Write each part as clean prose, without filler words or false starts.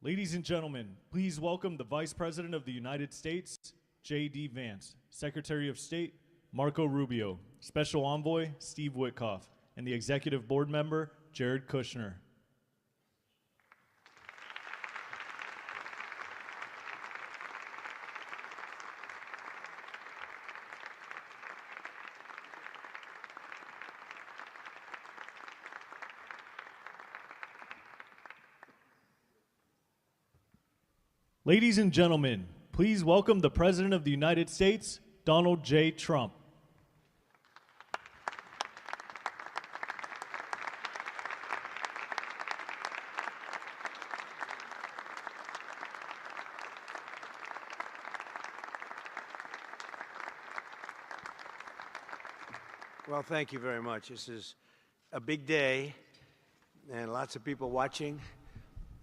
Ladies and gentlemen, please welcome the Vice President of the United States, J.D. Vance, Secretary of State, Marco Rubio, Special Envoy, Steve Witkoff, and the Executive Board Member, Jared Kushner. Ladies and gentlemen, please welcome the President of the United States, Donald J. Trump. Well, thank you very much. This is a big day and lots of people watching,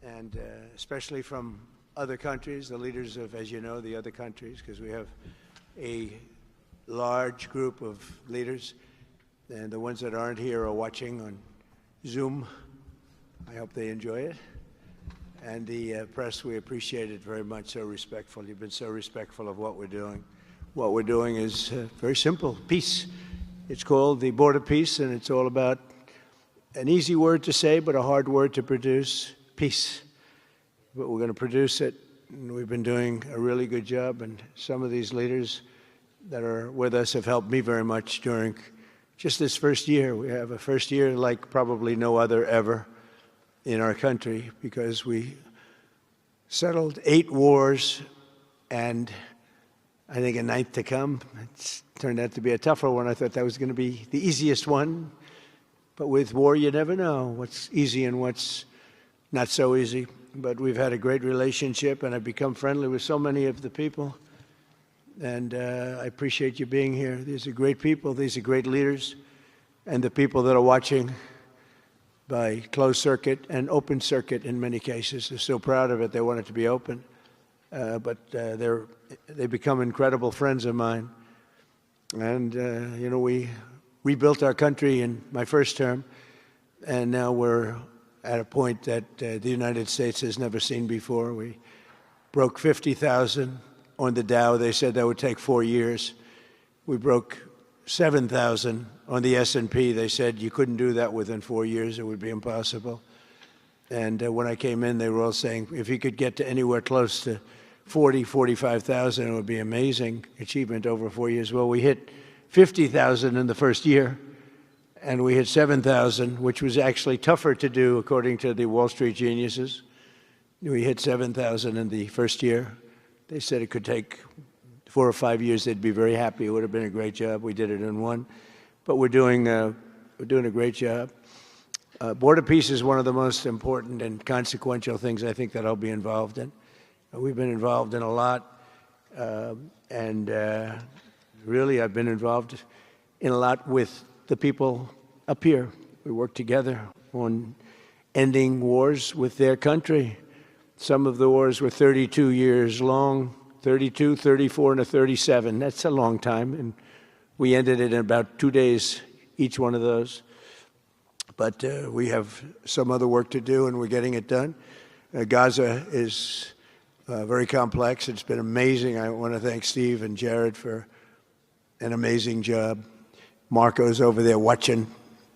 and especially from other countries, the leaders of, as you know, the other countries, because we have a large group of leaders, and the ones that aren't here are watching on Zoom. I hope they enjoy it. And the press, we appreciate it very much, so respectful. You've been so respectful of what we're doing. What we're doing is very simple, peace. It's called the Board of Peace, and it's all about an easy word to say, but a hard word to produce, peace. But we're going to produce it, and we've been doing a really good job, and some of these leaders that are with us have helped me very much during just this first year. We have a first year like probably no other ever in our country, because we settled 8 wars and I think a 9th to come. It's turned out to be a tougher one. I thought that was going to be the easiest one, but with war you never know what's easy and what's not so easy. But we've had a great relationship, and I've become friendly with so many of the people. And I appreciate you being here. These are great people. These are great leaders. And the people that are watching by closed circuit and open circuit in many cases, they're so proud of it. They want it to be open. But they become incredible friends of mine. And, you know, we rebuilt our country in my first term, and now we're at a point that the United States has never seen before. We broke 50,000 on the Dow. They said that would take 4 years. We broke 7,000 on the S&P. They said you couldn't do that within 4 years. It would be impossible. And when I came in, they were all saying, if you could get to anywhere close to 45,000, it would be amazing achievement over 4 years. Well, we hit 50,000 in the first year, and we hit 7,000, which was actually tougher to do, according to the Wall Street geniuses. We hit 7,000 in the first year. They said it could take 4 or 5 years. They'd be very happy. It would have been a great job. We did it in 1. But we're doing a great job. Board of Peace is one of the most important and consequential things I think that I'll be involved in. We've been involved in a lot, and really I've been involved in a lot with the people up here. We work together on ending wars with their country. Some of the wars were 32 years long, 32, 34, and a 37. That's a long time, and we ended it in about 2 days, each one of those. But we have some other work to do, and we're getting it done. Gaza is very complex. It's been amazing. I want to thank Steve and Jared for an amazing job. Marco's over there watching.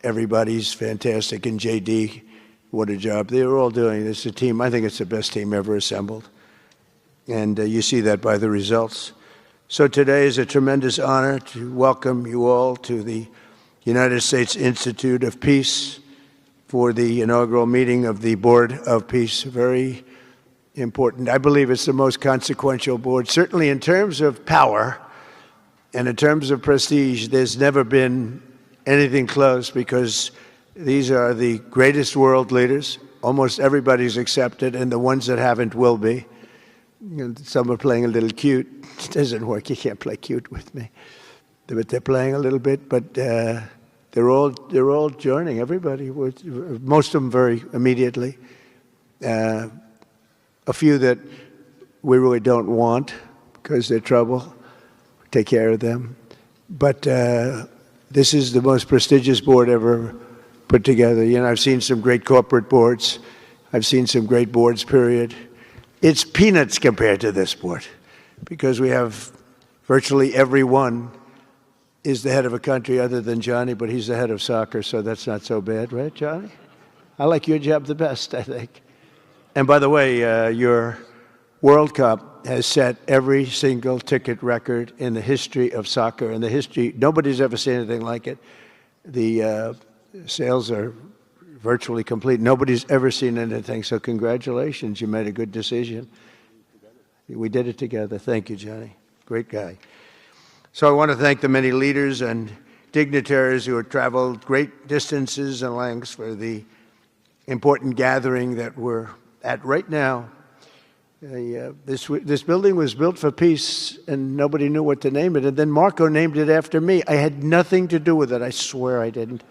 Everybody's fantastic. And J.D., what a job. They're all doing. It's a team. I think it's the best team ever assembled. And you see that by the results. So today is a tremendous honor to welcome you all to the United States Institute of Peace for the inaugural meeting of the Board of Peace. Very important. I believe it's the most consequential board, certainly in terms of power. And in terms of prestige, there's never been anything close, because these are the greatest world leaders. Almost everybody's accepted, and the ones that haven't will be. And some are playing a little cute. It doesn't work. You can't play cute with me. But they're playing a little bit. But they're all joining. Everybody, most of them very immediately. A few that we really don't want because they're trouble. Take care of them. But this is the most prestigious board ever put together. You know, I've seen some great corporate boards. I've seen some great boards, period. it's peanuts compared to this sport, because we have virtually everyone is the head of a country other than Johnny, but he's the head of soccer, so that's not so bad, right, Johnny? I like your job the best, I think. And by the way, your World Cup has set every single ticket record in the history of soccer. In the history, nobody's ever seen anything like it. The sales are virtually complete. Nobody's ever seen anything, so congratulations. You made a good decision. We did it together. Thank you, Johnny. Great guy. So I want to thank the many leaders and dignitaries who have traveled great distances and lengths for the important gathering that we're at right now. This building was built for peace, and nobody knew what to name it. And then Marco named it after me. I had nothing to do with it. I swear I didn't.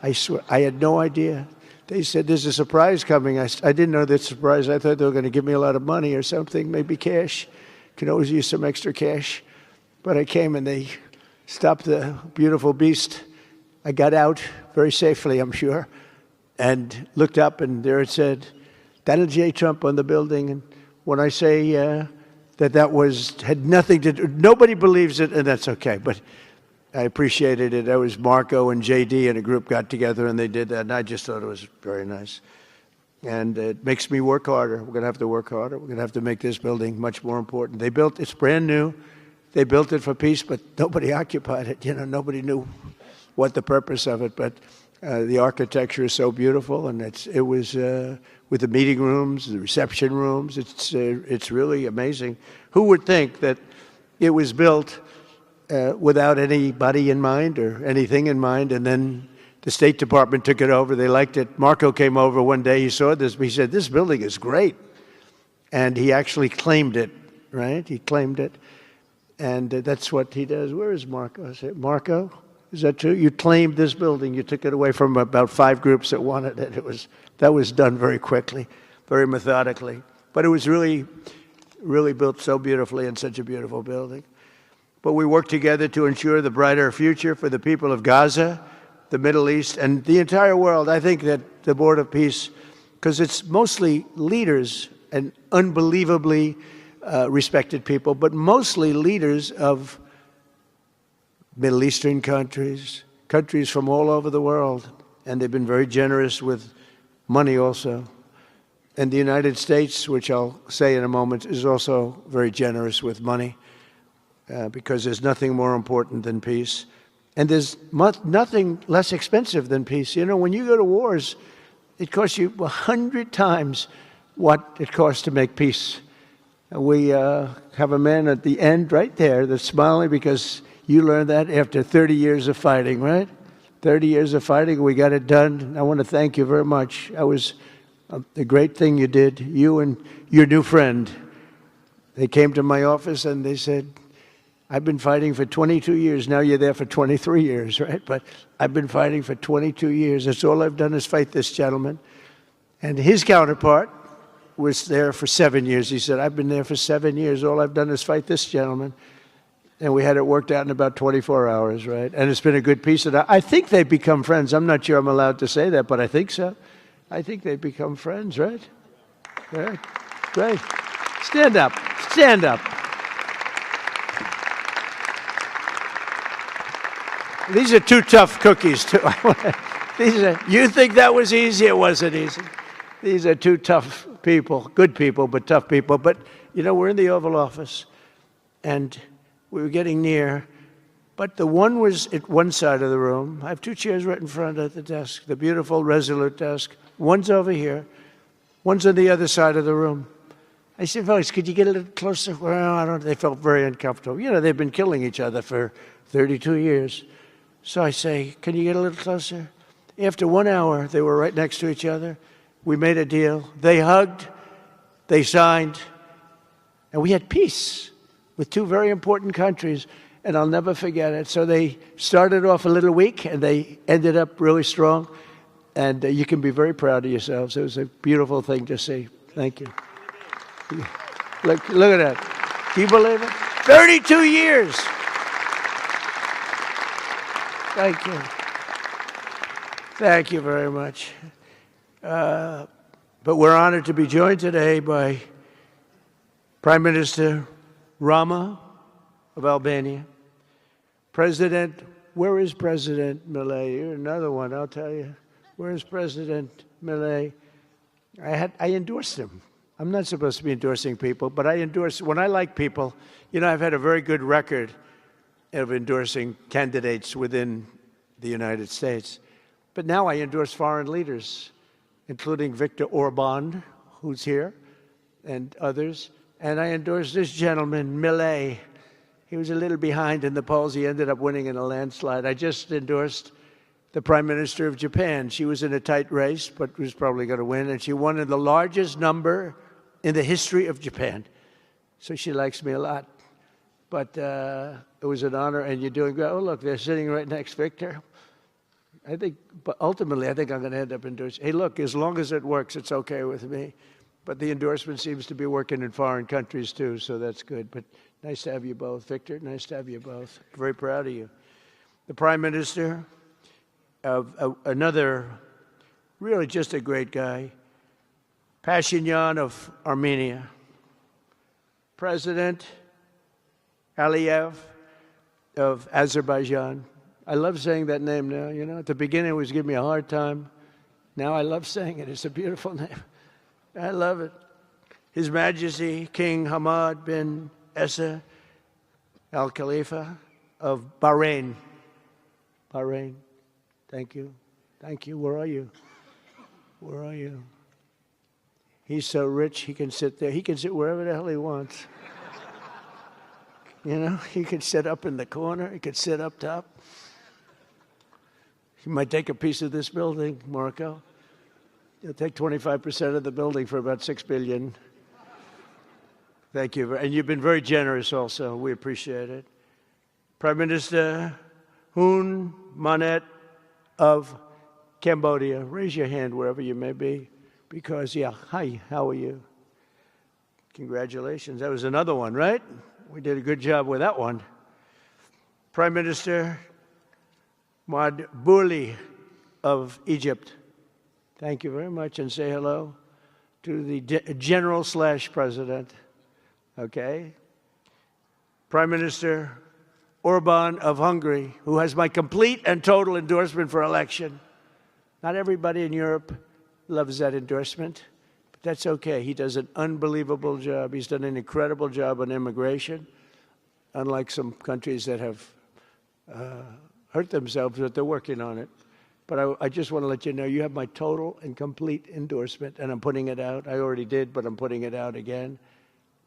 I swear. I had no idea. They said, there's a surprise coming. I didn't know that surprise. I thought they were going to give me a lot of money or something, maybe cash. Could always use some extra cash. But I came and they stopped the beautiful beast. I got out very safely, I'm sure, and looked up, and there it said, Donald J. Trump on the building. And when I say that had nothing to do, nobody believes it, and that's okay. But I appreciated it. That was Marco and JD and a group got together, and they did that, and I just thought it was very nice. And it makes me work harder. We're going to have to work harder. We're going to have to make this building much more important. It's brand new. They built it for peace, but nobody occupied it. You know, nobody knew what the purpose of it. But the architecture is so beautiful, and it was with the meeting rooms, the reception rooms. It's really amazing. Who would think that it was built without anybody in mind or anything in mind, and then the State Department took it over. They liked it. Marco came over one day. He saw this. He said, "This building is great," and he actually claimed it. Right? He claimed it. And that's what he does. Where is Marco? I said, Marco, is that true? You claimed this building. You took it away from about 5 groups that wanted it. That was done very quickly, very methodically. But it was really, really built so beautifully in such a beautiful building. But we worked together to ensure the brighter future for the people of Gaza, the Middle East, and the entire world. I think that the Board of Peace, because it's mostly leaders and unbelievably respected people, but mostly leaders of Middle Eastern countries, countries from all over the world, and they've been very generous with money also. And the United States, which I'll say in a moment, is also very generous with money because there's nothing more important than peace. And there's nothing less expensive than peace. You know, when you go to wars, it costs you 100 times what it costs to make peace. We have a man at the end right there that's smiling because you learned that after 30 years of fighting, right? 30 years of fighting, we got it done. I want to thank you very much. That was a great thing you did, you and your new friend. They came to my office and they said, I've been fighting for 22 years. Now you're there for 23 years, right? But I've been fighting for 22 years. That's all I've done is fight this gentleman. And his counterpart was there for 7 years. He said, I've been there for 7 years. All I've done is fight this gentleman. And we had it worked out in about 24 hours, right? And it's been a good piece of that. I think they've become friends. I'm not sure I'm allowed to say that, but I think so. I think they've become friends, right? Right. Great. Stand up. Stand up. These are 2 tough cookies, too. You think that was easy? It wasn't easy. These are 2 tough people, good people, but tough people. But, you know, we're in the Oval Office, and we were getting near, but the one was at one side of the room. I have 2 chairs right in front of the desk, the beautiful, resolute desk. One's over here. One's on the other side of the room. I said, folks, could you get a little closer? Well, I don't. They felt very uncomfortable. You know, they've been killing each other for 32 years. So I say, can you get a little closer? After 1 hour, they were right next to each other. We made a deal. They hugged, they signed, and we had peace with 2 very important countries, and I'll never forget it. So they started off a little weak, and they ended up really strong, and you can be very proud of yourselves. It was a beautiful thing to see. Thank you. Look at that. Can you believe it? 32 years. Thank you. Thank you very much. But we're honored to be joined today by Prime Minister Rama of Albania. Where is President Milei? You're another one, I'll tell you. Where is President Milei? I endorsed him. I'm not supposed to be endorsing people, but when I like people, I've had a very good record of endorsing candidates within the United States. But now I endorse foreign leaders, including Viktor Orban, who's here, and others. And I endorsed this gentleman, Milei. He was a little behind in the polls. He ended up winning in a landslide. I just endorsed the Prime Minister of Japan. She was in a tight race, but was probably going to win. And she won in the largest number in the history of Japan. So she likes me a lot. But it was an honor, and you're doing great. Oh, look, they're sitting right next, Victor. But ultimately, I think I'm going to end up endorsing. Hey, look, as long as it works, it's okay with me. But the endorsement seems to be working in foreign countries, too, so that's good. But nice to have you both. Victor, nice to have you both. Very proud of you. The Prime Minister of another, really just a great guy, Pashinyan of Armenia. President Aliyev of Azerbaijan. I love saying that name now, At the beginning, it was giving me a hard time. Now I love saying it. It's a beautiful name. I love it. His Majesty King Hamad bin Isa Al Khalifa of Bahrain. Bahrain. Thank you. Thank you. Where are you? Where are you? He's so rich, he can sit there. He can sit wherever the hell he wants. He could sit up in the corner. He could sit up top. He might take a piece of this building, Marco. He'll take 25% of the building for about $6 billion. Thank you. And you've been very generous also. We appreciate it. Prime Minister Hun Manet of Cambodia. Raise your hand wherever you may be. Because, hi, how are you? Congratulations. That was another one, right? We did a good job with that one. Prime Minister Madbouli of Egypt. Thank you very much, and say hello to the General/President. Okay. Prime Minister Orban of Hungary, who has my complete and total endorsement for election. Not everybody in Europe loves that endorsement, but that's okay. He does an unbelievable job. He's done an incredible job on immigration, unlike some countries that have hurt themselves, but they're working on it. But I just want to let you know, you have my total and complete endorsement, and I'm putting it out. I already did, but I'm putting it out again.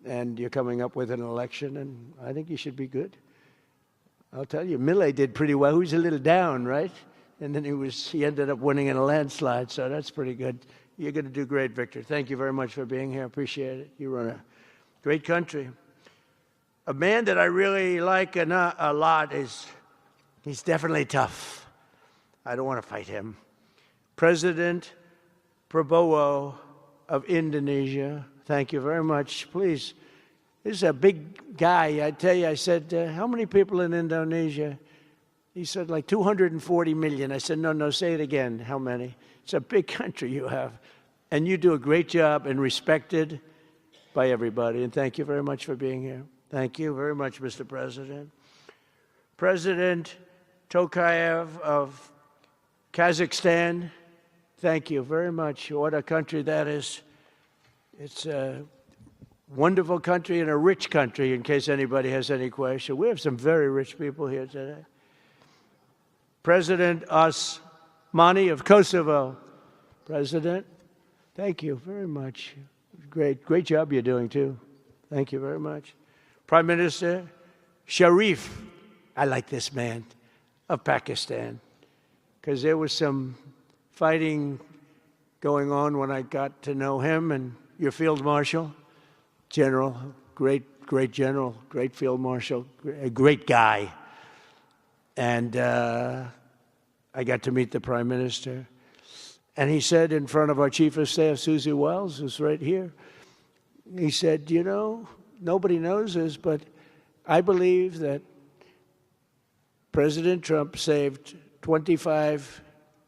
And you're coming up with an election, and I think you should be good. I'll tell you, Milei did pretty well. He was a little down, right? And then he ended up winning in a landslide, so that's pretty good. You're going to do great, Victor. Thank you very much for being here. Appreciate it. You run a great country. A man that I really like a lot he's definitely tough. I don't want to fight him. President Prabowo of Indonesia. Thank you very much. Please, this is a big guy. I tell you, I said, how many people in Indonesia? He said, like 240 million. I said, no, say it again. How many? It's a big country you have. And you do a great job and respected by everybody. And thank you very much for being here. Thank you very much, Mr. President. President Tokayev of Kazakhstan, thank you very much. What a country that is. It's a wonderful country and a rich country, in case anybody has any question. We have some very rich people here today. President Osmani of Kosovo. President, thank you very much. Great job you're doing, too. Thank you very much. Prime Minister Sharif, I like this man, of Pakistan, because there was some fighting going on when I got to know him, and your Field Marshal, General, great General, great Field Marshal, a great guy. And I got to meet the Prime Minister. And he said in front of our Chief of Staff, Susie Wells, who's right here, he said, nobody knows this, but I believe that President Trump saved 25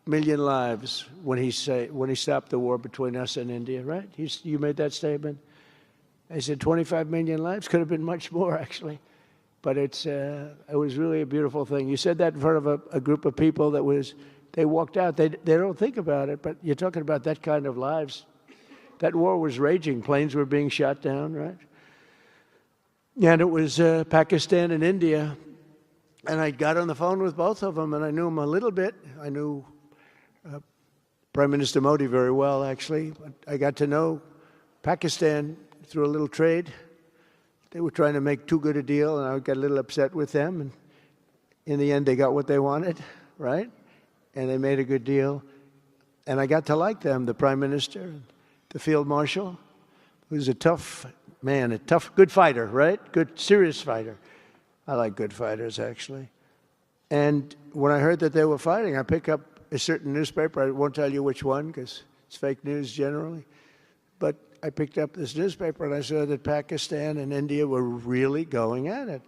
million lives when he stopped the war between us and India, right? You made that statement. I said, 25 million lives? Could have been much more, actually. But it was really a beautiful thing. You said that in front of a group of people they walked out. They don't think about it, but you're talking about that kind of lives. That war was raging. Planes were being shot down, right? And it was Pakistan and India. And I got on the phone with both of them, and I knew them a little bit. I knew Prime Minister Modi very well, actually. But I got to know Pakistan through a little trade. They were trying to make too good a deal, and I got a little upset with them. And in the end, they got what they wanted, right? And they made a good deal. And I got to like them, the Prime Minister, the Field Marshal, who's a tough man, a tough, good fighter, right? Good, serious fighter. I like good fighters, actually. And when I heard that they were fighting, I picked up a certain newspaper. I won't tell you which one because it's fake news generally. But I picked up this newspaper and I saw that Pakistan and India were really going at it.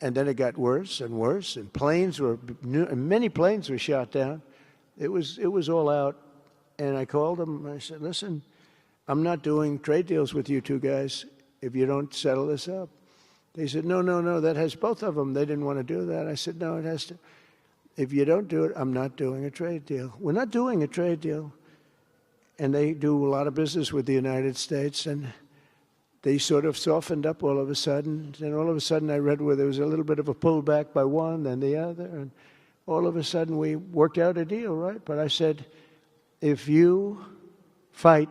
And then it got worse and worse, and many planes were shot down. It was all out. And I called them and I said, listen, I'm not doing trade deals with you two guys if you don't settle this up. They said, no, that has both of them. They didn't want to do that. I said, no, it has to. If you don't do it, I'm not doing a trade deal. We're not doing a trade deal. And they do a lot of business with the United States, and they sort of softened up all of a sudden. And all of a sudden I read where there was a little bit of a pullback by one, then the other, and all of a sudden we worked out a deal, right? But I said, if you fight,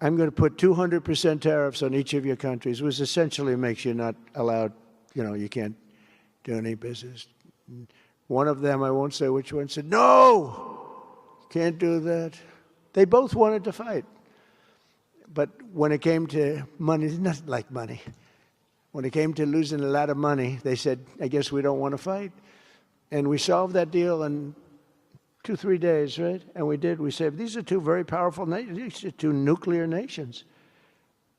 I'm going to put 200% tariffs on each of your countries, which essentially makes you not allowed, you can't do any business. One of them, I won't say which one, said, no, can't do that. They both wanted to fight. But when it came to money, it's nothing like money. When it came to losing a lot of money, they said, I guess we don't want to fight. And we solved that deal in 2-3 days, right? And we did. We said, these are two very powerful nations. These are two nuclear nations.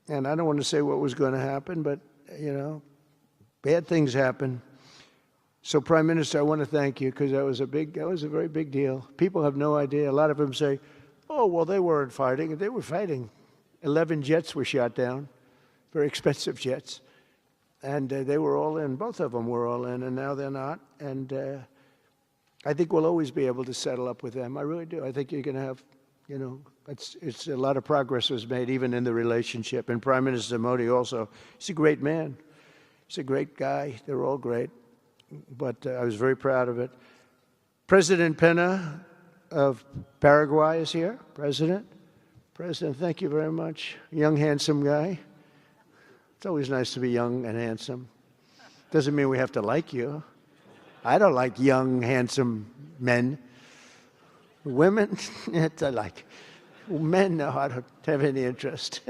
And I don't want to say what was going to happen, but, bad things happen. So, Prime Minister, I want to thank you because that was a very big deal. People have no idea. A lot of them say, oh, well, they weren't fighting. They were fighting. 11 jets were shot down, very expensive jets. And they were all in. Both of them were all in, and now they're not. And I think we'll always be able to settle up with them. I really do. I think you're going to have, it's a lot of progress was made even in the relationship. And Prime Minister Modi also, he's a great man. He's a great guy. They're all great. But I was very proud of it. President Pena of Paraguay is here. President, thank you very much. Young, handsome guy. It's always nice to be young and handsome. Doesn't mean we have to like you. I don't like young, handsome men. Women, I like. Men, no, I don't have any interest.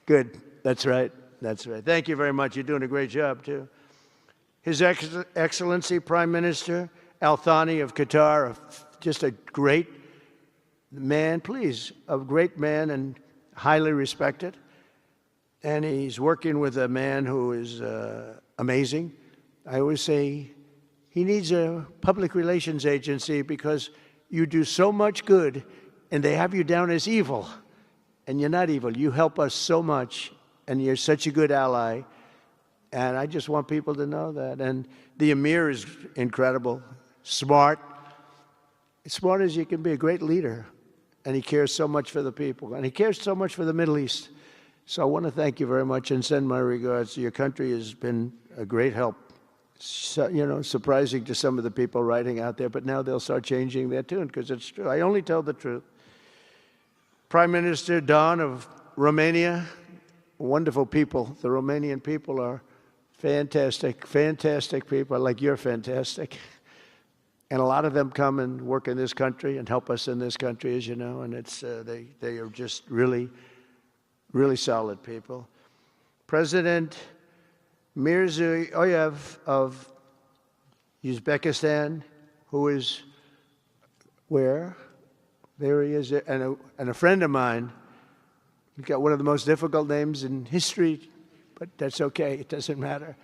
Good. That's right. Thank you very much. You're doing a great job, too. His Excellency, Prime Minister Al-Thani of Qatar, just a great man, a great man and highly respected. And he's working with a man who is amazing. I always say he needs a public relations agency because you do so much good and they have you down as evil. And you're not evil. You help us so much and you're such a good ally. And I just want people to know that. And the Emir is incredible, smart. As smart as you can be, a great leader. And he cares so much for the people. And he cares so much for the Middle East. So I want to thank you very much and send my regards. Your country has been a great help. So, surprising to some of the people writing out there, but now they'll start changing their tune because it's true. I only tell the truth. Prime Minister Don of Romania, wonderful people. The Romanian people are fantastic people, like you're fantastic. And a lot of them come and work in this country and help us in this country, as you know, and it's they are just really, really solid people. President Mirziyoyev of Uzbekistan, who is where? There he is, and a friend of mine. He's got one of the most difficult names in history, but that's okay. It doesn't matter.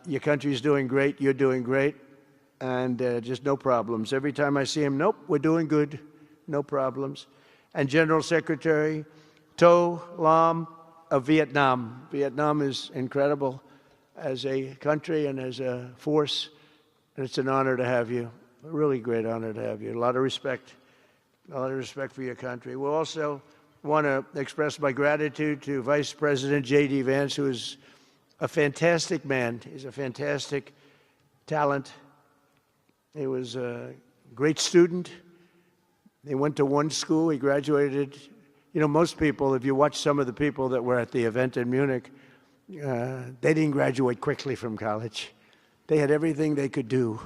Your country's doing great. You're doing great. And just no problems. Every time I see him, nope, we're doing good. No problems. And General Secretary To Lam of Vietnam. Vietnam is incredible as a country and as a force, and it's an honor to have you. A really great honor to have you. A lot of respect for your country. We also want to express my gratitude to Vice President J.D. Vance, who is a fantastic man. He's a fantastic talent. He was a great student. He went to one school. He graduated. You know, most people, if you watch some of the people that were at the event in Munich, they didn't graduate quickly from college. They had everything they could do.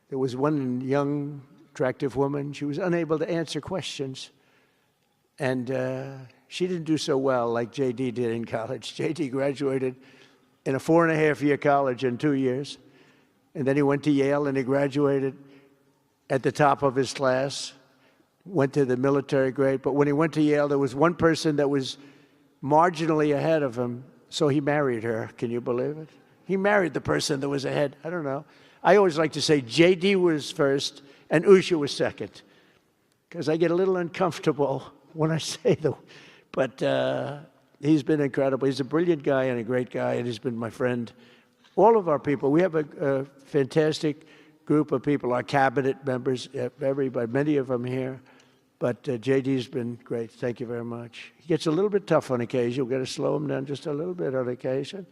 There was one young, attractive woman. She was unable to answer questions. And she didn't do so well like J.D. did in college. J.D. graduated in a 4.5-year college in 2 years. And then he went to Yale and he graduated at the top of his class, went to the military grade. But when he went to Yale, there was one person that was marginally ahead of him, so he married her. Can you believe it? He married the person that was ahead. I don't know. I always like to say J.D. was first and Usha was second, because I get a little uncomfortable when I say that. But he's been incredible. He's a brilliant guy and a great guy, and he's been my friend. All of our people, we have a fantastic group of people, our cabinet members, everybody, many of them here. But J.D.'s been great. Thank you very much. He gets a little bit tough on occasion. We've got to slow him down just a little bit on occasion.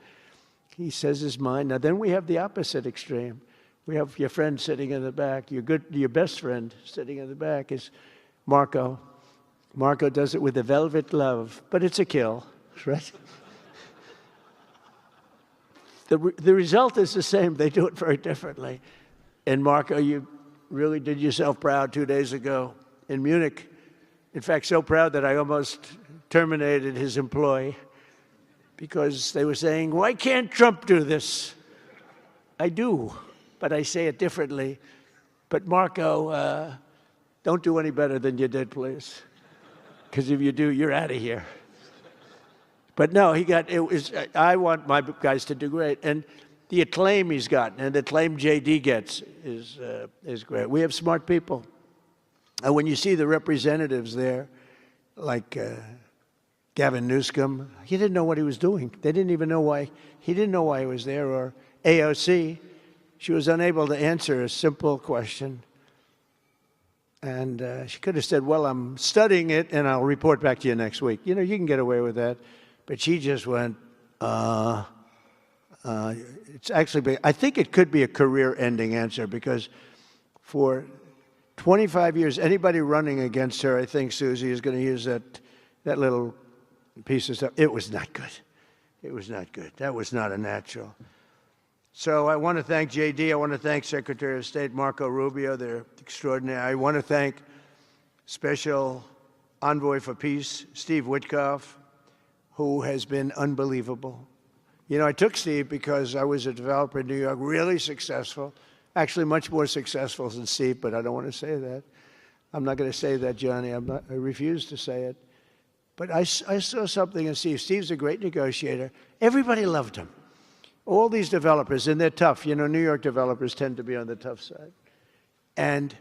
He says his mind. Now, then we have the opposite extreme. We have your friend sitting in the back. Your best friend sitting in the back is Marco. Marco does it with a velvet glove, but it's a kill, right? The result is the same. They do it very differently. And Marco, you really did yourself proud 2 days ago in Munich. In fact, so proud that I almost terminated his employ because they were saying, why can't Trump do this? I do, but I say it differently. But Marco, don't do any better than you did, please. Because if you do, you're out of here. But no, I want my guys to do great. And the acclaim he's gotten and the acclaim J.D. gets is great. We have smart people. And when you see the representatives there, like Gavin Newsom, he didn't know what he was doing. They didn't even know why. He didn't know why he was there. Or AOC, she was unable to answer a simple question. And she could have said, well, I'm studying it, and I'll report back to you next week. You know, you can get away with that. But she just went, it's actually, I think it could be a career-ending answer, because for 25 years, anybody running against her, I think Susie is going to use that little piece of stuff. It was not good. It was not good. That was not a natural. So I want to thank J.D. I want to thank Secretary of State Marco Rubio. They're extraordinary. I want to thank Special Envoy for Peace, Steve Witkoff, who has been unbelievable. You know, I took Steve because I was a developer in New York, really successful, actually much more successful than Steve, but I don't want to say that. I'm not going to say that, Johnny. I refuse to say it. But I saw something in Steve. Steve's a great negotiator. Everybody loved him. All these developers, and they're tough. You know, New York developers tend to be on the tough side. And,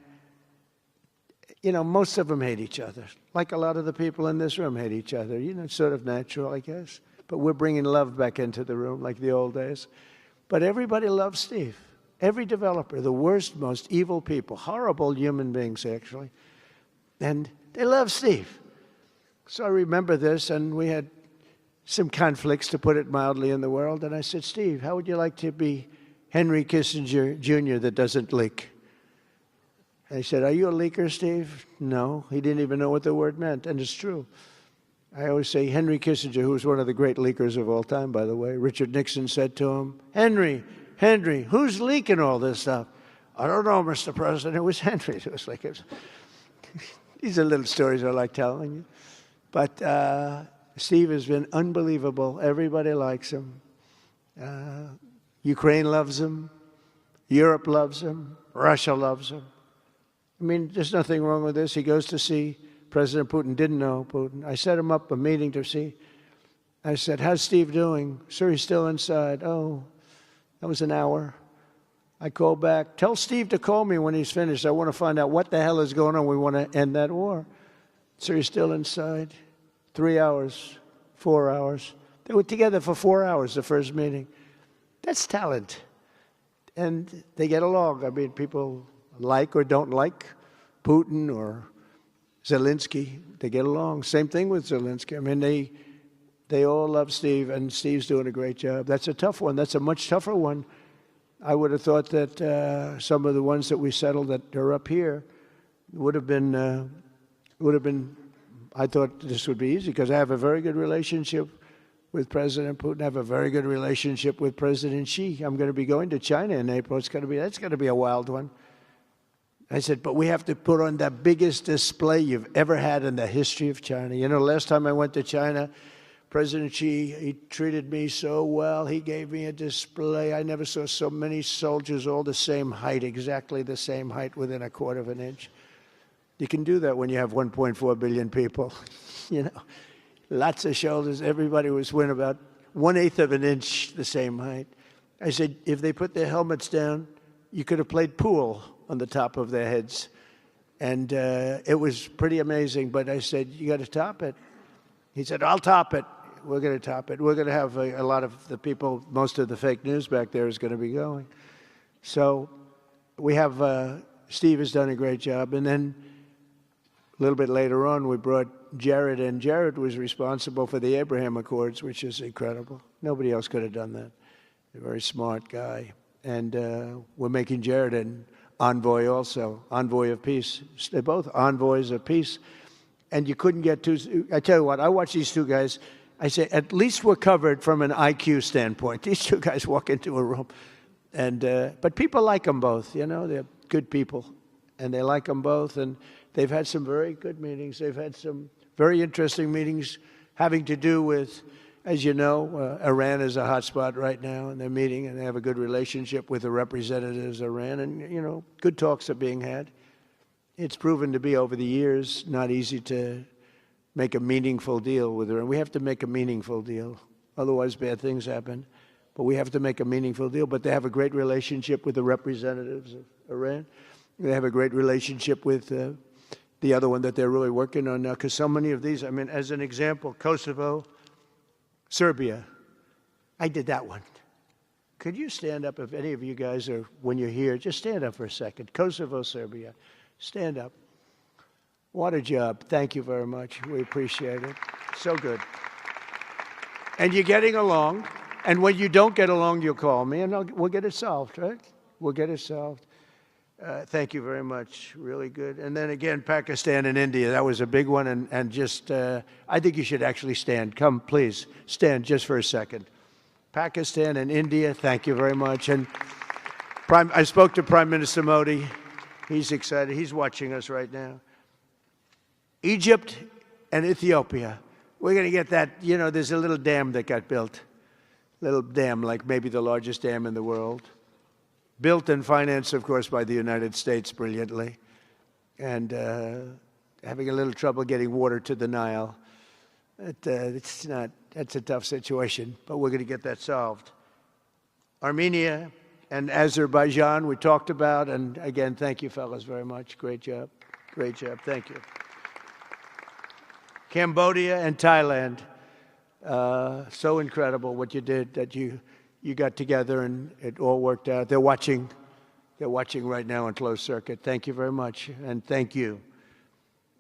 you know, most of them hate each other. Like a lot of the people in this room hate each other. You know, it's sort of natural, I guess. But we're bringing love back into the room like the old days. But everybody loves Steve. Every developer, the worst, most evil people, horrible human beings, actually. And they love Steve. So I remember this, and we had some conflicts, to put it mildly, in the world. And I said, Steve, how would you like to be Henry Kissinger Jr. that doesn't leak? And he said, are you a leaker, Steve? No. He didn't even know what the word meant, and it's true. I always say Henry Kissinger, who was one of the great leakers of all time, by the way, Richard Nixon said to him, Henry, who's leaking all this stuff? I don't know, Mr. President. It was Henry. It was like, these are little stories I like telling you. But Steve has been unbelievable. Everybody likes him. Ukraine loves him. Europe loves him. Russia loves him. I mean, there's nothing wrong with this. He goes to see President Putin. Didn't know Putin. I set him up a meeting to see. I said, how's Steve doing? Sir, he's still inside. Oh, that was an hour. I called back. Tell Steve to call me when he's finished. I want to find out what the hell is going on. We want to end that war. Sir, he's still inside. 3 hours. 4 hours. They were together for 4 hours, the first meeting. That's talent. And they get along. I mean, people like or don't like Putin or Zelensky. They get along. Same thing with Zelensky. I mean, they all love Steve, and Steve's doing a great job. That's a tough one. That's a much tougher one. I would have thought that some of the ones that we settled that are up here would have been, I thought this would be easy because I have a very good relationship with President Putin. I have a very good relationship with President Xi. I'm going to be going to China in April. That's going to be a wild one. I said, but we have to put on the biggest display you've ever had in the history of China. You know, last time I went to China, President Xi, he treated me so well. He gave me a display. I never saw so many soldiers all the same height, exactly the same height within a quarter of an inch. You can do that when you have 1.4 billion people. You know, lots of shoulders. Everybody was within about 1/8 of an inch the same height. I said, if they put their helmets down, you could have played pool on the top of their heads. And it was pretty amazing. But I said, you got to top it. He said, I'll top it. We're going to top it. We're going to have a lot of the people, most of the fake news back there is going to be going. So we have, Steve has done a great job. And then a little bit later on, we brought Jared in. Jared was responsible for the Abraham Accords, which is incredible. Nobody else could have done that. A very smart guy. And we're making Jared an envoy also, envoy of peace. They're both envoys of peace. And you couldn't get too, I tell you what, I watch these two guys, I say, at least we're covered from an IQ standpoint. These two guys walk into a room. And but people like them both, you know, they're good people. And they like them both. And they've had some very good meetings. They've had some very interesting meetings having to do with, as you know, Iran is a hot spot right now. And they're meeting and they have a good relationship with the representatives of Iran. And, you know, good talks are being had. It's proven to be, over the years, not easy to make a meaningful deal with Iran. We have to make a meaningful deal. Otherwise, bad things happen. But we have to make a meaningful deal. But they have a great relationship with the representatives of Iran. They have a great relationship with the other one that they're really working on now. Because so many of these, I mean, as an example, Kosovo, Serbia. I did that one. Could you stand up, if any of you guys are, when you're here, just stand up for a second. Kosovo, Serbia. Stand up. What a job. Thank you very much. We appreciate it. So good. And you're getting along. And when you don't get along, you'll call me, and we'll get it solved, right? We'll get it solved. Thank you very much. Really good. And then again, Pakistan and India. That was a big one. And just, I think you should actually stand. Come, please. Stand just for a second. Pakistan and India, thank you very much. And I spoke to Prime Minister Modi. He's excited. He's watching us right now. Egypt and Ethiopia. We're going to get that, you know, there's a little dam that got built. Little dam, like maybe the largest dam in the world. Built and financed, of course, by the United States brilliantly. And having a little trouble getting water to the Nile. That's a tough situation, but we're going to get that solved. Armenia and Azerbaijan, we talked about. And again, thank you, fellas, very much. Great job. Great job. Thank you. Cambodia and Thailand. So incredible what you did, that you got together and it all worked out. They're watching right now on closed circuit. Thank you very much, and thank you.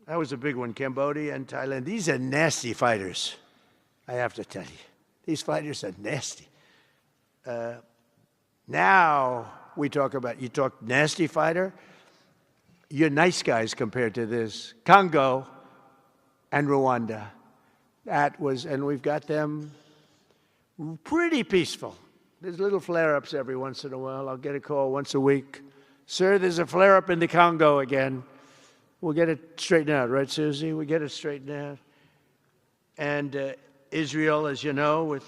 That was a big one, Cambodia and Thailand. These are nasty fighters, I have to tell you. These fighters are nasty. Now we talk about, you talk nasty fighter, you're nice guys compared to this. Congo and Rwanda. That was, and we've got them pretty peaceful. There's little flare-ups every once in a while. I'll get a call once a week. Sir, there's a flare-up in the Congo again. We'll get it straightened out, right, Susie? We get it straightened out. And Israel, as you know, with,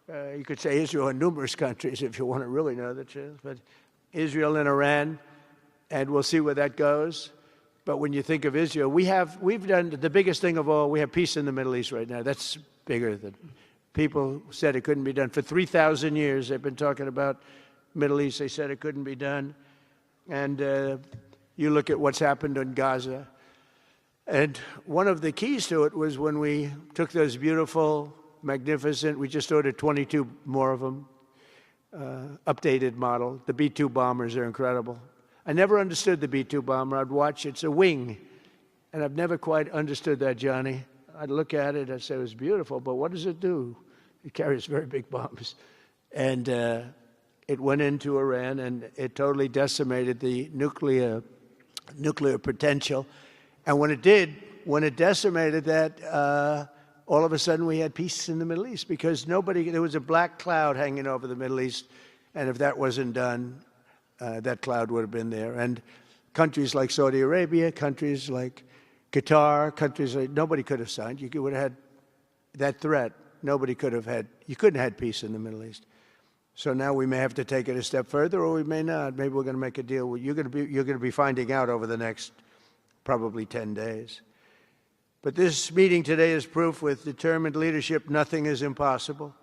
you could say Israel and numerous countries if you want to really know the truth, but Israel and Iran, and we'll see where that goes. But when you think of Israel, we've done the biggest thing of all. We have peace in the Middle East right now. That's bigger than people said it couldn't be done. For 3,000 years, they've been talking about Middle East. They said it couldn't be done. And you look at what's happened in Gaza. And one of the keys to it was when we took those beautiful magnificent. We just ordered 22 more of them, updated model. The B-2 bombers are incredible. I never understood the B-2 bomber. I'd watch, it's a wing, and I've never quite understood that, Johnny. I'd look at it, I'd say it was beautiful, but what does it do? It carries very big bombs. And it went into Iran, and it totally decimated the nuclear potential. And when it did, when it decimated that, all of a sudden we had peace in the Middle East, because there was a black cloud hanging over the Middle East, and if that wasn't done, that cloud would have been there. And countries like Saudi Arabia, countries like Qatar, countries like, nobody could have signed. You would have had that threat. Nobody could have had, you couldn't have had peace in the Middle East. So now we may have to take it a step further, or we may not. Maybe we're going to make a deal. You're going to be finding out over the next probably 10 days. But this meeting today is proof with determined leadership nothing is impossible.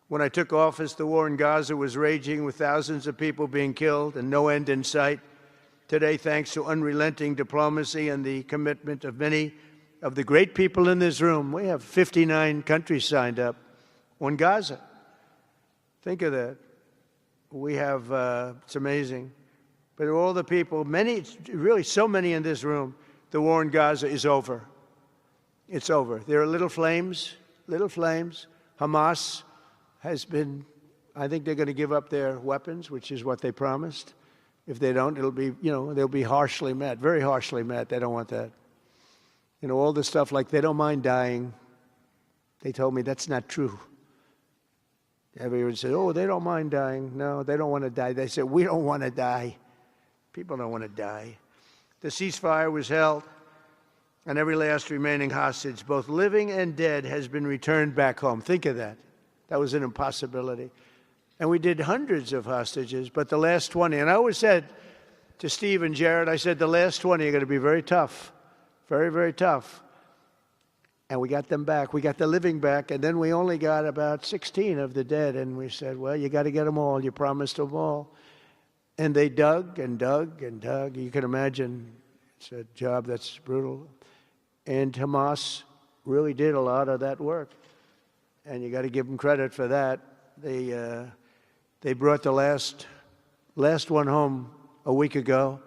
When I took office, the war in Gaza was raging with thousands of people being killed and no end in sight. Today, thanks to unrelenting diplomacy and the commitment of many of the great people in this room, we have 59 countries signed up on Gaza. Think of that. We have, it's amazing. But all the people, many, really so many in this room, the war in Gaza is over. It's over. There are little flames. Hamas has been, I think they're going to give up their weapons, which is what they promised. If they don't, it'll be, they'll be harshly met, very harshly met. They don't want that. All the stuff like they don't mind dying. They told me that's not true. Everyone said, oh, they don't mind dying. No, they don't want to die. They said, we don't want to die. People don't want to die. The ceasefire was held, and every last remaining hostage, both living and dead, has been returned back home. Think of that. That was an impossibility. And we did hundreds of hostages, but the last 20, and I always said to Steve and Jared, I said, the last 20 are going to be very tough, very, very tough. And we got them back. We got the living back, and then we only got about 16 of the dead, and we said, well, you got to get them all. You promised them all. And they dug and dug and dug. You can imagine it's a job that's brutal. And Hamas really did a lot of that work. And you got to give them credit for that. They brought the last one home a week ago,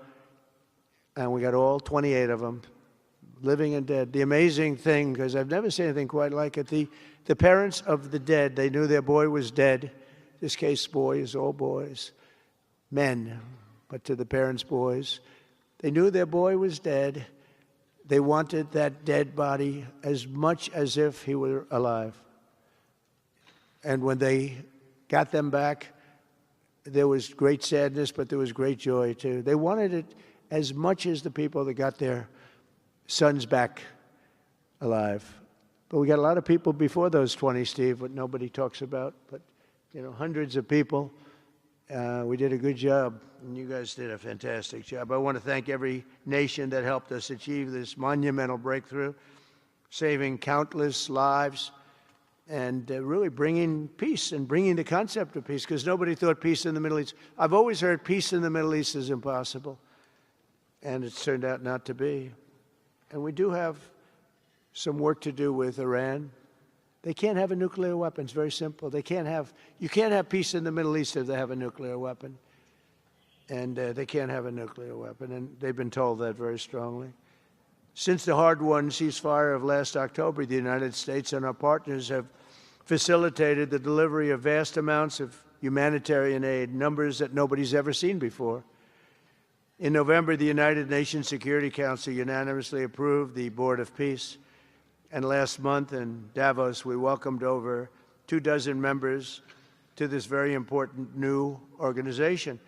and we got all 28 of them, living and dead. The amazing thing, because I've never seen anything quite like it, the parents of the dead, they knew their boy was dead. This case, boys, all boys, men, but to the parents' boys. They knew their boy was dead. They wanted that dead body as much as if he were alive. And when they got them back, there was great sadness, but there was great joy, too. They wanted it as much as the people that got their sons back alive. But we got a lot of people before those 20, Steve, what nobody talks about. But, hundreds of people. We did a good job, and you guys did a fantastic job. I want to thank every nation that helped us achieve this monumental breakthrough, saving countless lives, and really bringing peace and bringing the concept of peace, because nobody thought peace in the Middle East. I've always heard peace in the Middle East is impossible, and it's turned out not to be. And we do have some work to do with Iran. They can't have a nuclear weapon. It's very simple. You can't have peace in the Middle East if they have a nuclear weapon. And they can't have a nuclear weapon, and they've been told that very strongly. Since the hard-won ceasefire of last October, the United States and our partners have facilitated the delivery of vast amounts of humanitarian aid, numbers that nobody's ever seen before. In November, the United Nations Security Council unanimously approved the Board of Peace. And last month in Davos, we welcomed over 24 members to this very important new organization.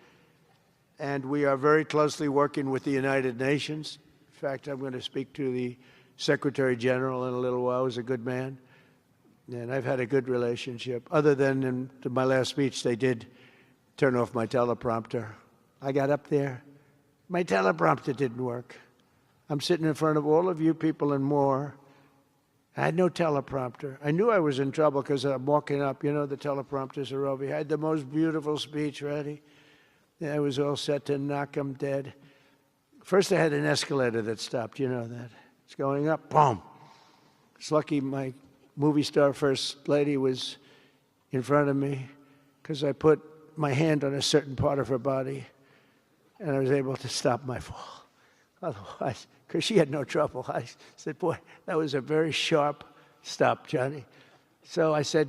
And we are very closely working with the United Nations. In fact, I'm going to speak to the Secretary General in a little while. He's a good man. And I've had a good relationship. Other than in my last speech, they did turn off my teleprompter. I got up there. My teleprompter didn't work. I'm sitting in front of all of you people and more. I had no teleprompter. I knew I was in trouble because I'm walking up. The teleprompters are over here. I had the most beautiful speech ready. I was all set to knock them dead. First, I had an escalator that stopped. You know that. It's going up. Boom. It's lucky my movie star first lady was in front of me because I put my hand on a certain part of her body, and I was able to stop my fall. Otherwise, because she had no trouble, I said, boy, that was a very sharp stop, Johnny. So I said,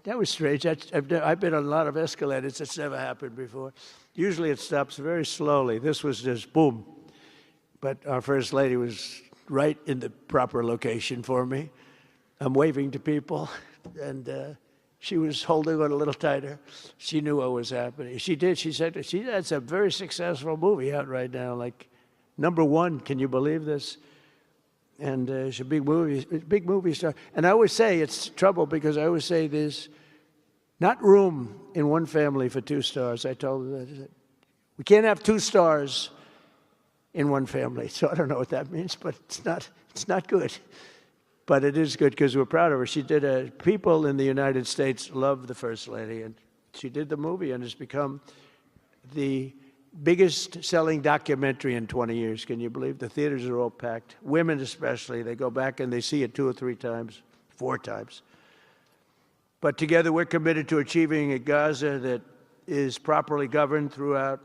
that was strange. I've been on a lot of escalators. It's never happened before. Usually it stops very slowly. This was just boom. But our first lady was right in the proper location for me. I'm waving to people, and she was holding on a little tighter. She knew what was happening. She did. She said, that's a very successful movie out right now, like #1. Can you believe this? And it's a big movie star. And I always say it's trouble because I always say there's not room in one family for 2 stars. I told her that. We can't have 2 stars in one family. So I don't know what that means, but it's not good. But it is good because we're proud of her. She did people in the United States love the First Lady, and she did the movie, and it's become the biggest selling documentary in 20 years. Can you believe? The theaters are all packed. Women especially, they go back and they see it 2 or 3 times, 4 times. But together we're committed to achieving a Gaza that is properly governed throughout.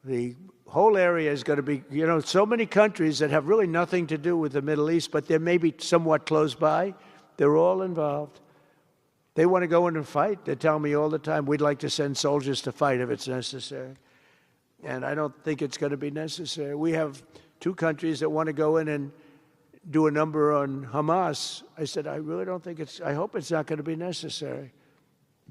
The whole area is going to be, so many countries that have really nothing to do with the Middle East, but they may be somewhat close by. They're all involved. They want to go in and fight. They tell me all the time, we'd like to send soldiers to fight if it's necessary. And I don't think it's going to be necessary. We have 2 countries that want to go in and do a number on Hamas. I said, I really don't think I hope it's not going to be necessary,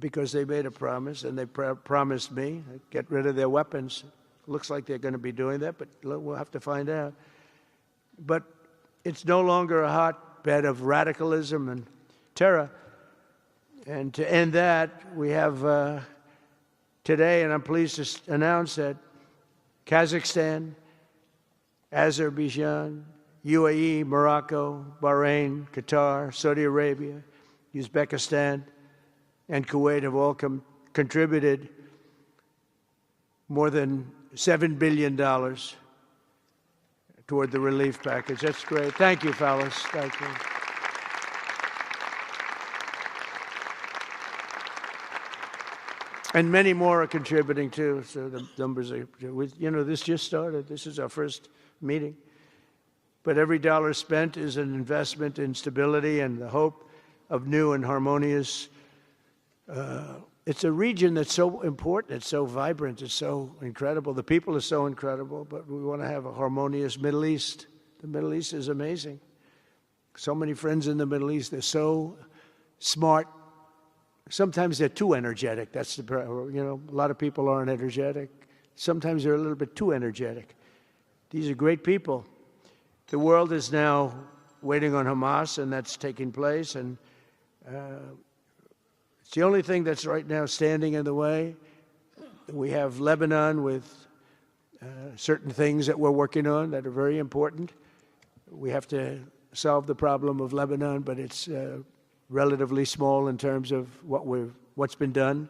because they made a promise, and they promised me, get rid of their weapons. Looks like they're going to be doing that, but we'll have to find out. But it's no longer a hotbed of radicalism and terror. And to end that, we have today, and I'm pleased to announce that Kazakhstan, Azerbaijan, UAE, Morocco, Bahrain, Qatar, Saudi Arabia, Uzbekistan, and Kuwait have all contributed more than $7 billion toward the relief package. That's great. Thank you, fellas. Thank you. And many more are contributing, too, so the numbers are, this just started. This is our first meeting. But every dollar spent is an investment in stability and the hope of new and harmonious. It's a region that's so important, it's so vibrant, it's so incredible. The people are so incredible, but we want to have a harmonious Middle East. The Middle East is amazing. So many friends in the Middle East, they're so smart. Sometimes they're too energetic. That's a lot of people aren't energetic. Sometimes they're a little bit too energetic. These are great people. The world is now waiting on Hamas, and that's taking place, and it's the only thing that's right now standing in the way. We have Lebanon with certain things that we're working on that are very important. We have to solve the problem of Lebanon, but it's relatively small in terms of what's been done.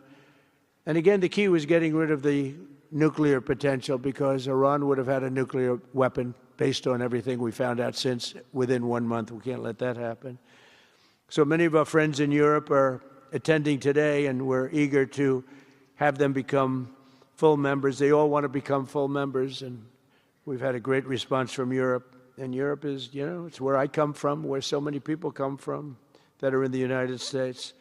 And again, the key was getting rid of the nuclear potential, because Iran would have had a nuclear weapon based on everything we found out since within 1 month. We can't let that happen. So many of our friends in Europe are attending today, and we're eager to have them become full members. They all want to become full members, and we've had a great response from Europe. And Europe is, it's where I come from, where so many people come from that are in the United States.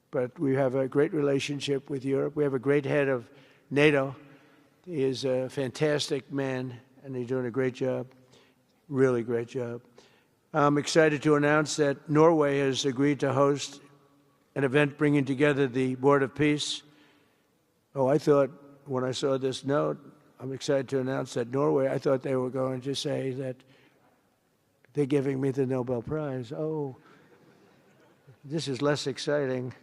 But we have a great relationship with Europe. We have a great head of NATO. He is a fantastic man, and he's doing a great job, really great job. I'm excited to announce that Norway has agreed to host an event bringing together the Board of Peace. Oh, I thought when I saw this note, I'm excited to announce that Norway, I thought they were going to say that they're giving me the Nobel Prize. Oh, this is less exciting.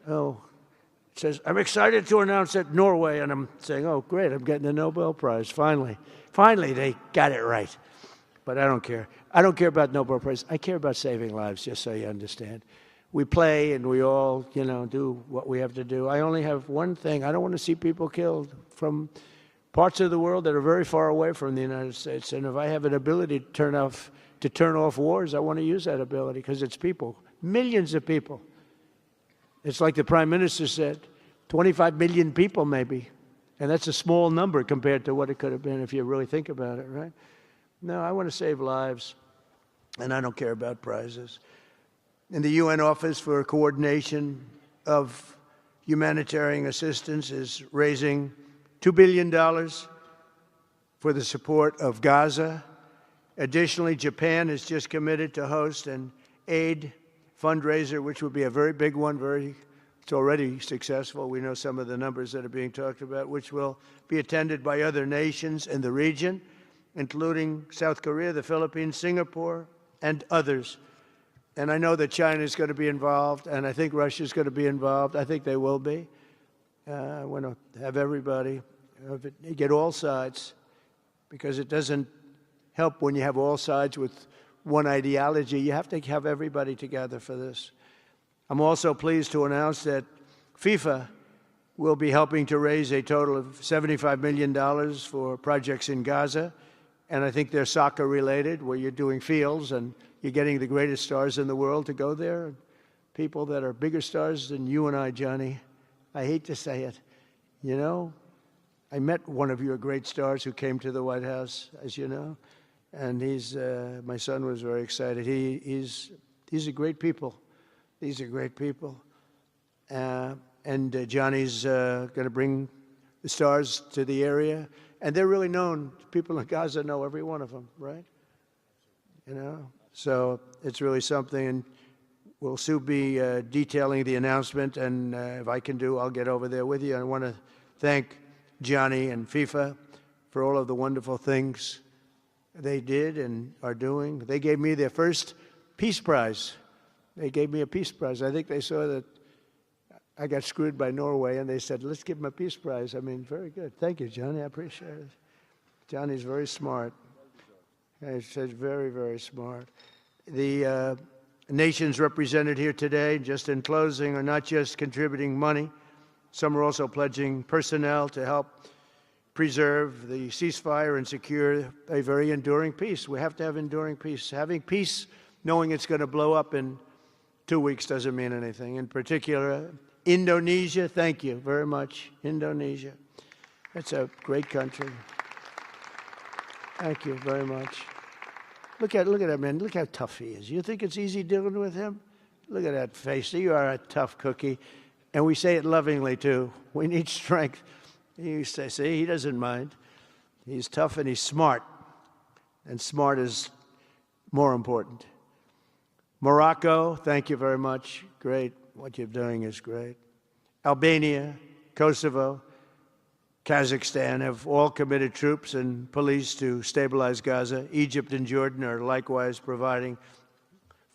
Oh, it says, I'm excited to announce that Norway, and I'm saying, oh, great, I'm getting the Nobel Prize, finally. Finally, they got it right. But I don't care. I don't care about Nobel Prize. I care about saving lives, just so you understand. We play and we all, do what we have to do. I only have one thing. I don't want to see people killed from parts of the world that are very far away from the United States. And if I have an ability to turn off wars, I want to use that ability, because it's people. Millions of people. It's like the Prime Minister said, 25 million people maybe. And that's a small number compared to what it could have been if you really think about it, right? No, I want to save lives, and I don't care about prizes. And the UN Office for Coordination of Humanitarian Assistance is raising $2 billion for the support of Gaza. Additionally, Japan has just committed to host an aid fundraiser, which would be a very big one, it's already successful. We know some of the numbers that are being talked about, which will be attended by other nations in the region, including South Korea, the Philippines, Singapore, and others. And I know that China is going to be involved, and I think Russia is going to be involved. I think they will be. I want to have everybody, get all sides, because it doesn't help when you have all sides with one ideology. You have to have everybody together for this. I'm also pleased to announce that FIFA will be helping to raise a total of $75 million for projects in Gaza. And I think they're soccer related, where you're doing fields and you're getting the greatest stars in the world to go there. People that are bigger stars than you and I, Johnny. I hate to say it. You know, I met one of your great stars who came to the White House, as you know. And my son was very excited. These are great people. These are great people. And Johnny's going to bring the stars to the area. And they're really known. People in Gaza know every one of them, right? You know? So it's really something. And we'll soon be detailing the announcement. And if I can I'll get over there with you. I want to thank Johnny and FIFA for all of the wonderful things they did and are doing. They gave me their first Peace Prize. They gave me a Peace Prize. I think they saw that I got screwed by Norway, and they said, let's give him a Peace Prize. I mean, very good. Thank you, Johnny. I appreciate it. Johnny's very smart. He said very, very smart. The nations represented here today, just in closing, are not just contributing money. Some are also pledging personnel to help preserve the ceasefire and secure a very enduring peace. We have to have enduring peace. Having peace, knowing it's going to blow up in 2 weeks, doesn't mean anything. In particular, Indonesia, thank you very much. Indonesia. It's a great country. Thank you very much. Look at that man. Look how tough he is. You think it's easy dealing with him? Look at that face. You are a tough cookie. And we say it lovingly, too. We need strength. You say, see, he doesn't mind. He's tough and he's smart. And smart is more important. Morocco, thank you very much. Great. What you're doing is great. Albania, Kosovo, Kazakhstan have all committed troops and police to stabilize Gaza. Egypt and Jordan are likewise providing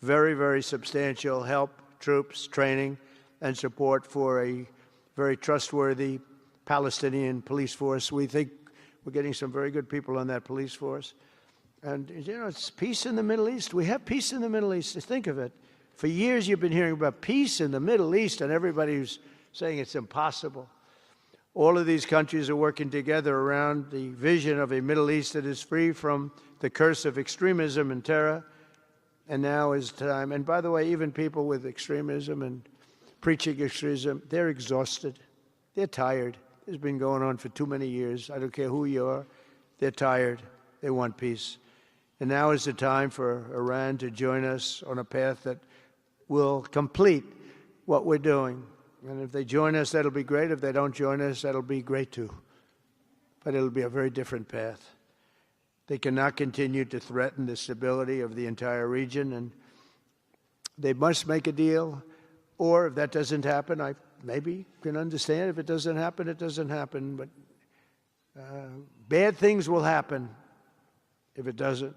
very, very substantial help, troops, training, and support for a very trustworthy Palestinian police force. We think we're getting some very good people on that police force. And, you know, it's peace in the Middle East. We have peace in the Middle East. Think of it. For years you've been hearing about peace in the Middle East, and everybody's saying it's impossible. All of these countries are working together around the vision of a Middle East that is free from the curse of extremism and terror. And now is time. And by the way, even people with extremism and preaching extremism, they're exhausted. They're tired. It's been going on for too many years. I don't care who you are. They're tired. They want peace. And now is the time for Iran to join us on a path that will complete what we're doing. And if they join us, that'll be great. If they don't join us, that'll be great too. But it'll be a very different path. They cannot continue to threaten the stability of the entire region, and they must make a deal. Or if that doesn't happen, I maybe can understand. If it doesn't happen, it doesn't happen. But bad things will happen if it doesn't.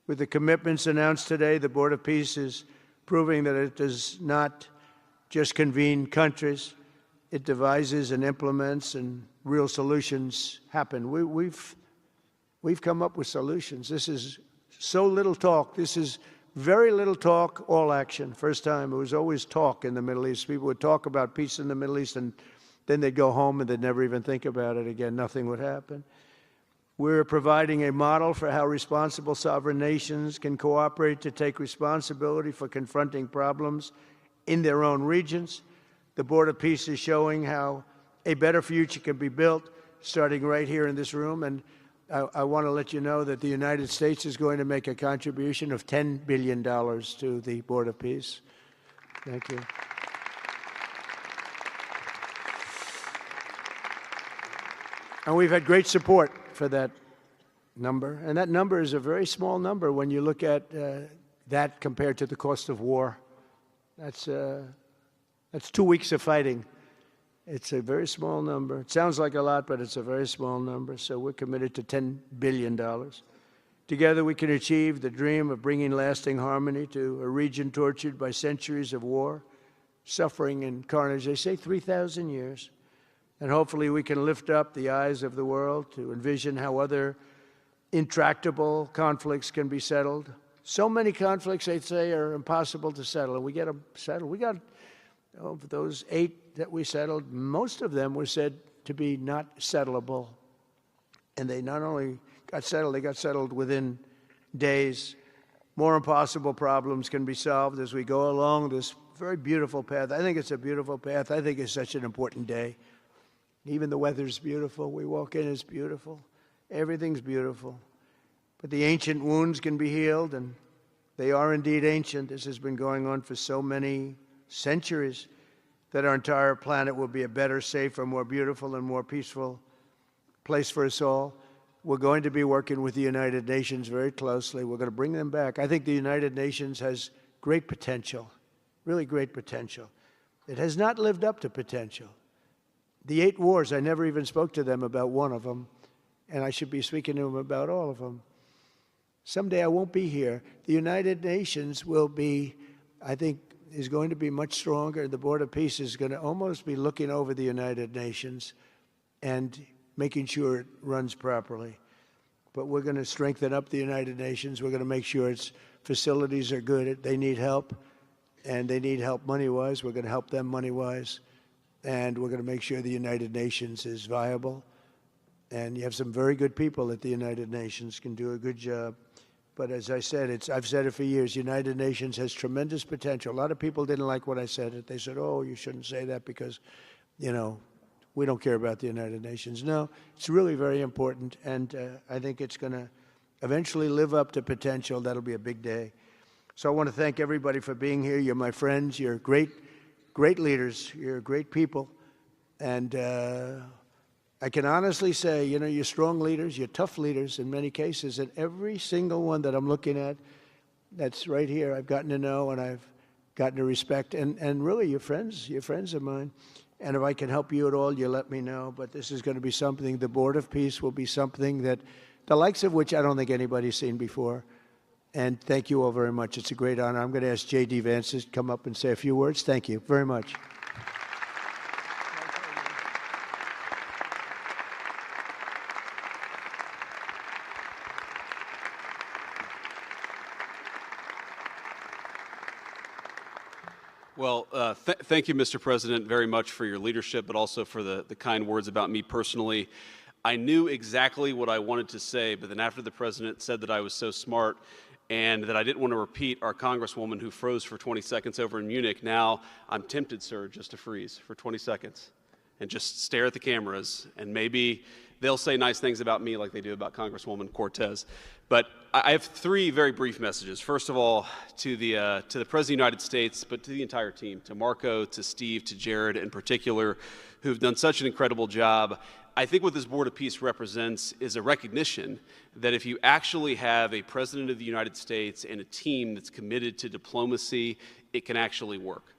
With the commitments announced today, the Board of Peace is proving that it does not just convene countries. It devises and implements, and real solutions happen. We've come up with solutions. This is so little talk. This is very little talk, all action. First time, it was always talk in the Middle East. People would talk about peace in the Middle East, and then they'd go home and they'd never even think about it again. Nothing would happen. We're providing a model for how responsible sovereign nations can cooperate to take responsibility for confronting problems in their own regions. The Board of Peace is showing how a better future can be built, starting right here in this room. And I want to let you know that the United States is going to make a contribution of $10 billion to the Board of Peace. Thank you. And we've had great support for that number. And that number is a very small number when you look at that compared to the cost of war. That's 2 weeks of fighting. It's a very small number. It sounds like a lot, but it's a very small number. So we're committed to $10 billion. Together we can achieve the dream of bringing lasting harmony to a region tortured by centuries of war, suffering, and carnage. They say 3,000 years. And hopefully we can lift up the eyes of the world to envision how other intractable conflicts can be settled. So many conflicts, they say, are impossible to settle, and we get them settled. We got, of those 8 that we settled, most of them were said to be not settleable. And they not only got settled, they got settled within days. More impossible problems can be solved as we go along this very beautiful path. I think it's a beautiful path. I think it's such an important day. Even the weather's beautiful. We walk in, it's beautiful. Everything's beautiful. But the ancient wounds can be healed, and they are indeed ancient. This has been going on for so many centuries that our entire planet will be a better, safer, more beautiful, and more peaceful place for us all. We're going to be working with the United Nations very closely. We're going to bring them back. I think the United Nations has great potential, really great potential. It has not lived up to potential. The 8 wars, I never even spoke to them about one of them, and I should be speaking to them about all of them. Someday I won't be here. The United Nations will be, I think, is going to be much stronger. The Board of Peace is going to almost be looking over the United Nations and making sure it runs properly. But we're going to strengthen up the United Nations. We're going to make sure its facilities are good. They need help, and they need help money-wise. We're going to help them money-wise. And we're going to make sure the United Nations is viable. And you have some very good people at the United Nations, can do a good job. But as I said, I've said it for years, United Nations has tremendous potential. A lot of people didn't like what I said. They said, oh, you shouldn't say that because, you know, we don't care about the United Nations. No, it's really very important, and I think it's going to eventually live up to potential. That'll be a big day. So I want to thank everybody for being here. You're my friends. You're great leaders. You're great people. And I can honestly say, you know, you're strong leaders, you're tough leaders in many cases, and every single one that I'm looking at that's right here, I've gotten to know and I've gotten to respect, and really you're friends of mine. And if I can help you at all, you let me know. But this is going to be something, the Board of Peace will be something that, the likes of which I don't think anybody's seen before. And thank you all very much. It's a great honor. I'm going to ask J.D. Vance to come up and say a few words. Thank you very much. Well, thank you, Mr. President, very much for your leadership, but also for the kind words about me personally. I knew exactly what I wanted to say, but then after the President said that I was so smart and that I didn't want to repeat our Congresswoman who froze for 20 seconds over in Munich, now I'm tempted, sir, just to freeze for 20 seconds and just stare at the cameras, and maybe they'll say nice things about me like they do about Congresswoman Cortez. But I have 3 very brief messages. First of all, to the President of the United States, but to the entire team, to Marco, to Steve, to Jared in particular, who've done such an incredible job. I think what this Board of Peace represents is a recognition that if you actually have a President of the United States and a team that's committed to diplomacy, it can actually work.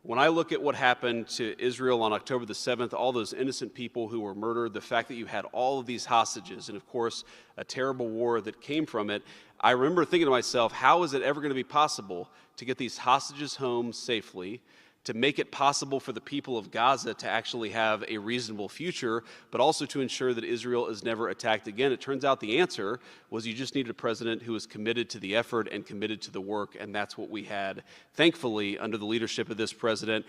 When I look at what happened to Israel on October the 7th, all those innocent people who were murdered, the fact that you had all of these hostages, and of course, a terrible war that came from it, I remember thinking to myself, how is it ever going to be possible to get these hostages home safely, to make it possible for the people of Gaza to actually have a reasonable future, but also to ensure that Israel is never attacked again? It turns out the answer was you just needed a president who was committed to the effort and committed to the work, and that's what we had, thankfully, under the leadership of this president.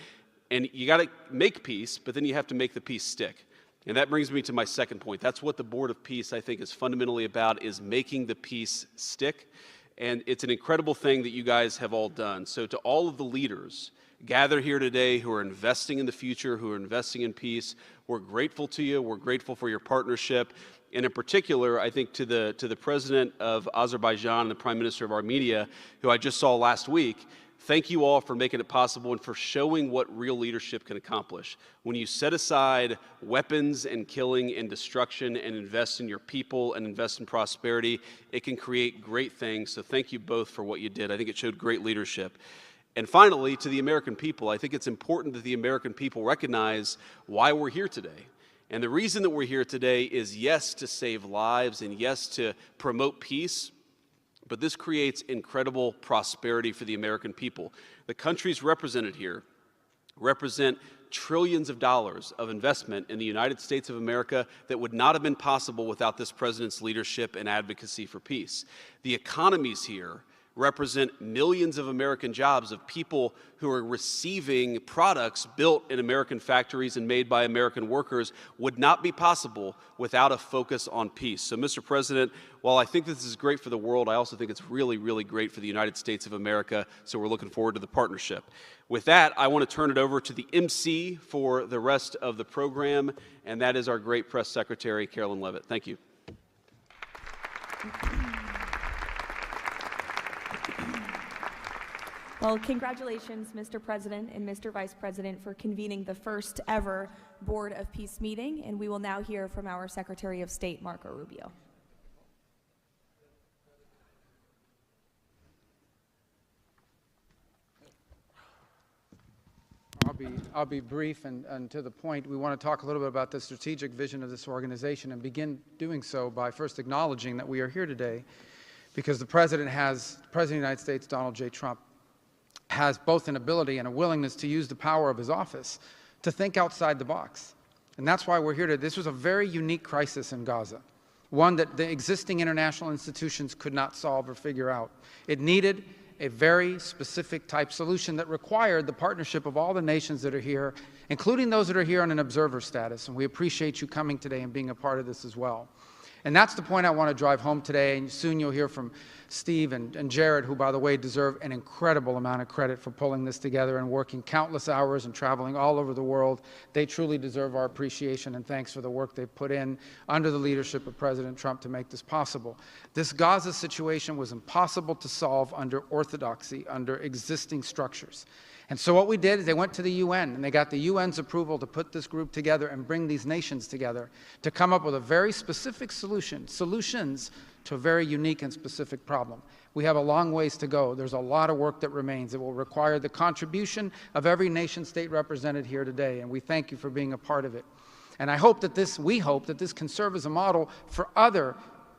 And you got to make peace, but then you have to make the peace stick. And that brings me to my second point. That's what the Board of Peace, I think, is fundamentally about, is making the peace stick. And it's an incredible thing that you guys have all done. So to all of the leaders gathered here today who are investing in the future, who are investing in peace, we're grateful to you. We're grateful for your partnership. And in particular, I think to the President of Azerbaijan and the Prime Minister of Armenia, who I just saw last week, thank you all for making it possible and for showing what real leadership can accomplish. When you set aside weapons and killing and destruction and invest in your people and invest in prosperity, it can create great things. So thank you both for what you did. I think it showed great leadership. And finally, to the American people, I think it's important that the American people recognize why we're here today. And the reason that we're here today is, yes, to save lives and yes, to promote peace, but this creates incredible prosperity for the American people. The countries represented here represent trillions of dollars of investment in the United States of America that would not have been possible without this president's leadership and advocacy for peace. The economies here represent millions of American jobs of people who are receiving products built in American factories and made by American workers would not be possible without a focus on peace. So, Mr. President, while I think this is great for the world, I also think it's really, really great for the United States of America, so we're looking forward to the partnership. With that, I want to turn it over to the MC for the rest of the program, and that is our great press secretary, Carolyn Levitt. Thank you. Well, congratulations, Mr. President and Mr. Vice President, for convening the first ever Board of Peace meeting, and we will now hear from our Secretary of State, Marco Rubio. I'll be brief and to the point. We want to talk a little bit about the strategic vision of this organization and begin doing so by first acknowledging that we are here today because the President of the United States, Donald J. Trump, has both an ability and a willingness to use the power of his office to think outside the box. And that's why we're here today. This was a very unique crisis in Gaza, one that the existing international institutions could not solve or figure out. It needed a very specific type solution that required the partnership of all the nations that are here, including those that are here on an observer status. And we appreciate you coming today and being a part of this as well. And that's the point I want to drive home today. And soon you'll hear from Steve and Jared, who, by the way, deserve an incredible amount of credit for pulling this together and working countless hours and traveling all over the world. They truly deserve our appreciation and thanks for the work they've put in under the leadership of President Trump to make this possible. This Gaza situation was impossible to solve under orthodoxy, under existing structures. And so what we did is they went to the UN, and they got the UN's approval to put this group together and bring these nations together to come up with a very specific solutions to a very unique and specific problem. We have a long ways to go. There's a lot of work that remains. It will require the contribution of every nation state represented here today, and we thank you for being a part of it. And we hope that this can serve as a model for other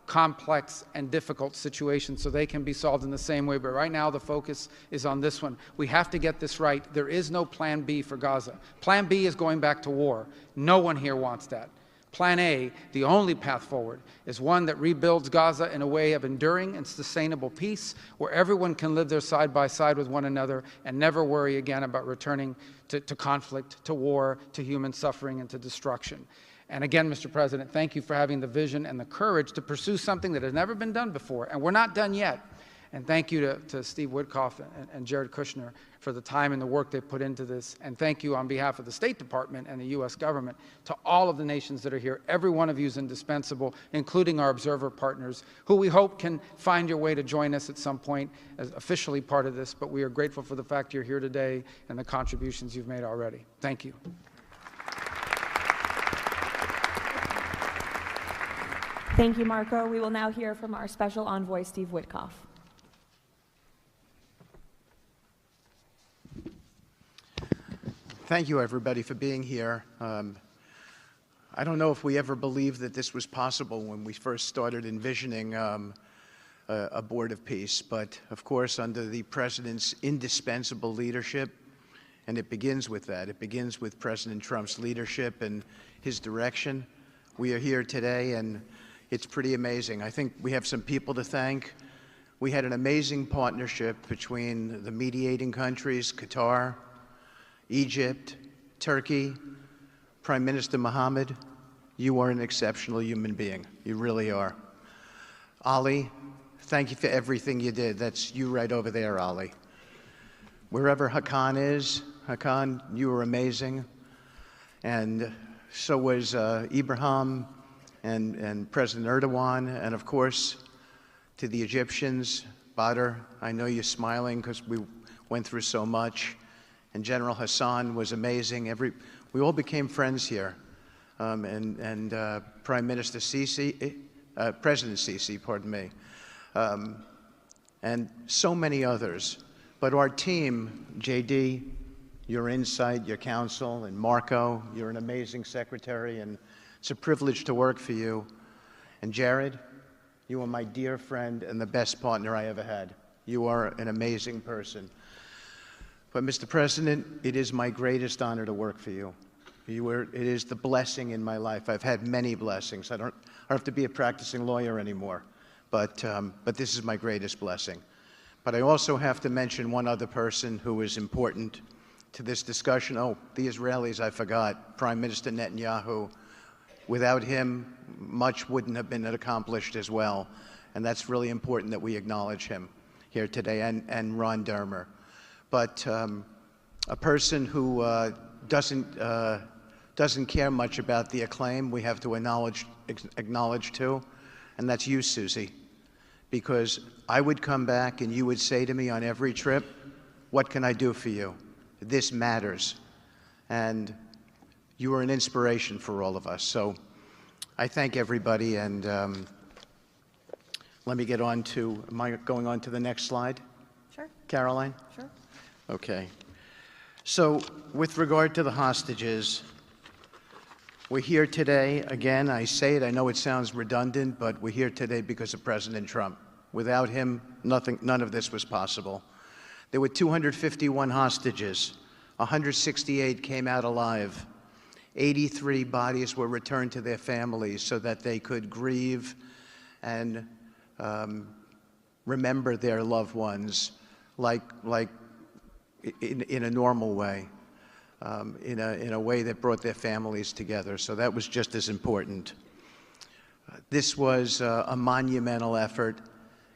complex and difficult situations so they can be solved in the same way. But right now the focus is on this one. We have to get this right. There is no plan B for Gaza. Plan B is going back to war. No one here wants that. Plan A, the only path forward, is one that rebuilds Gaza in a way of enduring and sustainable peace where everyone can live there side by side with one another and never worry again about returning to conflict, to war, to human suffering, and to destruction. And again, Mr. President, thank you for having the vision and the courage to pursue something that has never been done before, and we're not done yet. And thank you to Steve Witkoff and Jared Kushner for the time and the work they put into this. And thank you on behalf of the State Department and the U.S. government to all of the nations that are here. Every one of you is indispensable, including our observer partners, who we hope can find your way to join us at some point as officially part of this. But we are grateful for the fact you're here today and the contributions you've made already. Thank you. Thank you, Marco. We will now hear from our special envoy, Steve Witkoff. Thank you, everybody, for being here. I don't know if we ever believed that this was possible when we first started envisioning a Board of Peace, but of course, under the President's indispensable leadership, and it begins with that. It begins with President Trump's leadership and his direction. We are here today, and it's pretty amazing. I think we have some people to thank. We had an amazing partnership between the mediating countries, Qatar, Egypt, Turkey, Prime Minister Mohammed, You are an exceptional human being. You really are. Ali, thank you for everything you did. That's you right over there, Ali. Wherever Hakan is, Hakan, you were amazing. And so was Ibrahim and President Erdogan. And of course, to the Egyptians, Badr, I know you're smiling because we went through so much. And General Hassan was amazing. We all became friends here. And Prime Minister Sisi, President Sisi, pardon me, and so many others. But our team, JD, your insight, your counsel, and Marco, you're an amazing secretary, and it's a privilege to work for you. And Jared, you are my dear friend and the best partner I ever had. You are an amazing person. But Mr. President, it is my greatest honor to work for you. It is the blessing in my life. I've had many blessings. I don't have to be a practicing lawyer anymore, but this is my greatest blessing. But I also have to mention one other person who is important to this discussion. Oh, the Israelis, I forgot. Prime Minister Netanyahu. Without him, much wouldn't have been accomplished as well. And that's really important that we acknowledge him here today, and Ron Dermer. But a person who doesn't care much about the acclaim, we have to acknowledge too, and that's you, Susie. Because I would come back and you would say to me on every trip, what can I do for you? This matters. And you are an inspiration for all of us. So I thank everybody, and let me get on to, am I going on to the next slide? Sure. Caroline? Sure. Okay. So with regard to the hostages, we're here today, again, I say it, I know it sounds redundant, but we're here today because of President Trump. Without him, none of this was possible. There were 251 hostages. 168 came out alive. 83 bodies were returned to their families so that they could grieve and remember their loved ones like in a normal way. In a way that brought their families together. So that was just as important. This was a monumental effort,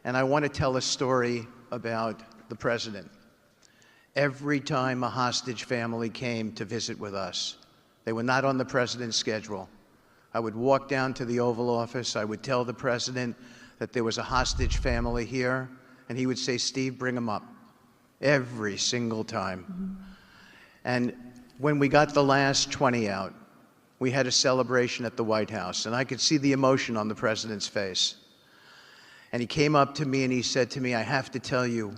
and I want to tell a story about the President. Every time a hostage family came to visit with us, they were not on the President's schedule. I would walk down to the Oval Office, I would tell the President that there was a hostage family here, and he would say, Steve, bring them up. Every single time. Mm-hmm. And when we got the last 20 out, we had a celebration at the White House, and I could see the emotion on the President's face. And he came up to me and he said to me, I have to tell you,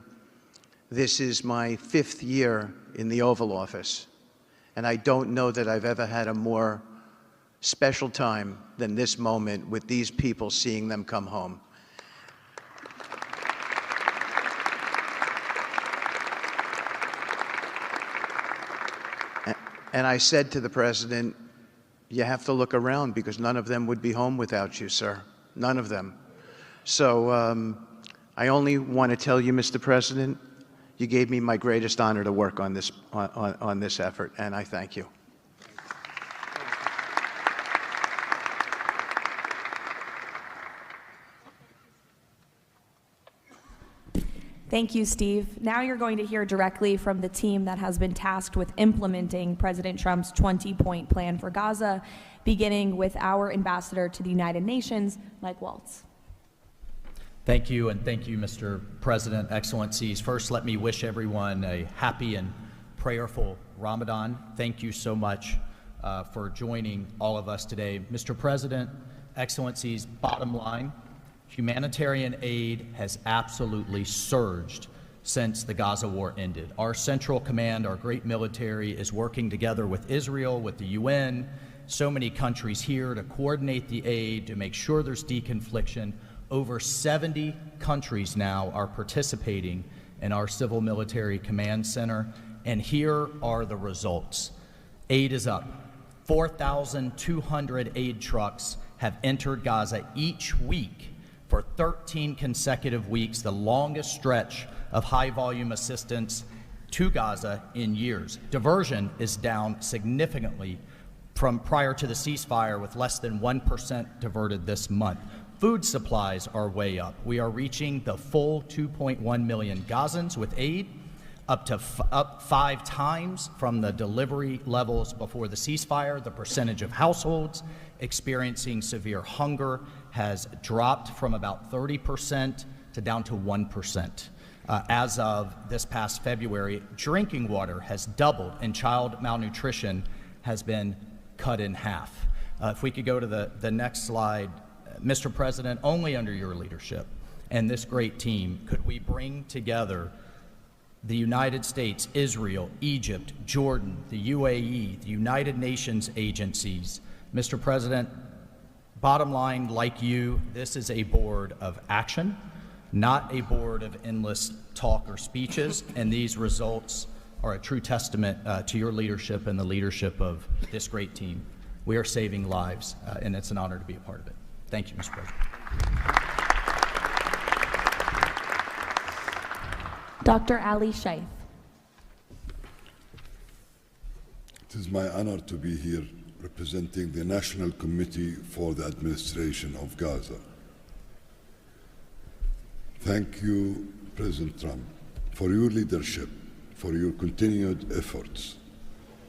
this is my 5th year in the Oval Office, and I don't know that I've ever had a more special time than this moment with these people, seeing them come home. And I said to the President, you have to look around because none of them would be home without you, sir. None of them. So I only want to tell you, Mr. President, you gave me my greatest honor to work on this effort, and I thank you. Thank you, Steve. Now you're going to hear directly from the team that has been tasked with implementing President Trump's 20-point plan for Gaza, beginning with our ambassador to the United Nations, Mike Waltz. Thank you, and thank you, Mr. President, Excellencies. First, let me wish everyone a happy and prayerful Ramadan. Thank you so much for joining all of us today. Mr. President, Excellencies, bottom line, humanitarian aid has absolutely surged since the Gaza war ended. Our Central Command, our great military, is working together with Israel, with the UN, so many countries here to coordinate the aid, to make sure there's deconfliction. Over 70 countries now are participating in our Civil Military Command Center, and here are the results. Aid is up. 4,200 aid trucks have entered Gaza each week for 13 consecutive weeks, the longest stretch of high-volume assistance to Gaza in years. Diversion is down significantly from prior to the ceasefire, with less than 1% diverted this month. Food supplies are way up. We are reaching the full 2.1 million Gazans with aid, up 5 times from the delivery levels before the ceasefire. The percentage of households experiencing severe hunger has dropped from about 30% to down to 1%. As of this past February, drinking water has doubled, and child malnutrition has been cut in half. If we could go to the next slide. Mr. President, only under your leadership and this great team could we bring together the United States, Israel, Egypt, Jordan, the UAE, the United Nations agencies. Mr. President, bottom line, like you, this is a board of action, not a board of endless talk or speeches, and these results are a true testament to your leadership and the leadership of this great team. We are saving lives, and it's an honor to be a part of it. Thank you, Mr. President. Dr. Ali Shaith. It is my honor to be here representing the National Committee for the Administration of Gaza. Thank you, President Trump, for your leadership, for your continued efforts.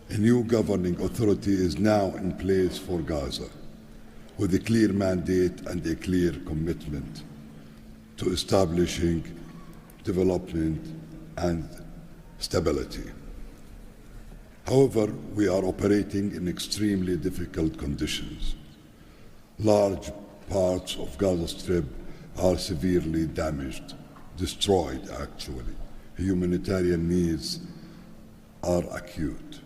A new governing authority is now in place for Gaza, with a clear mandate and a clear commitment to establishing development and stability. However, we are operating in extremely difficult conditions. Large parts of Gaza Strip are severely damaged, destroyed actually. Humanitarian needs are acute.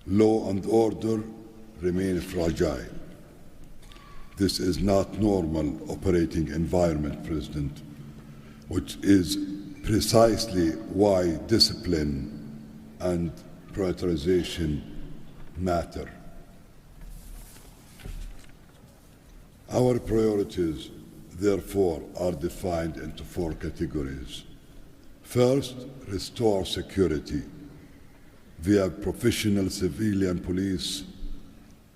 Law and order remain fragile. This is not normal operating environment, President, which is precisely why discipline and prioritization matter. Our priorities, therefore, are defined into 4 categories. First, restore security via professional civilian police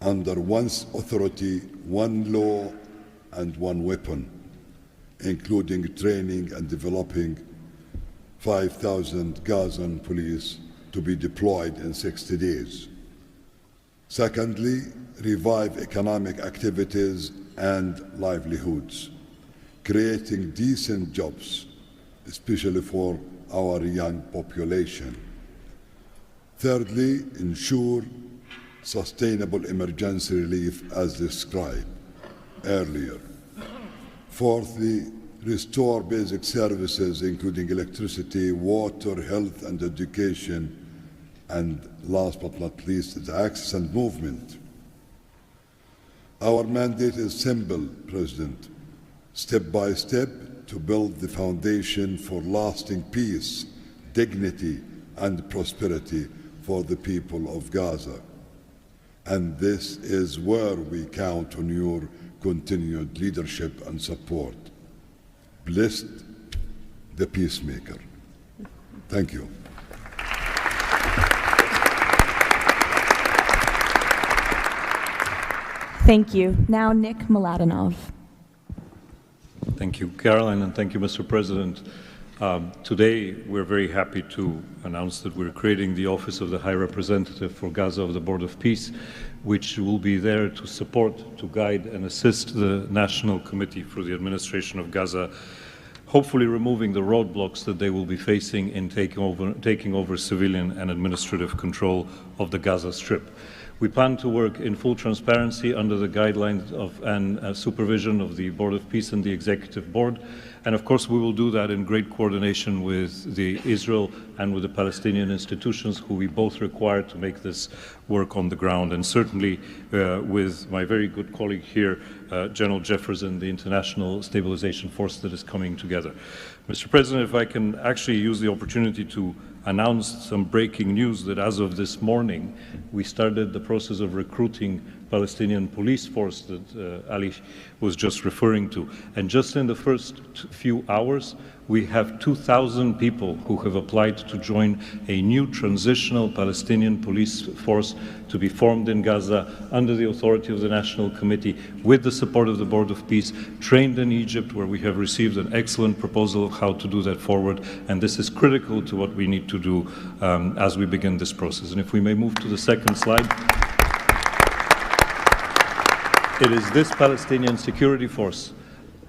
under one authority, one law, and one weapon, including training and developing 5,000 Gazan police to be deployed in 60 days. Secondly, revive economic activities and livelihoods, creating decent jobs, especially for our young population. Thirdly, ensure sustainable emergency relief as described earlier. Fourthly, restore basic services including electricity, water, health and education, and last but not least, the access and movement. Our mandate is simple, President, step by step to build the foundation for lasting peace, dignity and prosperity for the people of Gaza. And this is where we count on your continued leadership and support. Blessed the peacemaker. Thank you. Thank you. Now, Nick Mladenov. Thank you, Caroline, and thank you, Mr. President. Today, we're very happy to announce that we're creating the Office of the High Representative for Gaza of the Board of Peace, which will be there to support, to guide, and assist the National Committee for the Administration of Gaza, hopefully removing the roadblocks that they will be facing in taking over civilian and administrative control of the Gaza Strip. We plan to work in full transparency under the guidelines of and supervision of the Board of Peace and the Executive Board. And of course, we will do that in great coordination with the Israel and with the Palestinian institutions, who we both require to make this work on the ground. And certainly with my very good colleague here, General Jefferson, the International Stabilization Force that is coming together. Mr. President, if I can actually use the opportunity to announce some breaking news that as of this morning, we started the process of recruiting Palestinian police force that Ali was just referring to. And just in the first few hours, we have 2,000 people who have applied to join a new transitional Palestinian police force to be formed in Gaza under the authority of the National Committee with the support of the Board of Peace, trained in Egypt, where we have received an excellent proposal of how to do that forward. And this is critical to what we need to do as we begin this process. And if we may move to the second slide. It is this Palestinian security force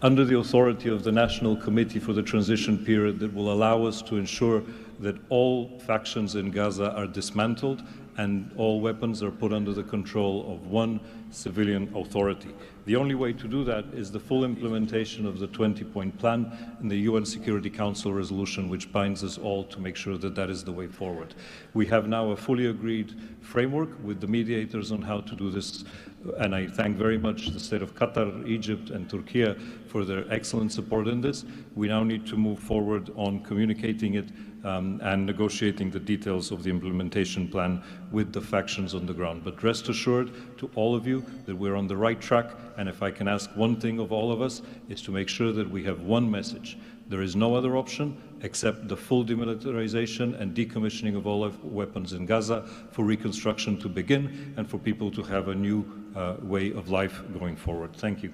under the authority of the National Committee for the Transition Period that will allow us to ensure that all factions in Gaza are dismantled and all weapons are put under the control of one civilian authority. The only way to do that is the full implementation of the 20-point plan and the UN Security Council resolution, which binds us all to make sure that that is the way forward. We have now a fully agreed framework with the mediators on how to do this, and I thank very much the state of Qatar, Egypt, and Turkey for their excellent support in this. We now need to move forward on communicating it and negotiating the details of the implementation plan with the factions on the ground. But rest assured to all of you that we're on the right track, and if I can ask one thing of all of us, is to make sure that we have one message. There is no other option except the full demilitarization and decommissioning of all weapons in Gaza for reconstruction to begin and for people to have a new way of life going forward. Thank you.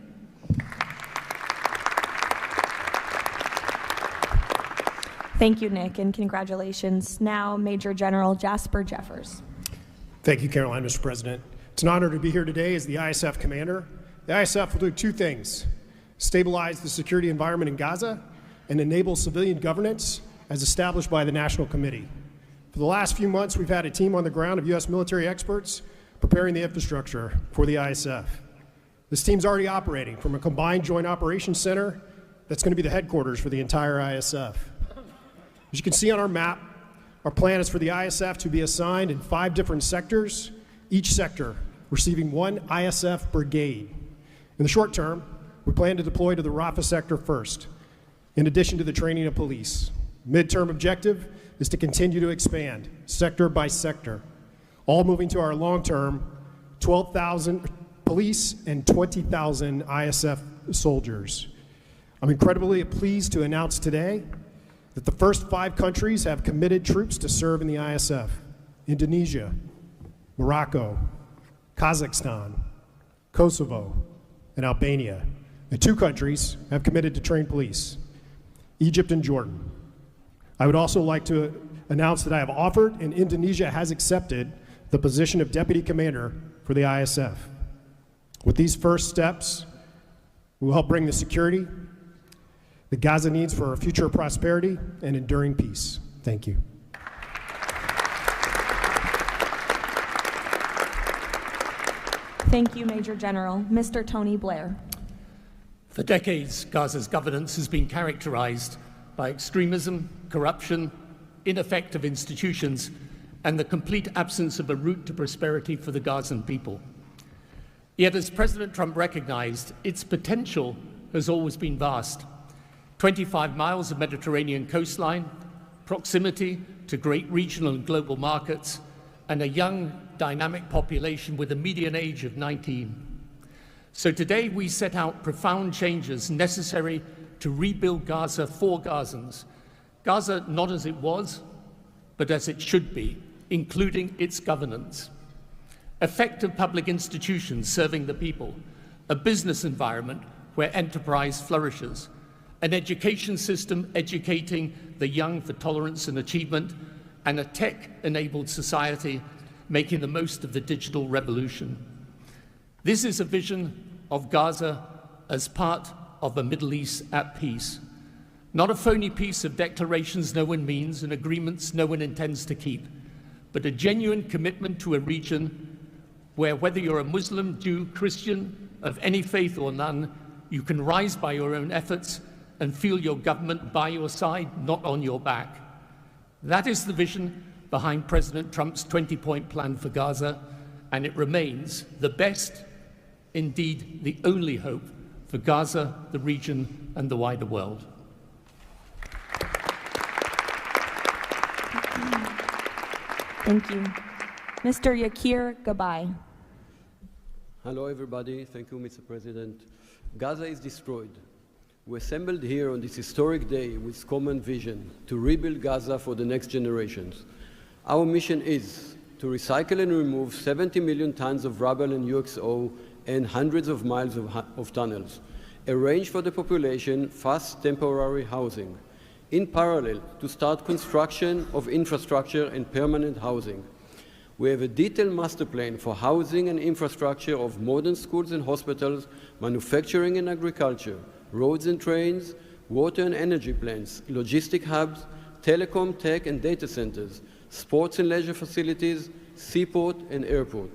Thank you, Nick, and congratulations. Now, Major General Jasper Jeffers. Thank you, Caroline, Mr. President. It's an honor to be here today as the ISF commander. The ISF will do two things: stabilize the security environment in Gaza and enable civilian governance as established by the National Committee. For the last few months, we've had a team on the ground of U.S. military experts preparing the infrastructure for the ISF. This team's already operating from a combined joint operations center that's going to be the headquarters for the entire ISF. As you can see on our map, our plan is for the ISF to be assigned in 5 different sectors, each sector receiving 1 ISF brigade. In the short term, we plan to deploy to the Rafah sector first, in addition to the training of police. Midterm objective is to continue to expand, sector by sector, all moving to our long-term 12,000 police and 20,000 ISF soldiers. I'm incredibly pleased to announce today that the first 5 countries have committed troops to serve in the ISF: Indonesia, Morocco, Kazakhstan, Kosovo, and Albania. And 2 countries have committed to train police: Egypt and Jordan. I would also like to announce that I have offered and Indonesia has accepted the position of Deputy Commander for the ISF. With these first steps, we will help bring the security that Gaza needs for a future of prosperity and enduring peace. Thank you. Thank you, Major General. Mr. Tony Blair. For decades, Gaza's governance has been characterized by extremism, corruption, ineffective institutions, and the complete absence of a route to prosperity for the Gazan people. Yet, as President Trump recognized, its potential has always been vast. 25 miles of Mediterranean coastline, proximity to great regional and global markets, and a young, dynamic population with a median age of 19. So today we set out profound changes necessary to rebuild Gaza for Gazans. Gaza not as it was, but as it should be, including its governance. Effective public institutions serving the people, a business environment where enterprise flourishes, an education system educating the young for tolerance and achievement, and a tech-enabled society making the most of the digital revolution. This is a vision of Gaza as part of a Middle East at peace. Not a phony piece of declarations no one means and agreements no one intends to keep, but a genuine commitment to a region where, whether you're a Muslim, Jew, Christian, of any faith or none, you can rise by your own efforts and feel your government by your side, not on your back. That is the vision behind President Trump's 20-point plan for Gaza, and it remains the best, indeed the only hope for Gaza, the region, and the wider world. Thank you. Mr. Yakir Gabay. Hello, everybody. Thank you, Mr. President. Gaza is destroyed. We assembled here on this historic day with common vision to rebuild Gaza for the next generations. Our mission is to recycle and remove 70 million tons of rubble and UXO and hundreds of miles of tunnels, arrange for the population fast temporary housing, in parallel to start construction of infrastructure and permanent housing. We have a detailed master plan for housing and infrastructure of modern schools and hospitals, manufacturing and agriculture, roads and trains, water and energy plants, logistic hubs, telecom, tech and data centers, sports and leisure facilities, seaport and airport,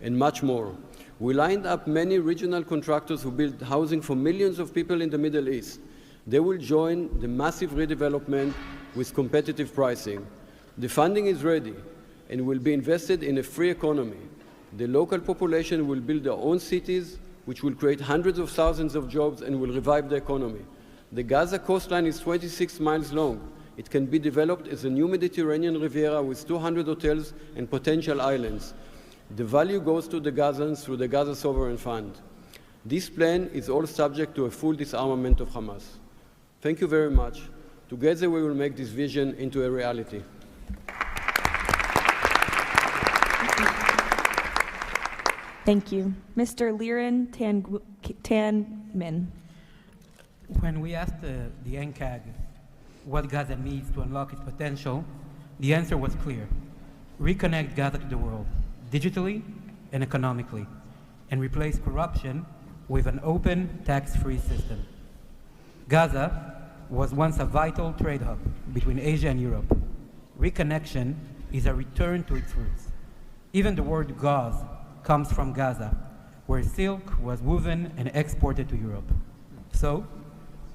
and much more. We lined up many regional contractors who build housing for millions of people in the Middle East. They will join the massive redevelopment with competitive pricing. The funding is ready and will be invested in a free economy. The local population will build their own cities, which will create hundreds of thousands of jobs and will revive the economy. The Gaza coastline is 26 miles long. It can be developed as a new Mediterranean Riviera with 200 hotels and potential islands. The value goes to the Gazans through the Gaza Sovereign Fund. This plan is all subject to a full disarmament of Hamas. Thank you very much. Together we will make this vision into a reality. Thank you. Mr. Liren Tanmin. When we asked the NCAG what Gaza needs to unlock its potential, the answer was clear. Reconnect Gaza to the world, digitally and economically, and replace corruption with an open, tax-free system. Gaza was once a vital trade hub between Asia and Europe. Reconnection is a return to its roots. Even the word gauze comes from Gaza, where silk was woven and exported to Europe. So,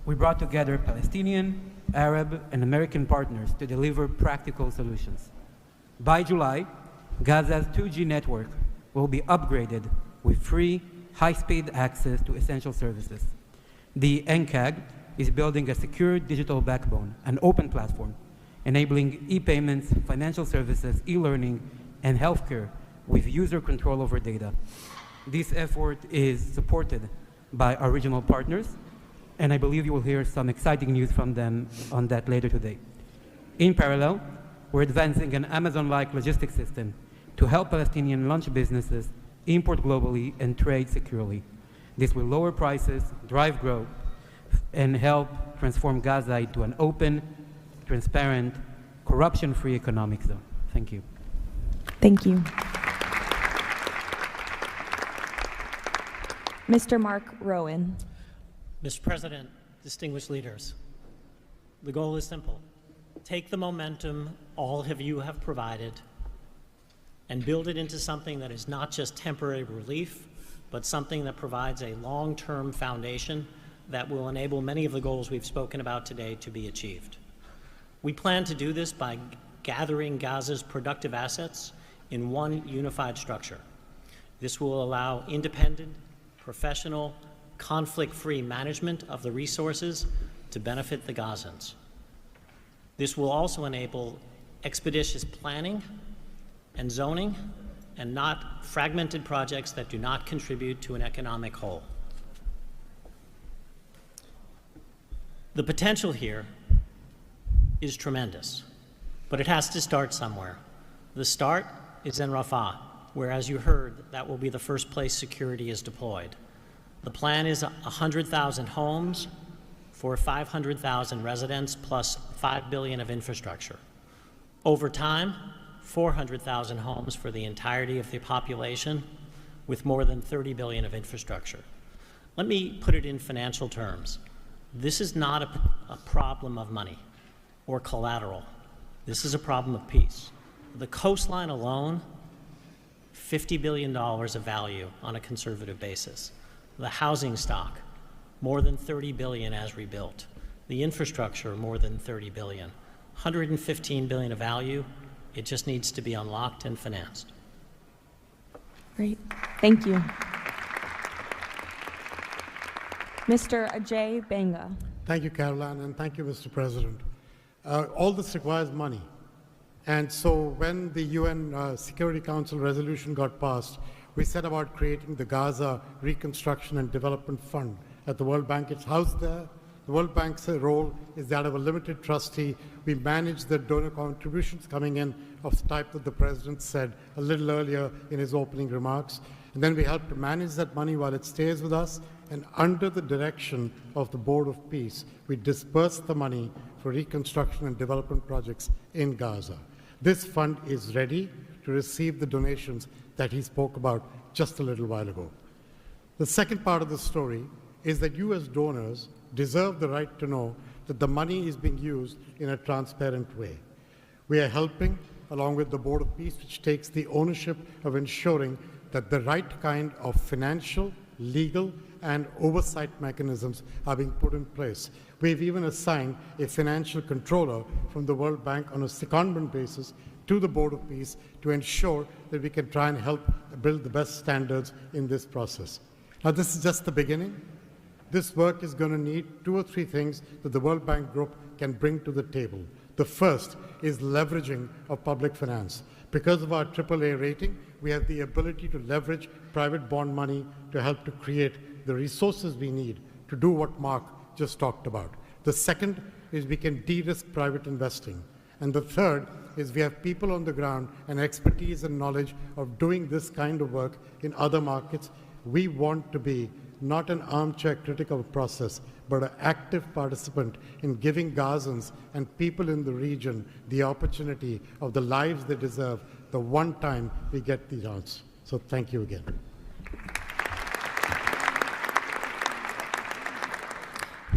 we brought together Palestinian, Arab, and American partners to deliver practical solutions. By July, Gaza's 2G network will be upgraded with free, high-speed access to essential services. The NCAG is building a secure digital backbone, an open platform, enabling e-payments, financial services, e-learning, and healthcare with user control over data. This effort is supported by our regional partners, and I believe you will hear some exciting news from them on that later today. In parallel, we're advancing an Amazon-like logistics system to help Palestinian launch businesses import globally and trade securely. This will lower prices, drive growth, and help transform Gaza into an open, transparent, corruption-free economic zone. Thank you. Thank you. Mr. Mark Rowan. Mr. President, distinguished leaders, the goal is simple. Take the momentum all of you have provided and build it into something that is not just temporary relief, but something that provides a long-term foundation that will enable many of the goals we've spoken about today to be achieved. We plan to do this by gathering Gaza's productive assets in one unified structure. This will allow independent, professional, conflict-free management of the resources to benefit the Gazans. This will also enable expeditious planning and zoning and not fragmented projects that do not contribute to an economic whole. The potential here is tremendous, but it has to start somewhere. The start is in Rafah, where, as you heard, that will be the first place security is deployed. The plan is 100,000 homes for 500,000 residents plus $5 billion of infrastructure. Over time, 400,000 homes for the entirety of the population with more than $30 billion of infrastructure. Let me put it in financial terms. This is not a problem of money or collateral. This is a problem of peace. The coastline alone, $50 billion of value on a conservative basis. The housing stock, more than $30 billion as rebuilt. The infrastructure, more than $30 billion. $115 billion of value. It just needs to be unlocked and financed. Great. Thank you. Mr. Ajay Banga. Thank you, Caroline, and thank you, Mr. President. All this requires money. And so when the UN Security Council resolution got passed, we set about creating the Gaza Reconstruction and Development Fund at the World Bank. It's housed there. The World Bank's role is that of a limited trustee. We manage the donor contributions coming in of the type that the President said a little earlier in his opening remarks. And then we help to manage that money while it stays with us. And under the direction of the Board of Peace, we disperse the money for reconstruction and development projects in Gaza. This fund is ready to receive the donations that he spoke about just a little while ago. The second part of the story is that you as donors deserve the right to know that the money is being used in a transparent way. We are helping, along with the Board of Peace, which takes the ownership of ensuring that the right kind of financial, legal, and oversight mechanisms are being put in place. We've even assigned a financial controller from the World Bank on a secondment basis to the Board of Peace to ensure that we can try and help build the best standards in this process. Now, this is just the beginning. This work is going to need 2 or 3 things that the World Bank Group can bring to the table. The first is leveraging of public finance. Because of our AAA rating, we have the ability to leverage private bond money to help to create the resources we need to do what Mark just talked about. The second is we can de-risk private investing. And the third is we have people on the ground and expertise and knowledge of doing this kind of work in other markets. We want to be not an armchair critic of a process, but an active participant in giving Gazans and people in the region the opportunity of the lives they deserve the one time we get the chance. So thank you again.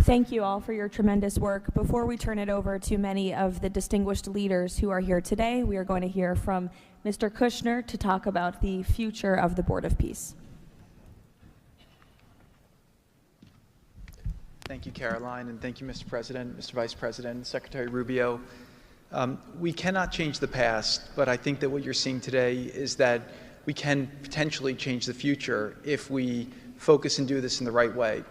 Thank you all for your tremendous work. Before we turn it over to many of the distinguished leaders who are here today, we are going to hear from Mr. Kushner to talk about the future of the Board of Peace. Thank you, Caroline, and thank you, Mr. President, Mr. Vice President, Secretary Rubio. We cannot change the past, but I think that what you're seeing today is that we can potentially change the future if we focus and do this in the right way.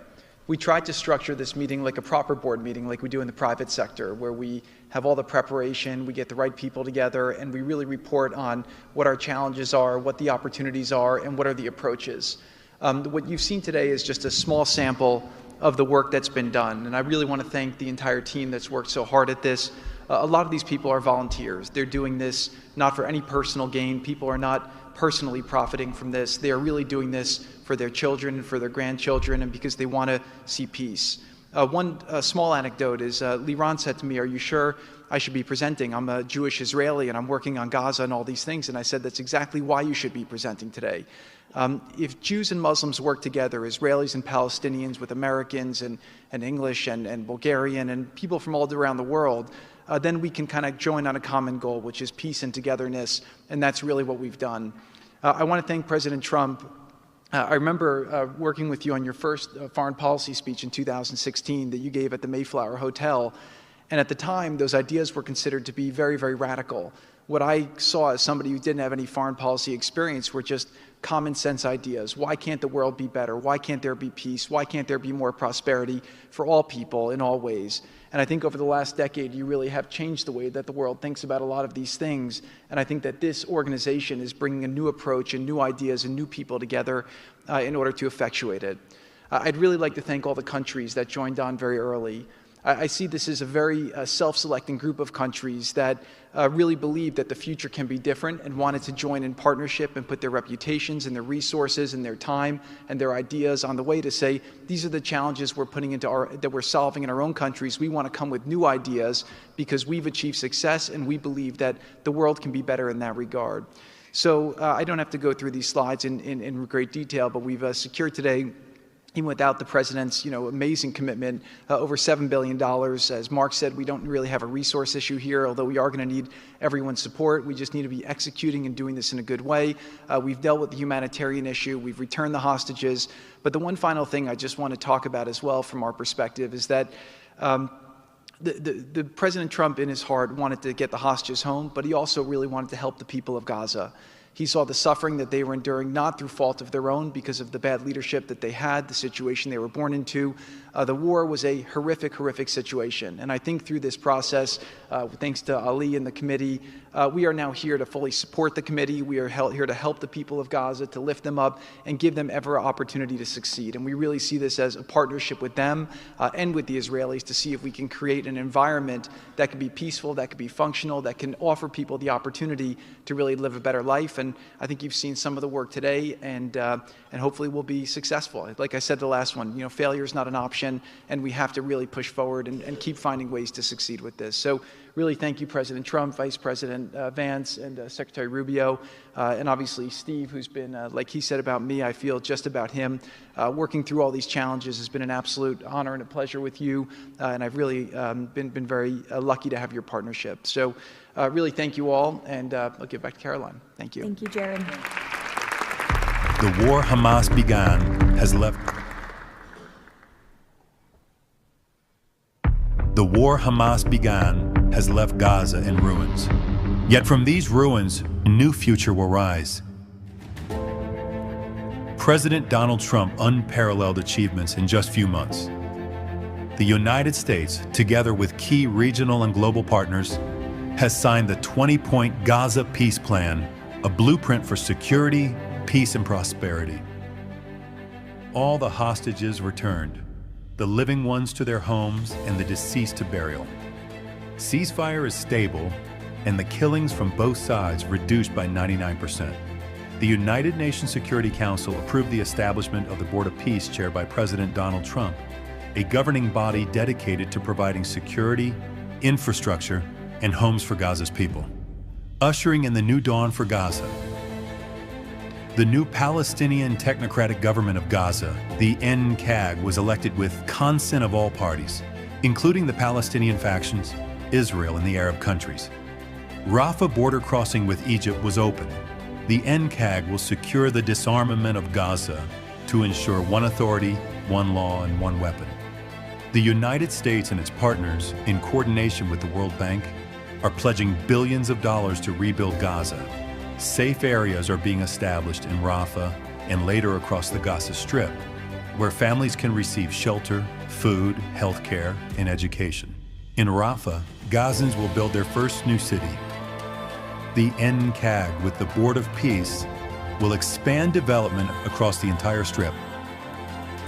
We tried to structure this meeting like a proper board meeting, like we do in the private sector, where we have all the preparation, we get the right people together, and we really report on what our challenges are, what the opportunities are, and what are the approaches. What you've seen today is just a small sample of the work that's been done. And I really want to thank the entire team that's worked so hard at this. A lot of these people are volunteers. They're doing this not for any personal gain. People are not personally profiting from this. They are really doing this for their children and for their grandchildren and because they want to see peace. One small anecdote is Liran said to me, "Are you sure I should be presenting? I'm a Jewish Israeli and I'm working on Gaza and all these things." And I said, "That's exactly why you should be presenting today." If Jews and Muslims work together, Israelis and Palestinians with Americans and English and Bulgarian and people from all around the world, then we can kind of join on a common goal, which is peace and togetherness, and that's really what we've done. I want to thank President Trump. I remember working with you on your first foreign policy speech in 2016 that you gave at the Mayflower Hotel, and at the time, those ideas were considered to be very, very radical. What I saw as somebody who didn't have any foreign policy experience were just common sense ideas. Why can't the world be better? Why can't there be peace? Why can't there be more prosperity for all people in all ways? And I think over the last decade, you really have changed the way that the world thinks about a lot of these things. And I think that this organization is bringing a new approach and new ideas and new people together in order to effectuate it. I'd really like to thank all the countries that joined on very early. I see this as a very self-selecting group of countries that really believe that the future can be different and wanted to join in partnership and put their reputations and their resources and their time and their ideas on the way to say, these are the challenges we're putting into that we're solving in our own countries. We want to come with new ideas because we've achieved success and we believe that the world can be better in that regard. So I don't have to go through these slides in great detail, but we've secured today, even without the president's, amazing commitment, over $7 billion. As Mark said, we don't really have a resource issue here, although we are going to need everyone's support. We just need to be executing and doing this in a good way. We've dealt with the humanitarian issue. We've returned the hostages. But the one final thing I just want to talk about as well from our perspective is that the President Trump in his heart wanted to get the hostages home, but he also really wanted to help the people of Gaza. He saw the suffering that they were enduring, not through fault of their own, because of the bad leadership that they had, the situation they were born into. The war was a horrific, horrific situation. And I think through this process, thanks to Ali and the committee, we are now here to fully support the committee. We are here to help the people of Gaza, to lift them up and give them every opportunity to succeed. And we really see this as a partnership with them and with the Israelis to see if we can create an environment that can be peaceful, that can be functional, that can offer people the opportunity to really live a better life. And I think you've seen some of the work today, and hopefully we'll be successful. Like I said, the last one, failure is not an option, and we have to really push forward and keep finding ways to succeed with this. So really thank you, President Trump, Vice President Vance, and Secretary Rubio, and obviously Steve, who's been, like he said about me, I feel just about him. Working through all these challenges has been an absolute honor and a pleasure with you, and I've really been very lucky to have your partnership. So really thank you all, and I'll give back to Caroline. Thank you. Thank you, Jared. The war Hamas began has left... The war Hamas began has left Gaza in ruins. Yet from these ruins, a new future will rise. President Donald Trump unparalleled achievements in just a few months. The United States, together with key regional and global partners, has signed the 20-point Gaza Peace Plan, a blueprint for security, peace, and prosperity. All the hostages returned, the living ones to their homes and the deceased to burial. Ceasefire is stable, and the killings from both sides reduced by 99%. The United Nations Security Council approved the establishment of the Board of Peace chaired by President Donald Trump, a governing body dedicated to providing security, infrastructure, and homes for Gaza's people, ushering in the new dawn for Gaza. The new Palestinian Technocratic Government of Gaza, the NCAG, was elected with consent of all parties, including the Palestinian factions, Israel, and the Arab countries. Rafah border crossing with Egypt was open. The NCAG will secure the disarmament of Gaza to ensure one authority, one law, and one weapon. The United States and its partners, in coordination with the World Bank, are pledging billions of dollars to rebuild Gaza. Safe areas are being established in Rafah and later across the Gaza Strip, where families can receive shelter, food, health care, and education. In Rafah, Gazans will build their first new city. The NCAG, with the Board of Peace, will expand development across the entire Strip,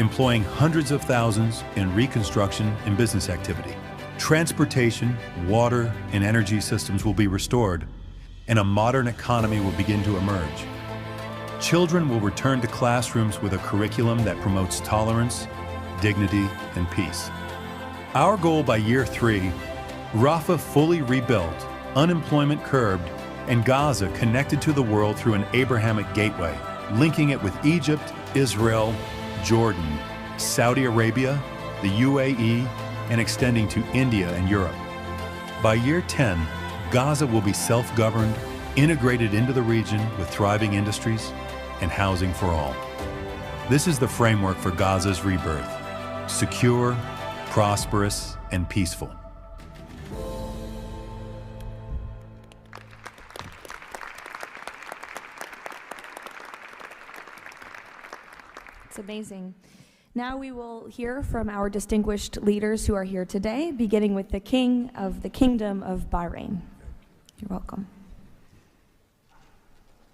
employing hundreds of thousands in reconstruction and business activity. Transportation, water, and energy systems will be restored, and a modern economy will begin to emerge. Children will return to classrooms with a curriculum that promotes tolerance, dignity, and peace. Our goal by year 3, Rafah fully rebuilt, unemployment curbed, and Gaza connected to the world through an Abrahamic gateway, linking it with Egypt, Israel, Jordan, Saudi Arabia, the UAE, and extending to India and Europe. By year 10, Gaza will be self-governed, integrated into the region with thriving industries and housing for all. This is the framework for Gaza's rebirth: secure, prosperous, and peaceful. It's amazing. Now we will hear from our distinguished leaders who are here today, beginning with the King of the Kingdom of Bahrain. You're welcome.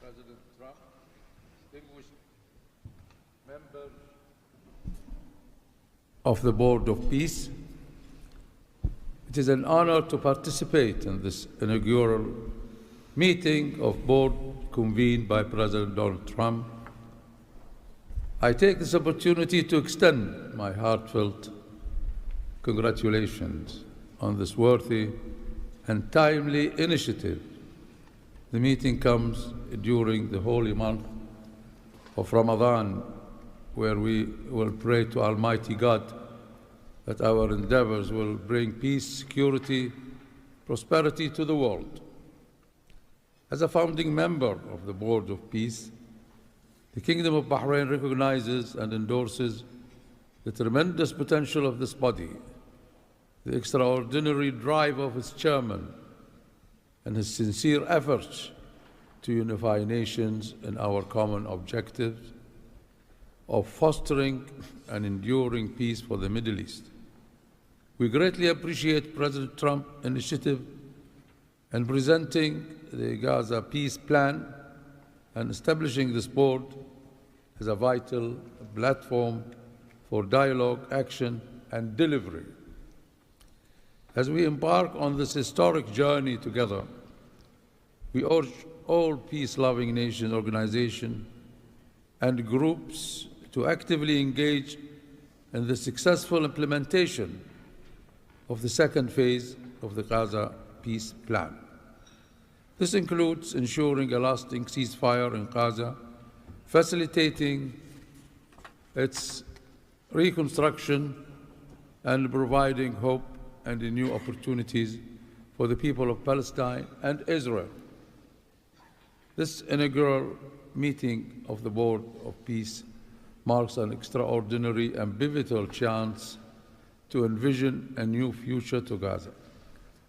President Trump, distinguished members of the Board of Peace, it is an honor to participate in this inaugural meeting of Board convened by President Donald Trump. I take this opportunity to extend my heartfelt congratulations on this worthy and timely initiative. The meeting comes during the holy month of Ramadan, where we will pray to Almighty God that our endeavors will bring peace, security, prosperity to the world. As a founding member of the Board of Peace, the Kingdom of Bahrain recognizes and endorses the tremendous potential of this body, the extraordinary drive of its chairman, and his sincere efforts to unify nations in our common objectives of fostering an enduring peace for the Middle East. We greatly appreciate President Trump's initiative in presenting the Gaza peace plan and establishing this board as a vital platform for dialogue, action, and delivery. As we embark on this historic journey together, we urge all peace-loving nation organizations and groups to actively engage in the successful implementation of the second phase of the Gaza peace plan. This includes ensuring a lasting ceasefire in Gaza, facilitating its reconstruction, and providing hope and new opportunities for the people of Palestine and Israel. This inaugural meeting of the Board of Peace marks an extraordinary and pivotal chance to envision a new future to Gaza,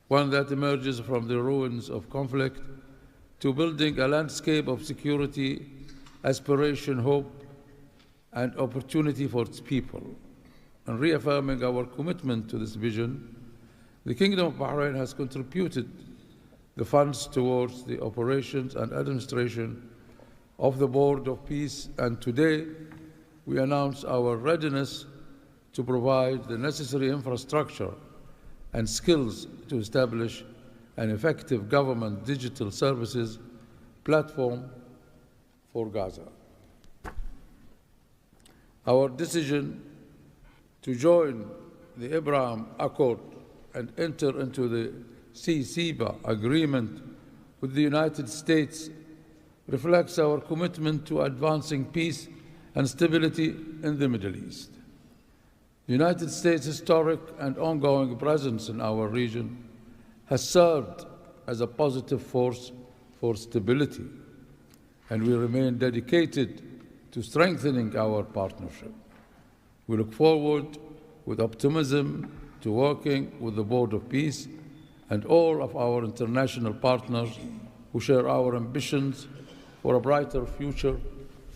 one that emerges from the ruins of conflict to building a landscape of security, aspiration, hope, and opportunity for its people. And reaffirming our commitment to this vision, the Kingdom of Bahrain has contributed the funds towards the operations and administration of the Board of Peace, and today we announce our readiness to provide the necessary infrastructure and skills to establish an effective government digital services platform for Gaza. Our decision to join the Abraham Accord and enter into the CCBA agreement with the United States reflects our commitment to advancing peace and stability in the Middle East. The United States' historic and ongoing presence in our region has served as a positive force for stability, and we remain dedicated to strengthening our partnership. We look forward with optimism to working with the Board of Peace and all of our international partners who share our ambitions for a brighter future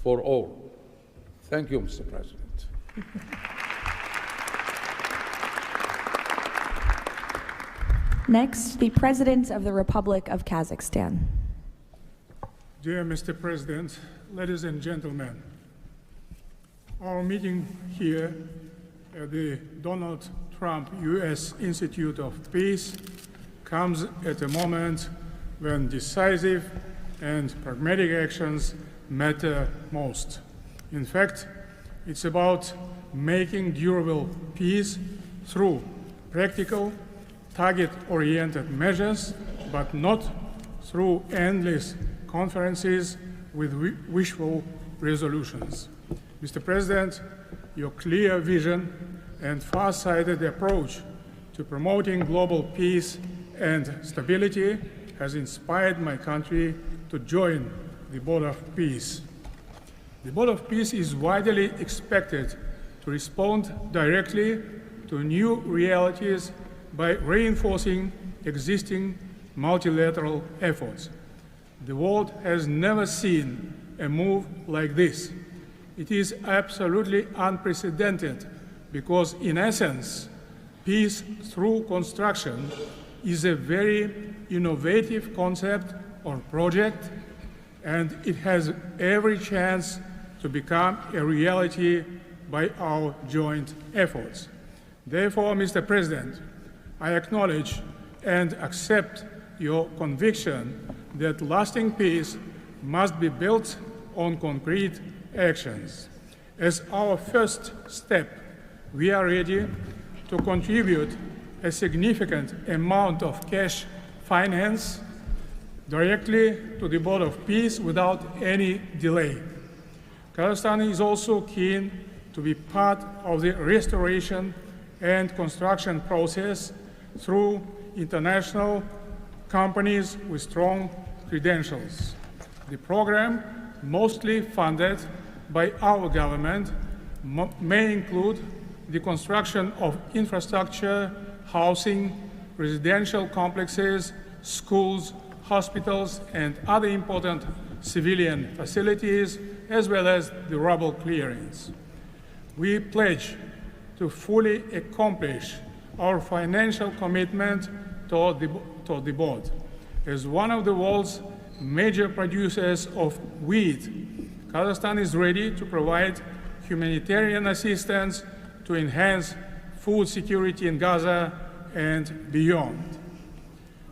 for all. Thank you, Mr. President. Next, the President of the Republic of Kazakhstan. Dear Mr. President, ladies and gentlemen, our meeting here at the Donald Trump U.S. Institute of Peace comes at a moment when decisive and pragmatic actions matter most. In fact, it's about making durable peace through practical, target-oriented measures, but not through endless conferences with wishful resolutions. Mr. President, your clear vision and far-sighted approach to promoting global peace and stability has inspired my country to join the Board of Peace. The Board of Peace is widely expected to respond directly to new realities by reinforcing existing multilateral efforts. The world has never seen a move like this. It is absolutely unprecedented because, in essence, peace through construction is a very innovative concept or project, and it has every chance to become a reality by our joint efforts. Therefore, Mr. President, I acknowledge and accept your conviction that lasting peace must be built on concrete actions. As our first step, we are ready to contribute a significant amount of cash finance directly to the Board of Peace without any delay. Kazakhstan is also keen to be part of the restoration and construction process through international companies with strong credentials. The program, mostly funded by our government, may include the construction of infrastructure, housing, residential complexes, schools, hospitals, and other important civilian facilities, as well as the rubble clearance. We pledge to fully accomplish our financial commitment toward the board. As one of the world's major producers of wheat, Kazakhstan is ready to provide humanitarian assistance to enhance food security in Gaza and beyond.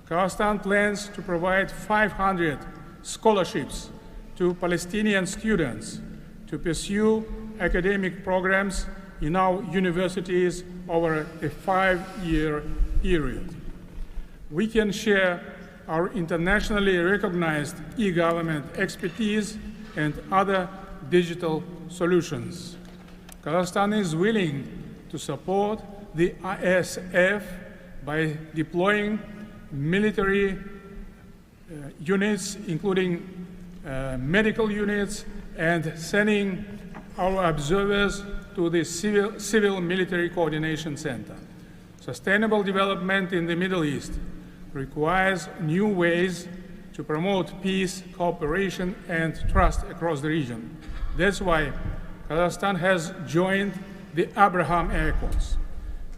Kazakhstan plans to provide 500 scholarships to Palestinian students to pursue academic programs in our universities over a 5-year period. We can share our internationally recognized e-government expertise and other digital solutions. Kazakhstan is willing to support the ISF by deploying military units, including medical units, and sending our observers to the Civil Military Coordination Center. Sustainable development in the Middle East requires new ways to promote peace, cooperation, and trust across the region. That's why Kazakhstan has joined the Abraham Accords.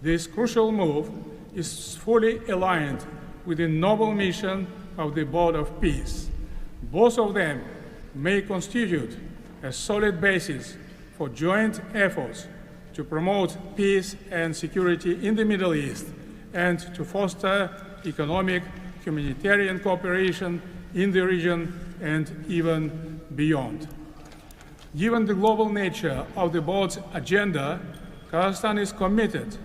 This crucial move is fully aligned with the noble mission of the Board of Peace. Both of them may constitute a solid basis for joint efforts to promote peace and security in the Middle East and to foster economic, humanitarian cooperation in the region and even beyond. Given the global nature of the board's agenda, Kazakhstan is committed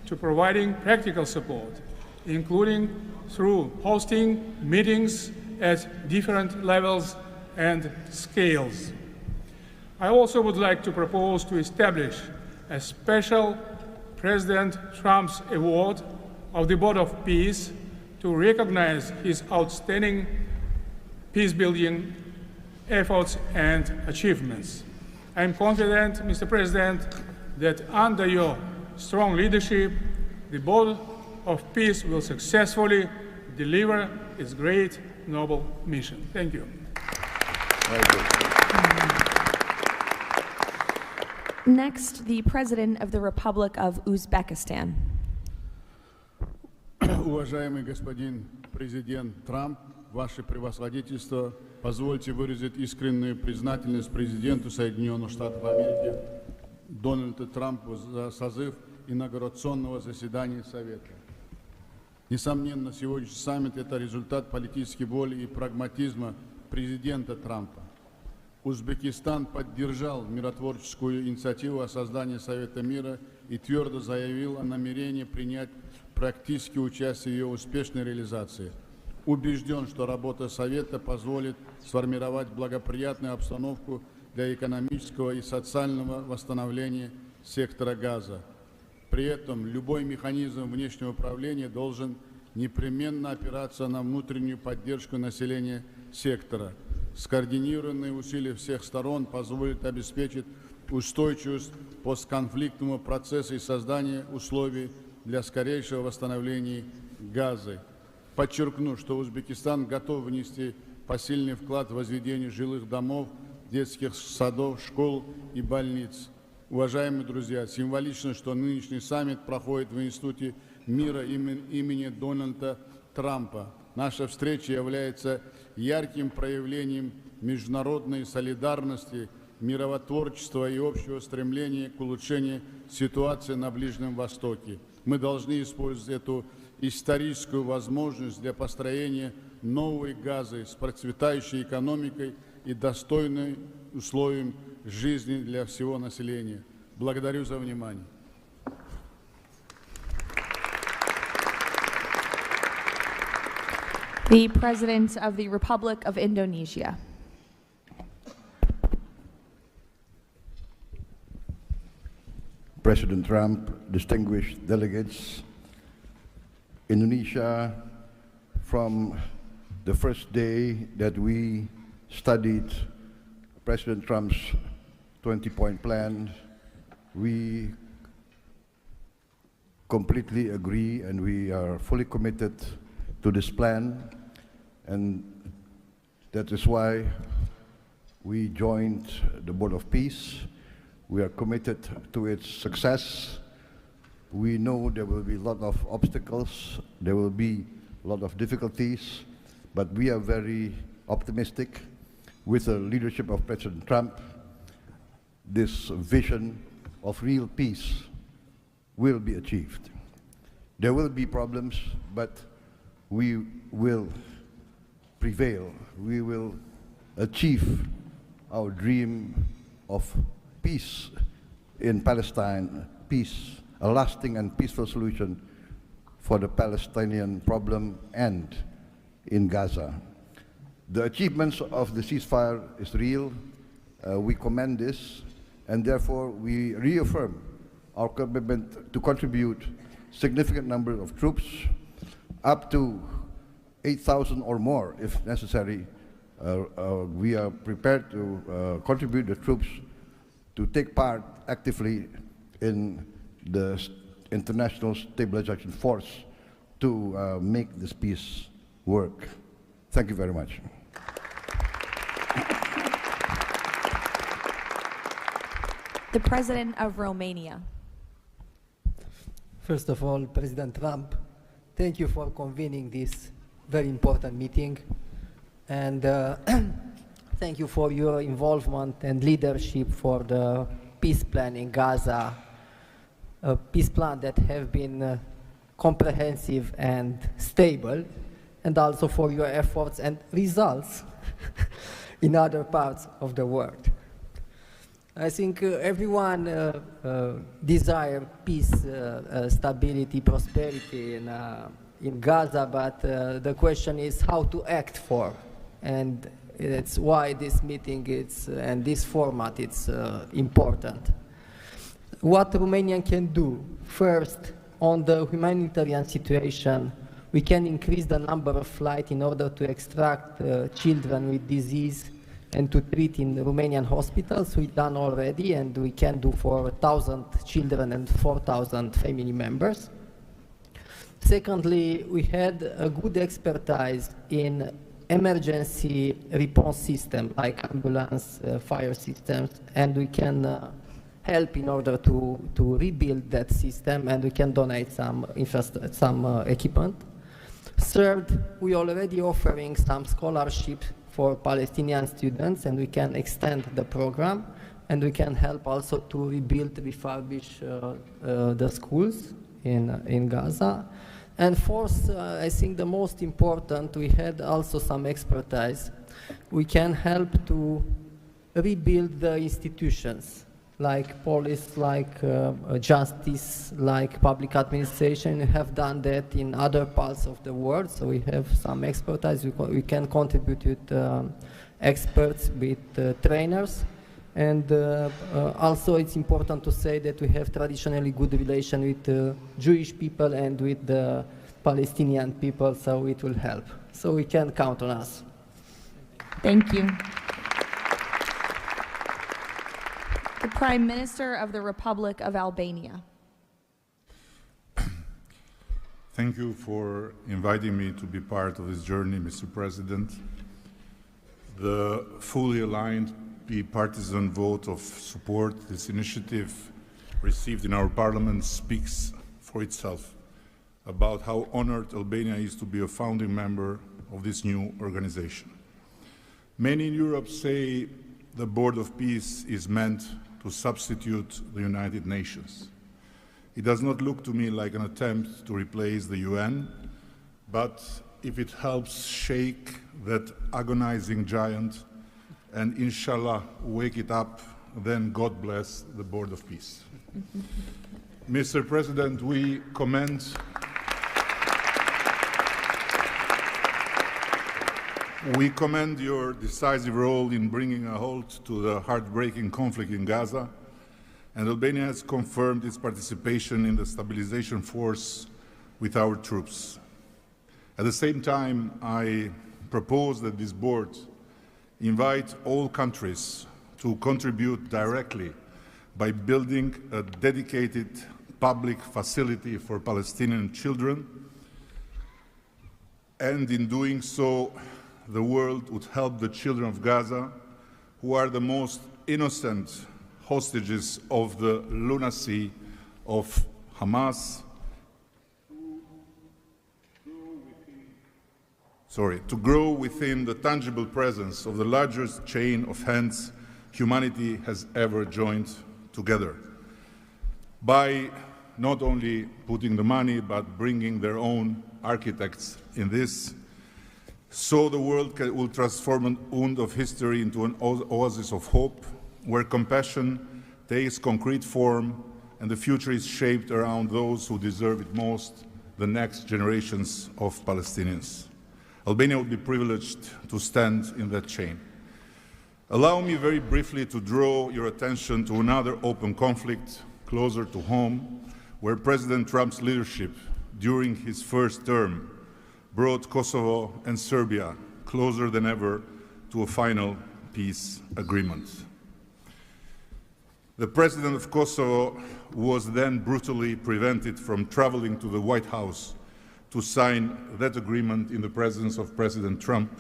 to providing practical support, including through hosting meetings at different levels and scales. I also would like to propose to establish a special President Trump's Award of the Board of Peace to recognize his outstanding peace-building efforts and achievements. I am confident, Mr. President, that under your strong leadership, the Board of Peace will successfully deliver its great noble mission. Thank you. Next, the President of the Republic of Uzbekistan. Уважаемый господин президент Трамп, ваше превосходительство, позвольте выразить искреннюю признательность президенту Соединенных Штатов Америки Дональду Трампу за созыв инаугурационного заседания Совета. Несомненно, сегодняшний саммит – это результат политической воли и прагматизма президента Трампа. Узбекистан поддержал миротворческую инициативу о создании Совета мира и твердо заявил о намерении принять практическое участие в ее успешной реализации. Убежден, что работа Совета позволит сформировать благоприятную обстановку для экономического и социального восстановления сектора Газа. При этом любой механизм внешнего управления должен непременно опираться на внутреннюю поддержку населения сектора. Скоординированные усилия всех сторон позволят обеспечить устойчивость постконфликтного процесса и создание условий для скорейшего восстановления Газы. Подчеркну, что Узбекистан готов внести посильный вклад в возведение жилых домов, детских садов, школ и больниц. Уважаемые друзья, символично, что нынешний саммит проходит в Институте мира имени Дональда Трампа. Наша встреча является ярким проявлением международной солидарности, миротворчества и общего стремления к улучшению ситуации на Ближнем Востоке. Мы должны использовать эту историческую возможность для построения новой Газы с процветающей экономикой и достойным условием жизни для всего населения. Благодарю за внимание. The President of the Republic of Indonesia. President Trump, distinguished delegates, Indonesia, from the first day that we studied President Trump's 20-point plan, we completely agree and we are fully committed to this plan. And that is why we joined the Board of Peace. We are committed to its success. We know there will be a lot of obstacles, there will be a lot of difficulties, but we are very optimistic. With the leadership of President Trump, this vision of real peace will be achieved. There will be problems, but we will prevail. We will achieve our dream of peace in Palestine, peace, a lasting and peaceful solution for the Palestinian problem and in Gaza. The achievements of the ceasefire is real. We commend this, and therefore we reaffirm our commitment to contribute significant number of troops, up to 8,000 or more if necessary. We are prepared to contribute the troops to take part actively in the international stabilization force to make this peace work. Thank you very much. The President of Romania. First of all, President Trump, thank you for convening this very important meeting, and thank you for your involvement and leadership for the peace plan in Gaza, a peace plan that have been comprehensive and stable, and also for your efforts and results in other parts of the world. I think everyone desires peace, stability, prosperity in Gaza, but the question is how to act for, and that's why this meeting and this format is important. What Romania can do, first, on the humanitarian situation, we can increase the number of flights in order to extract children with disease and to treat in Romanian hospitals. We've done already, and we can do for 1,000 children and 4,000 family members. Secondly, we had a good expertise in emergency response system like ambulance, fire systems, and we can help in order to rebuild that system, and we can donate some equipment. Third, we already offering some scholarships for Palestinian students, and we can extend the program, and we can help also to rebuild, refurbish the schools in Gaza. And fourth, I think the most important, we had also some expertise. We can help to rebuild the institutions, like police, like justice, like public administration. We have done that in other parts of the world, so we have some expertise. We can contribute with experts, with trainers, and also it's important to say that we have traditionally good relation with Jewish people and with the Palestinian people, so it will help. So we can count on us. Thank you. The Prime Minister of the Republic of Albania. Thank you for inviting me to be part of this journey, Mr. President. The fully aligned bipartisan vote of support this initiative received in our parliament speaks for itself about how honored Albania is to be a founding member of this new organization. Many in Europe say the Board of Peace is meant to substitute the United Nations. It does not look to me like an attempt to replace the UN, but if it helps shake that agonizing giant and inshallah wake it up, then God bless the Board of Peace. Mr. President, we commend your decisive role in bringing a halt to the heartbreaking conflict in Gaza, and Albania has confirmed its participation in the stabilization force with our troops. At the same time, I propose that this board invite all countries to contribute directly by building a dedicated public facility for Palestinian children and in doing so, the world would help the children of Gaza, who are the most innocent hostages of the lunacy of Hamas, to grow within the tangible presence of the largest chain of hands humanity has ever joined together. By not only putting the money, but bringing their own architects in this, so the world will transform an wound of history into an oasis of hope, where compassion takes concrete form and the future is shaped around those who deserve it most, the next generations of Palestinians. Albania will be privileged to stand in that chain. Allow me very briefly to draw your attention to another open conflict closer to home, where President Trump's leadership during his first term brought Kosovo and Serbia closer than ever to a final peace agreement. The president of Kosovo was then brutally prevented from traveling to the White House to sign that agreement in the presence of President Trump.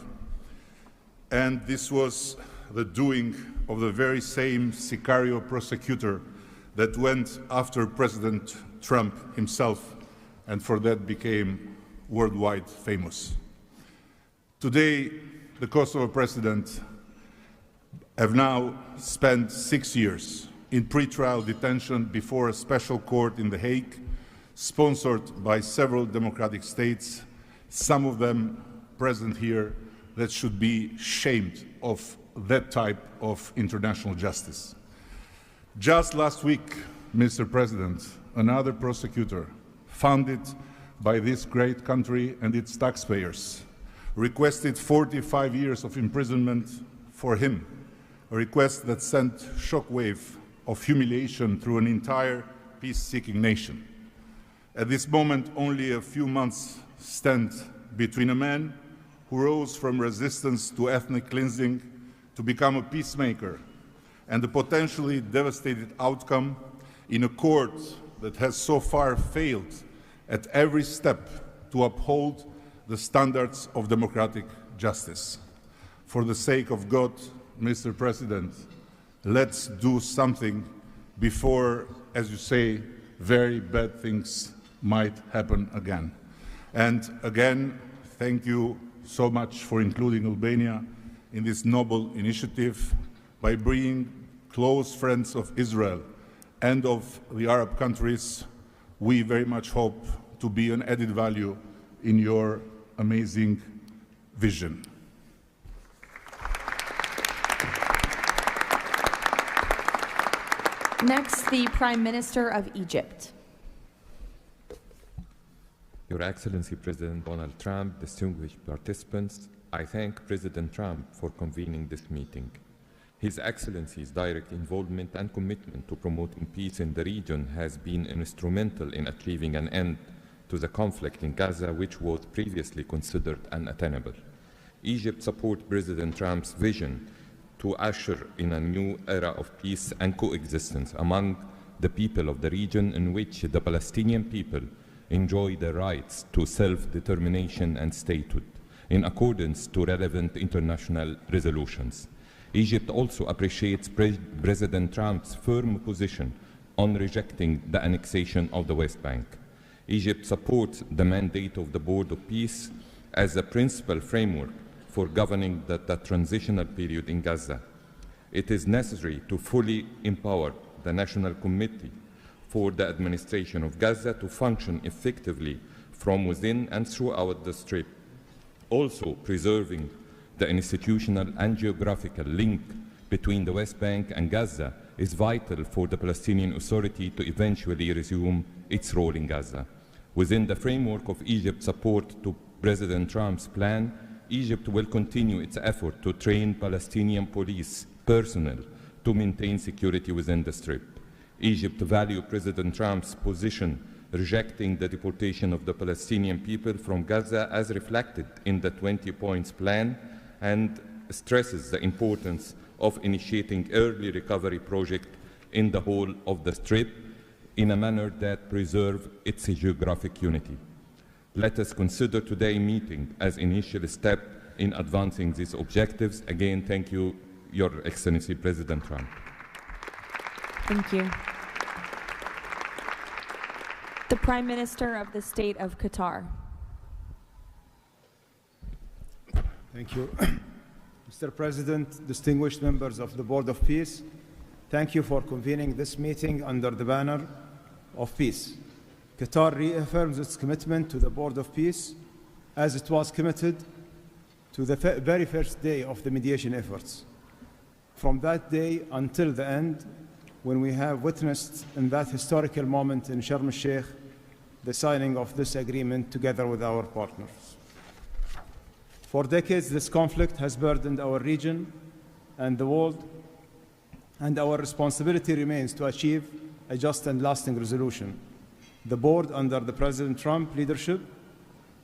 And this was the doing of the very same Sicario prosecutor that went after President Trump himself, and for that became worldwide famous. Today, the Kosovo president have now spent 6 years in pretrial detention before a special court in The Hague, sponsored by several democratic states, some of them present here, that should be shamed of that type of international justice. Just last week, Mr. President, another prosecutor, funded by this great country and its taxpayers, requested 45 years of imprisonment for him, a request that sent shockwave of humiliation through an entire peace-seeking nation. At this moment, only a few months stand between a man who rose from resistance to ethnic cleansing to become a peacemaker and the potentially devastating outcome in a court that has so far failed at every step to uphold the standards of democratic justice. For the sake of God, Mr. President, let's do something before, as you say, very bad things might happen again. And again, thank you so much for including Albania in this noble initiative by bringing close friends of Israel and of the Arab countries. We very much hope to be an added value in your amazing vision. Next, the Prime Minister of Egypt. Your Excellency President Donald Trump, distinguished participants, I thank President Trump for convening this meeting. His Excellency's direct involvement and commitment to promoting peace in the region has been instrumental in achieving an end to the conflict in Gaza, which was previously considered unattainable. Egypt supports President Trump's vision to usher in a new era of peace and coexistence among the people of the region, in which the Palestinian people enjoy the rights to self-determination and statehood in accordance to relevant international resolutions. Egypt also appreciates President Trump's firm position on rejecting the annexation of the West Bank. Egypt supports the mandate of the Board of Peace as a principal framework for governing the transitional period in Gaza. It is necessary to fully empower the National Committee for the administration of Gaza to function effectively from within and throughout the Strip. Also, preserving the institutional and geographical link between the West Bank and Gaza is vital for the Palestinian Authority to eventually resume its role in Gaza. Within the framework of Egypt's support to President Trump's plan, Egypt will continue its effort to train Palestinian police personnel to maintain security within the Strip. Egypt values President Trump's position rejecting the deportation of the Palestinian people from Gaza as reflected in the 20 points plan, and stresses the importance of initiating early recovery projects in the whole of the Strip in a manner that preserves its geographic unity. Let us consider today's meeting as initial step in advancing these objectives. Again, thank you, Your Excellency President Trump. Thank you. The Prime Minister of the State of Qatar. Thank you. Mr. President, distinguished members of the Board of Peace, thank you for convening this meeting under the banner of peace. Qatar reaffirms its commitment to the Board of Peace as it was committed to the very first day of the mediation efforts. From that day until the end, when we have witnessed in that historical moment in Sharm el-Sheikh the signing of this agreement together with our partners. For decades, this conflict has burdened our region and the world, and our responsibility remains to achieve a just and lasting resolution. The board, under the President Trump leadership,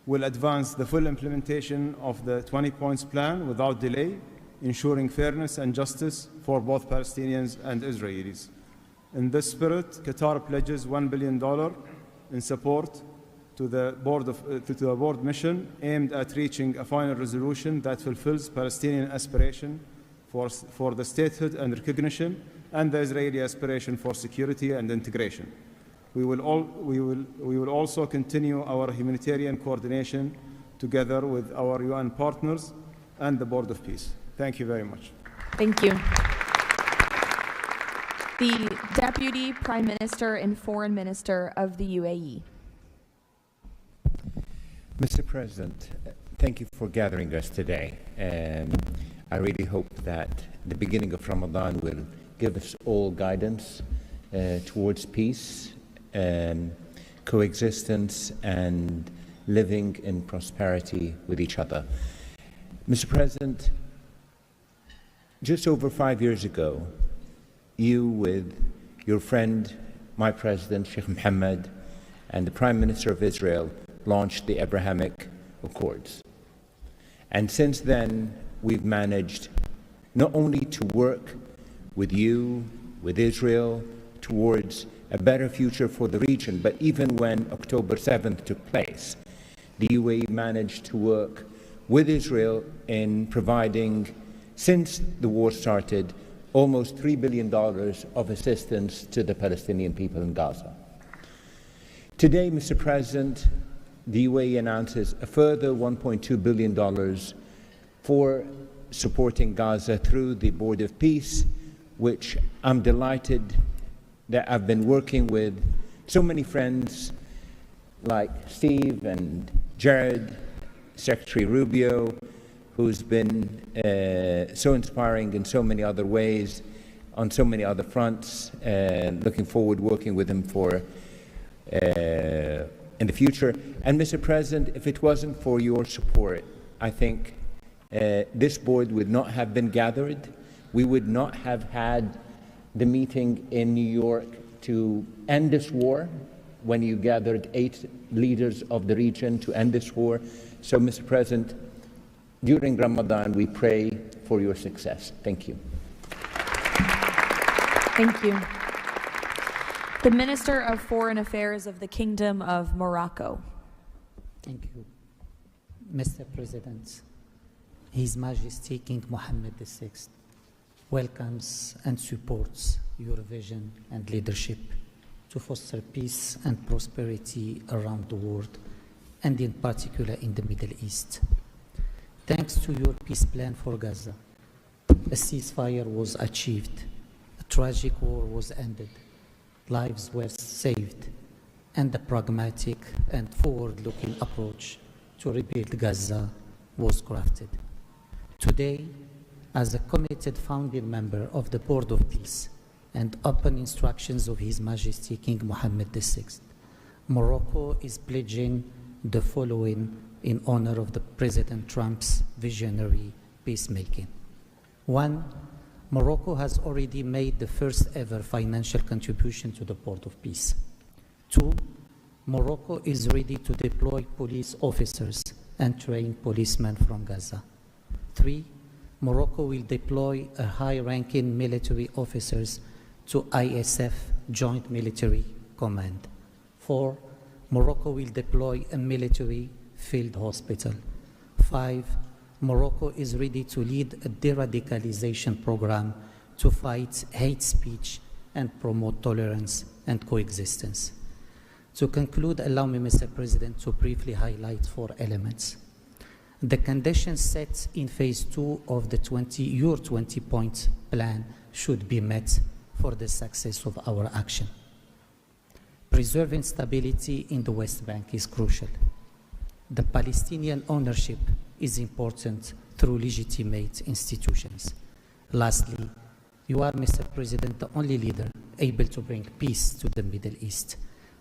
will advance the full implementation of the 20 points plan without delay, ensuring fairness and justice for both Palestinians and Israelis. In this spirit, Qatar pledges $1 billion in support to the board mission aimed at reaching a final resolution that fulfills Palestinian aspiration for the statehood and recognition, and the Israeli aspiration for security and integration. We will also continue our humanitarian coordination together with our UN partners and the Board of Peace. Thank you very much. Thank you. The Deputy Prime Minister and Foreign Minister of the UAE. Mr. President, thank you for gathering us today. I really hope that the beginning of Ramadan will give us all guidance towards peace, coexistence, and living in prosperity with each other. Mr. President, just over 5 years ago, you with your friend, my president, Sheikh Mohammed, and the Prime Minister of Israel launched the Abrahamic Accords. And since then, we've managed not only to work with you, with Israel, towards a better future for the region, but even when October 7th took place, the UAE managed to work with Israel in providing, since the war started, almost $3 billion of assistance to the Palestinian people in Gaza. Today, Mr. President, the UAE announces a further $1.2 billion for supporting Gaza through the Board of Peace, which I'm delighted that I've been working with so many friends like Steve and Jared, Secretary Rubio, who's been so inspiring in so many other ways, on so many other fronts, and looking forward working with him for in the future. And Mr. President, if it wasn't for your support, I think this board would not have been gathered. We would not have had the meeting in New York to end this war, when you gathered 8 leaders of the region to end this war. So, Mr. President, during Ramadan, we pray for your success. Thank you. Thank you. The Minister of Foreign Affairs of the Kingdom of Morocco. Thank you. Mr. President, His Majesty King Mohammed VI welcomes and supports your vision and leadership to foster peace and prosperity around the world, and in particular in the Middle East. Thanks to your peace plan for Gaza, a ceasefire was achieved, a tragic war was ended, lives were saved, and a pragmatic and forward-looking approach to rebuild Gaza was crafted. Today, as a committed founding member of the Board of Peace and upon instructions of His Majesty King Mohammed VI, Morocco is pledging the following in honor of the President Trump's visionary peacemaking. 1, Morocco has already made the first ever financial contribution to the Board of Peace. 2, Morocco is ready to deploy police officers and train policemen from Gaza. 3, Morocco will deploy a high-ranking military officers to ISF Joint Military Command. 4, Morocco will deploy a military field hospital. 5, Morocco is ready to lead a de-radicalization program to fight hate speech and promote tolerance and coexistence. To conclude, allow me, Mr. President, to briefly highlight 4 elements. The conditions set in phase 2 of the your 20-point plan should be met for the success of our action. Preserving stability in the West Bank is crucial. The Palestinian ownership is important through legitimate institutions. Lastly, you are, Mr. President, the only leader able to bring peace to the Middle East.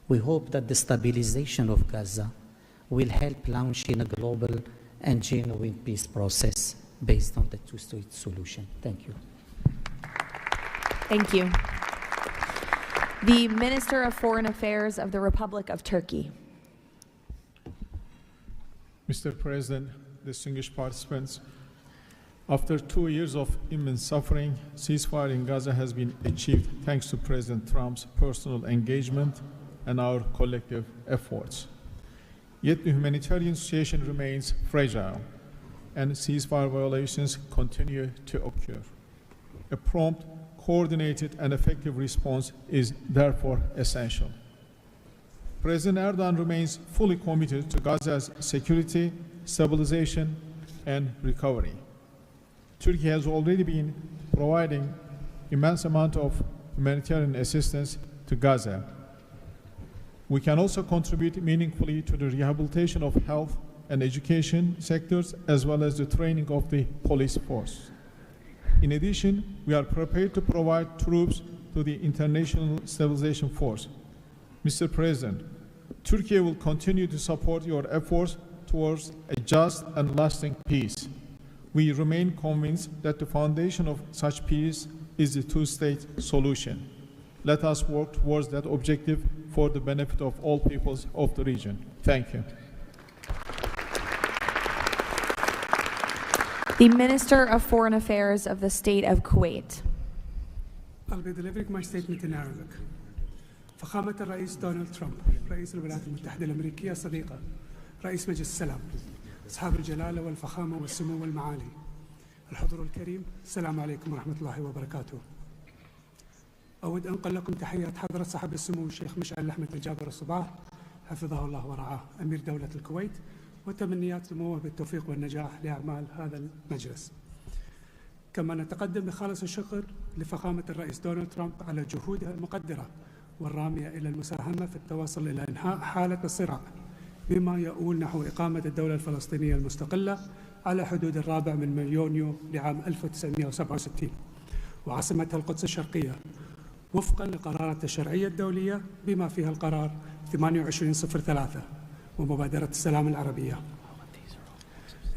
We hope that the stabilization of Gaza will help launching a global and genuine peace process based on the two-state solution. Thank you. Thank you. The Minister of Foreign Affairs of the Republic of Turkey. Mr. President, distinguished participants, after 2 years of immense suffering, ceasefire in Gaza has been achieved thanks to President Trump's personal engagement and our collective efforts. Yet the humanitarian situation remains fragile, and ceasefire violations continue to occur. A prompt, coordinated, and effective response is therefore essential. President Erdogan remains fully committed to Gaza's security, stabilization, and recovery. Turkey has already been providing immense amount of humanitarian assistance to Gaza. We can also contribute meaningfully to the rehabilitation of health and education sectors, as well as the training of the police force. In addition, we are prepared to provide troops to the International Stabilization Force. Mr. President, Turkey will continue to support your efforts towards a just and lasting peace. We remain convinced that the foundation of such peace is the two-state solution. Let us work towards that objective for the benefit of all peoples of the region. Thank you. The Minister of Foreign Affairs of the State of Kuwait. I'll be delivering my statement in Arabic. فخامة الرئيس دونالد ترامب، رئيس الولايات المتحدة الأمريكية الصديقة، رئيس مجلس السلام، أصحاب الجلالة والفخامة والسمو والمعالي، الحضور الكريم، السلام عليكم ورحمة الله وبركاته. أود أنقل لكم تحيات حضرة صاحب السمو الشيخ مشعل أحمد الجابر الصباح حفظه الله ورعاه أمير دولة الكويت، وتمنيات سموه بالتوفيق والنجاح لأعمال هذا المجلس. كما نتقدم بخالص الشكر لفخامة الرئيس دونالد ترامب على جهودها المقدرة والرامية إلى المساهمة في التوصل إلى إنهاء حالة الصراع، بما يؤول نحو إقامة الدولة الفلسطينية المستقلة على حدود 4 من يونيو لعام 1967 وعاصمتها القدس الشرقية، وفقا لقرارات الشرعية الدولية بما فيها القرار 2803 ومبادرة السلام العربية.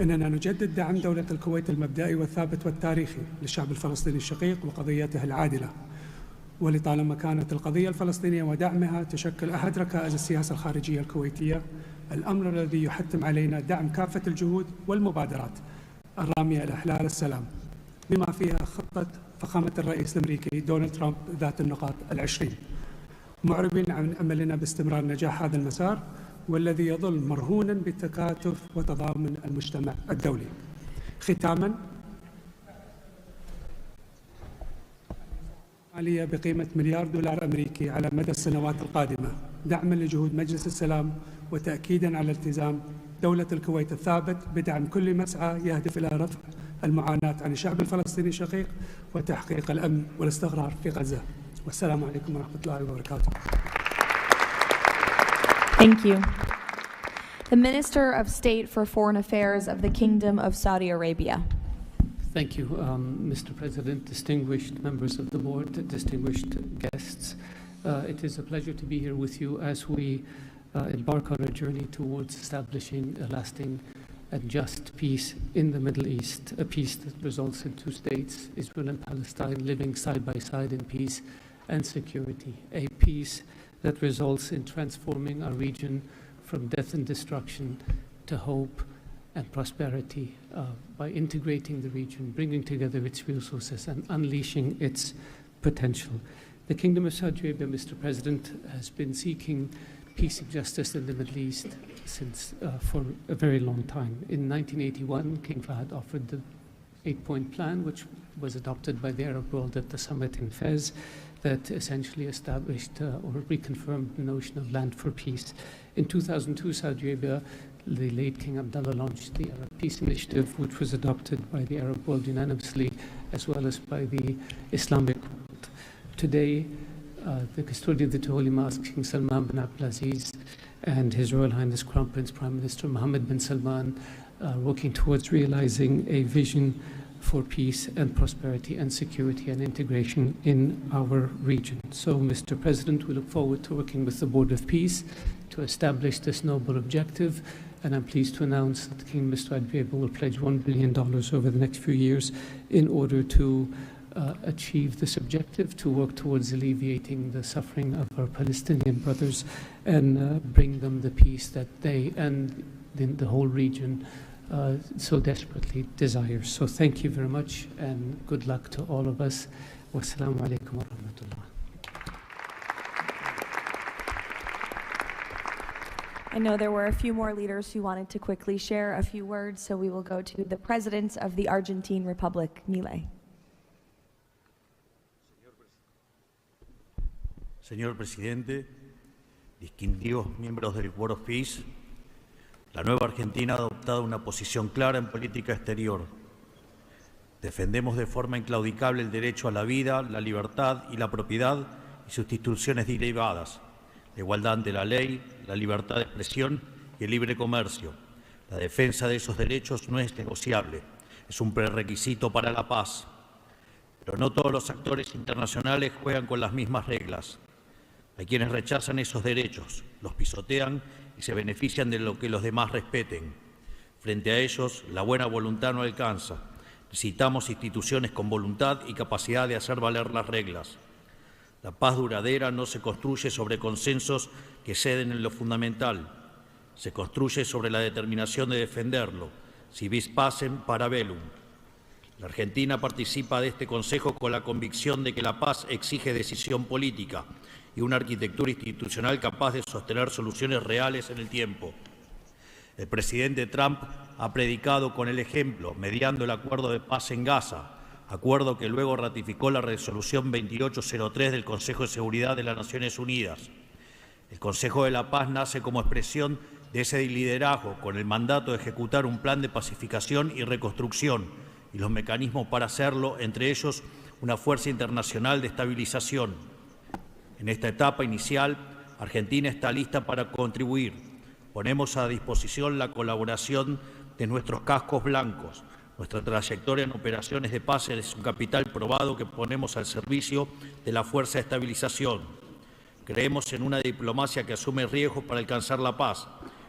إننا نجدد دعم دولة الكويت المبدئي والثابت والتاريخي للشعب الفلسطيني الشقيق وقضيته العادلة، ولطالما كانت القضية الفلسطينية ودعمها تشكل أحد ركائز السياسة الخارجية الكويتية، الأمر الذي يحتم علينا دعم كافة الجهود والمبادرات الرامية لإحلال السلام، بما فيها خطة فخامة الرئيس الأمريكي دونالد ترامب ذات النقاط 20، معربين عن أملنا باستمرار نجاح هذا المسار، والذي يظل مرهونا بتكاتف وتضامن المجتمع الدولي. ختاما، مالية بقيمة مليار دولار أمريكي على مدى السنوات القادمة، دعما لجهود مجلس السلام وتأكيدا على التزام دولة الكويت الثابت بدعم كل مسعى يهدف إلى رفع المعاناة عن الشعب الفلسطيني الشقيق وتحقيق الأمن والاستقرار في غزة. والسلام عليكم ورحمة الله وبركاته. Thank you. The Minister of State for Foreign Affairs of the Kingdom of Saudi Arabia. Thank you, Mr. President, distinguished members of the board, distinguished guests. It is a pleasure to be here with you as we embark on a journey towards establishing a lasting and just peace in the Middle East, a peace that results in two states, Israel and Palestine, living side by side in peace and security, a peace that results in transforming our region from death and destruction to hope and prosperity by integrating the region, bringing together its resources and unleashing its potential. The Kingdom of Saudi Arabia, Mr. President, has been seeking peace and justice in the Middle East since for a very long time. In 1981, King Fahd offered the 8-point plan, which was adopted by the Arab world at the summit in Fez, that essentially established or reconfirmed the notion of land for peace. In 2002, Saudi Arabia, the late King Abdullah, launched the Arab Peace Initiative, which was adopted by the Arab world unanimously, as well as by the Islamic world. Today, the custodian of the two holy mosques, King Salman bin Abdulaziz, and His Royal Highness Crown Prince Prime Minister Mohammed bin Salman are working towards realizing a vision for peace and prosperity and security and integration in our region. So, Mr. President, we look forward to working with the Board of Peace to establish this noble objective, and I'm pleased to announce that King Mr. Adbeba will pledge $1 billion over the next few years in order to achieve this objective, to work towards alleviating the suffering of our Palestinian brothers and bring them the peace that they and the whole region so desperately desires. So thank you very much and good luck to all of us. Wassalamu alaikum wa rahmatullah. I know there were a few more leaders who wanted to quickly share a few words, so we will go to the President of the Argentine Republic, Milei. Señor Presidente, distinguidos miembros del Board of Peace, la nueva Argentina ha adoptado una posición clara en política exterior. Defendemos de forma inclaudicable el derecho a la vida, la libertad y la propiedad y sus instituciones derivadas, la igualdad ante la ley, la libertad de expresión y el libre comercio. La defensa de esos derechos no es negociable, es un prerequisito para la paz. Pero no todos los actores internacionales juegan con las mismas reglas. Hay quienes rechazan esos derechos, los pisotean y se benefician de lo que los demás respeten. Frente a ellos, la buena voluntad no alcanza. Necesitamos instituciones con voluntad y capacidad de hacer valer las reglas. La paz duradera no se construye sobre consensos que ceden en lo fundamental. Se construye sobre la determinación de defenderlo, si vis pacem para bellum. La Argentina participa de este Consejo con la convicción de que la paz exige decisión política y una arquitectura institucional capaz de sostener soluciones reales en el tiempo. El presidente Trump ha predicado con el ejemplo, mediando el acuerdo de paz en Gaza, acuerdo que luego ratificó la resolución 2803 del Consejo de Seguridad de las Naciones Unidas. El Consejo de la Paz nace como expresión de ese liderazgo, con el mandato de ejecutar un plan de pacificación y reconstrucción y los mecanismos para hacerlo, entre ellos una fuerza internacional de estabilización. En esta etapa inicial, Argentina está lista para contribuir. Ponemos a disposición la colaboración de nuestros cascos blancos. Nuestra trayectoria en operaciones de paz es un capital probado que ponemos al servicio de la fuerza de estabilización. Creemos en una diplomacia que asume riesgos para alcanzar la paz.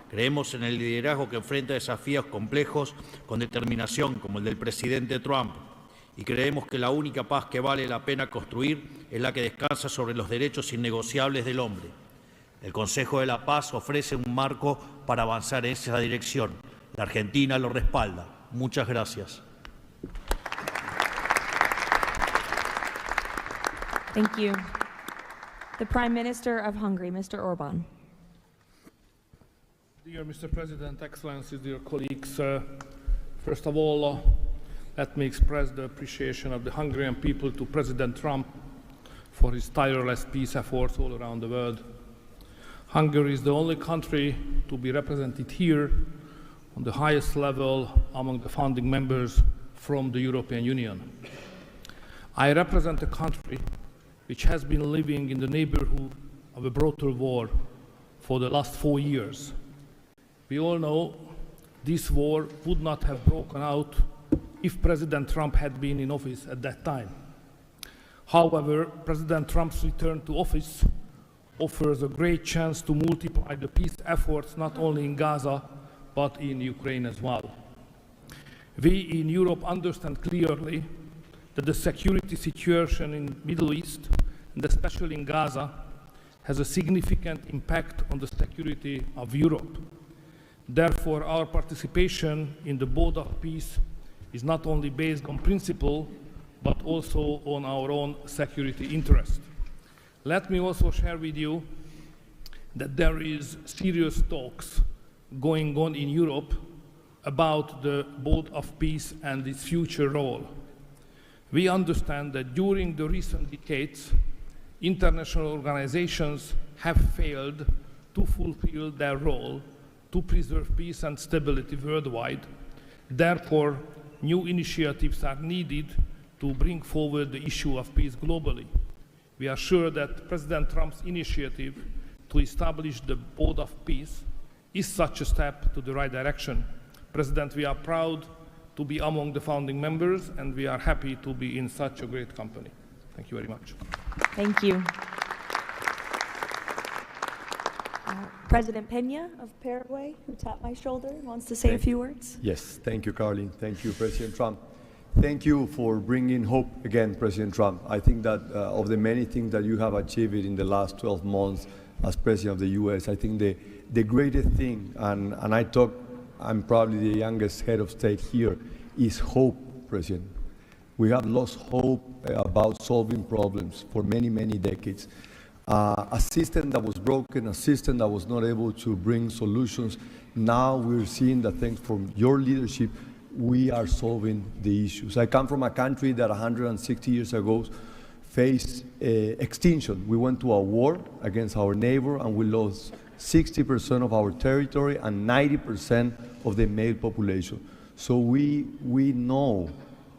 Creemos en el liderazgo que enfrenta desafíos complejos con determinación, como el del presidente Trump. Y creemos que la única paz que vale la pena construir es la que descansa sobre los derechos innegociables del hombre. El Consejo de la Paz ofrece un marco para avanzar en esa dirección. La Argentina lo respalda. Muchas gracias. Thank you. The Prime Minister of Hungary, Mr. Orbán. Dear Mr. President, Excellencies, dear colleagues, first of all, let me express the appreciation of the Hungarian people to President Trump for his tireless peace efforts all around the world. Hungary is the only country to be represented here on the highest level among the founding members from the European Union. I represent a country which has been living in the neighborhood of a brutal war for the last 4 years. We all know this war would not have broken out if President Trump had been in office at that time. However, President Trump's return to office offers a great chance to multiply the peace efforts not only in Gaza, but in Ukraine as well. We in Europe understand clearly that the security situation in the Middle East, and especially in Gaza, has a significant impact on the security of Europe. Therefore, our participation in the Board of Peace is not only based on principle, but also on our own security interest. Let me also share with you that there is serious talks going on in Europe about the Board of Peace and its future role. We understand that during the recent decades, international organizations have failed to fulfill their role to preserve peace and stability worldwide. Therefore, new initiatives are needed to bring forward the issue of peace globally. We are sure that President Trump's initiative to establish the Board of Peace is such a step to the right direction. President, we are proud to be among the founding members, and we are happy to be in such a great company. Thank you very much. Thank you. President Peña of Paraguay, who tapped my shoulder, wants to say a few words. Yes, thank you, Caroline. Thank you, President Trump. Thank you for bringing hope again, President Trump. I think that of the many things that you have achieved in the last 12 months as President of the U.S., I think the greatest thing, and I'm probably the youngest head of state here, is hope, President. We have lost hope about solving problems for many, many decades. A system that was broken, a system that was not able to bring solutions. Now we're seeing that thanks from your leadership, we are solving the issues. I come from a country that 160 years ago faced extinction. We went to a war against our neighbor and we lost 60% of our territory and 90% of the male population. So we know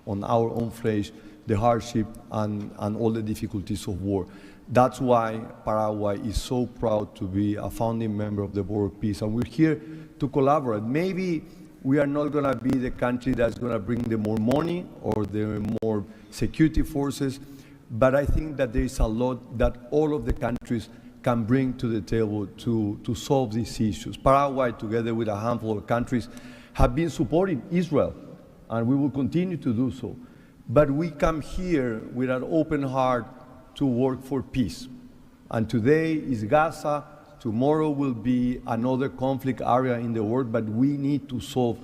on our own flesh the hardship and all the difficulties of war. That's why Paraguay is so proud to be a founding member of the Board of Peace, and we're here to collaborate. Maybe we are not going to be the country that's going to bring the more money or the more security forces, but I think that there is a lot that all of the countries can bring to the table to solve these issues. Paraguay, together with a handful of countries, have been supporting Israel, and we will continue to do so. But we come here with an open heart to work for peace. And today is Gaza, tomorrow will be another conflict area in the world, but we need to solve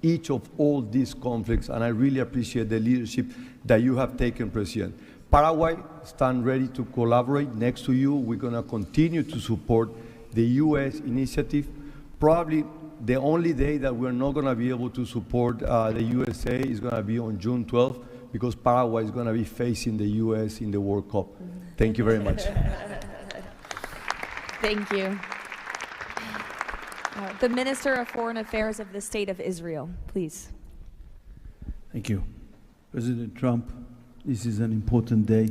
each of all these conflicts, and I really appreciate the leadership that you have taken, President. Paraguay stand ready to collaborate next to you. We're going to continue to support the U.S. initiative. Probably the only day that we're not going to be able to support the USA is going to be on June 12th, because Paraguay is going to be facing the U.S. in the World Cup. Thank you very much. Thank you. The Minister of Foreign Affairs of the State of Israel, please. Thank you. President Trump, this is an important day.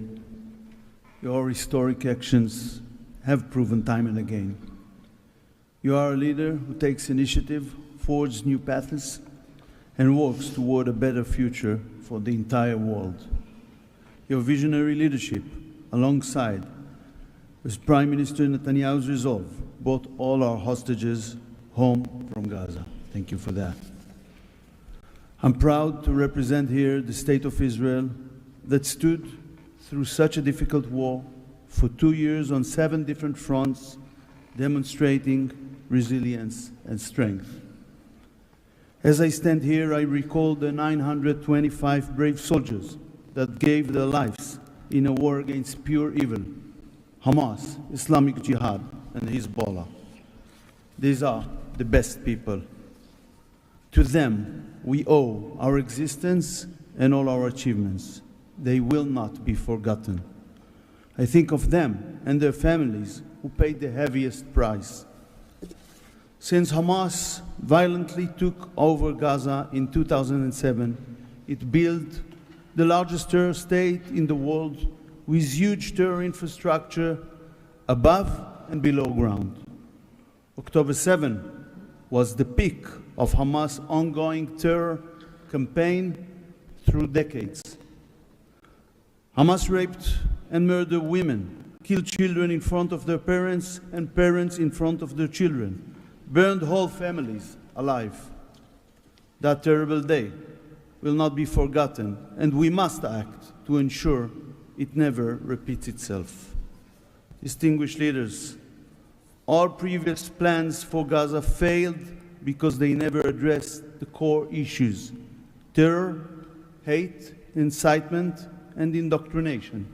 Your historic actions have proven time and again. You are a leader who takes initiative, forges new paths, and works toward a better future for the entire world. Your visionary leadership, alongside with Prime Minister Netanyahu's resolve, brought all our hostages home from Gaza. Thank you for that. I'm proud to represent here the State of Israel that stood through such a difficult war for 2 years on 7 different fronts, demonstrating resilience and strength. As I stand here, I recall the 925 brave soldiers that gave their lives in a war against pure evil, Hamas, Islamic Jihad, and Hezbollah. These are the best people. To them, we owe our existence and all our achievements. They will not be forgotten. I think of them and their families who paid the heaviest price. Since Hamas violently took over Gaza in 2007, it built the largest terror state in the world with huge terror infrastructure above and below ground. October 7 was the peak of Hamas' ongoing terror campaign through decades. Hamas raped and murdered women, killed children in front of their parents and parents in front of their children, burned whole families alive. That terrible day will not be forgotten, and we must act to ensure it never repeats itself. Distinguished leaders, all previous plans for Gaza failed because they never addressed the core issues: terror, hate, incitement, and indoctrination.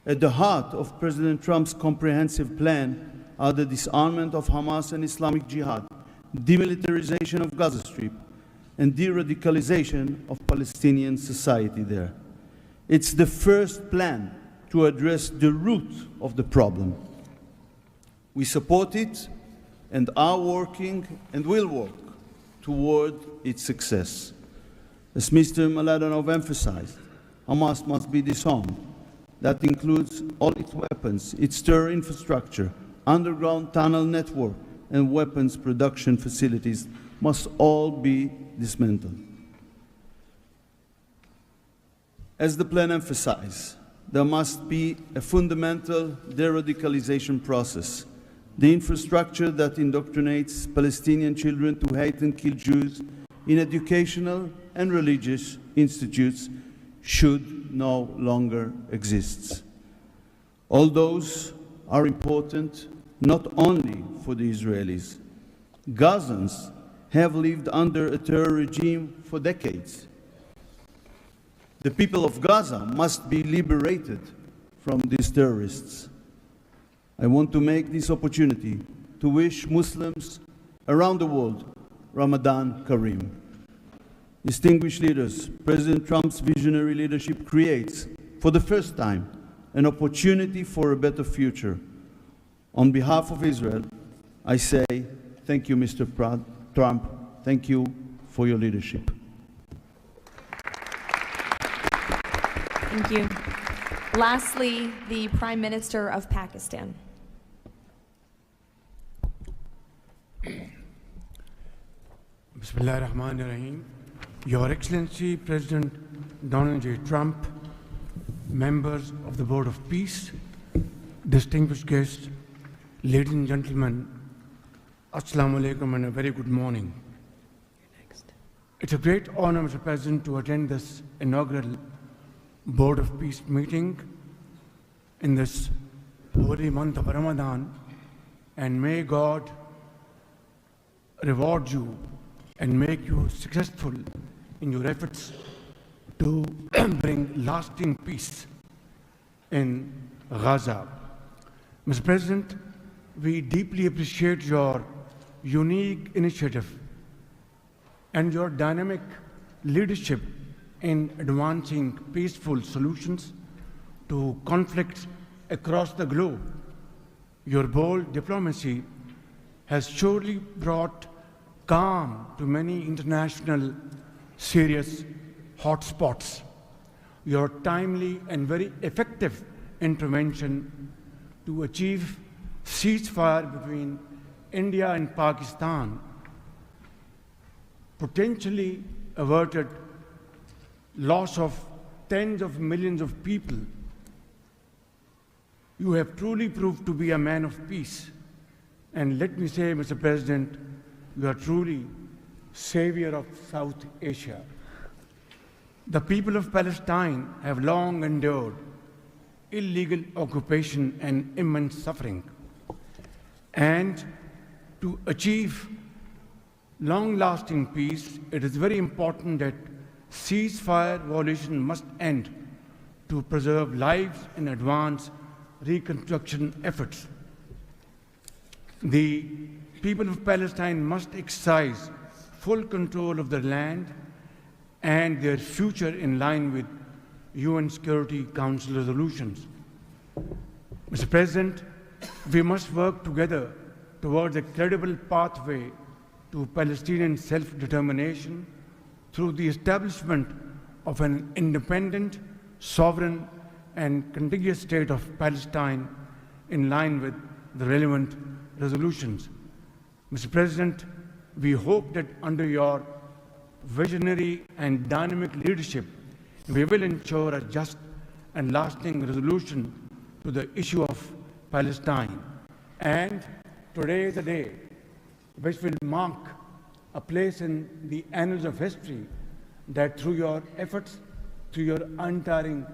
At the heart of President Trump's comprehensive plan are the disarmament of Hamas and Islamic Jihad, demilitarization of Gaza Strip, and de-radicalization of Palestinian society there. It's the first plan to address the root of the problem. We support it and are working and will work toward its success. As Mr. Maladanov emphasized, Hamas must be disarmed. That includes all its weapons, its terror infrastructure, underground tunnel network, and weapons production facilities must all be dismantled. As the plan emphasized, there must be a fundamental de-radicalization process. The infrastructure that indoctrinates Palestinian children to hate and kill Jews in educational and religious institutes should no longer exist. All those are important not only for the Israelis. Gazans have lived under a terror regime for decades. The people of Gaza must be liberated from these terrorists. I want to make this opportunity to wish Muslims around the world Ramadan Kareem. Distinguished leaders, President Trump's visionary leadership creates, for the first time, an opportunity for a better future. On behalf of Israel, I say thank you, Mr. Trump. Thank you for your leadership. Thank you. Lastly, the Prime Minister of Pakistan. Bismillah ar-Rahman ar-Rahim. Your Excellency, President Donald J. Trump, members of the Board of Peace, distinguished guests, ladies and gentlemen, Assalamu alaikum and a very good morning. It's a great honor, Mr. President, to attend this inaugural Board of Peace meeting in this holy month of Ramadan, and may God reward you and make you successful in your efforts to bring lasting peace in Gaza. Mr. President, we deeply appreciate your unique initiative and your dynamic leadership in advancing peaceful solutions to conflicts across the globe. Your bold diplomacy has surely brought calm to many international serious hotspots. Your timely and very effective intervention to achieve ceasefire between India and Pakistan potentially averted loss of tens of millions of people. You have truly proved to be a man of peace. And let me say, Mr. President, you are truly savior of South Asia. The people of Palestine have long endured illegal occupation and immense suffering. And to achieve long-lasting peace, it is very important that ceasefire violation must end to preserve lives and advance reconstruction efforts. The people of Palestine must exercise full control of their land and their future in line with UN Security Council resolutions. Mr. President, we must work together towards a credible pathway to Palestinian self-determination through the establishment of an independent, sovereign, and contiguous state of Palestine in line with the relevant resolutions. Mr. President, we hope that under your visionary and dynamic leadership, we will ensure a just and lasting resolution to the issue of Palestine. And today is a day which will mark a place in the annals of history that through your efforts, through your untiring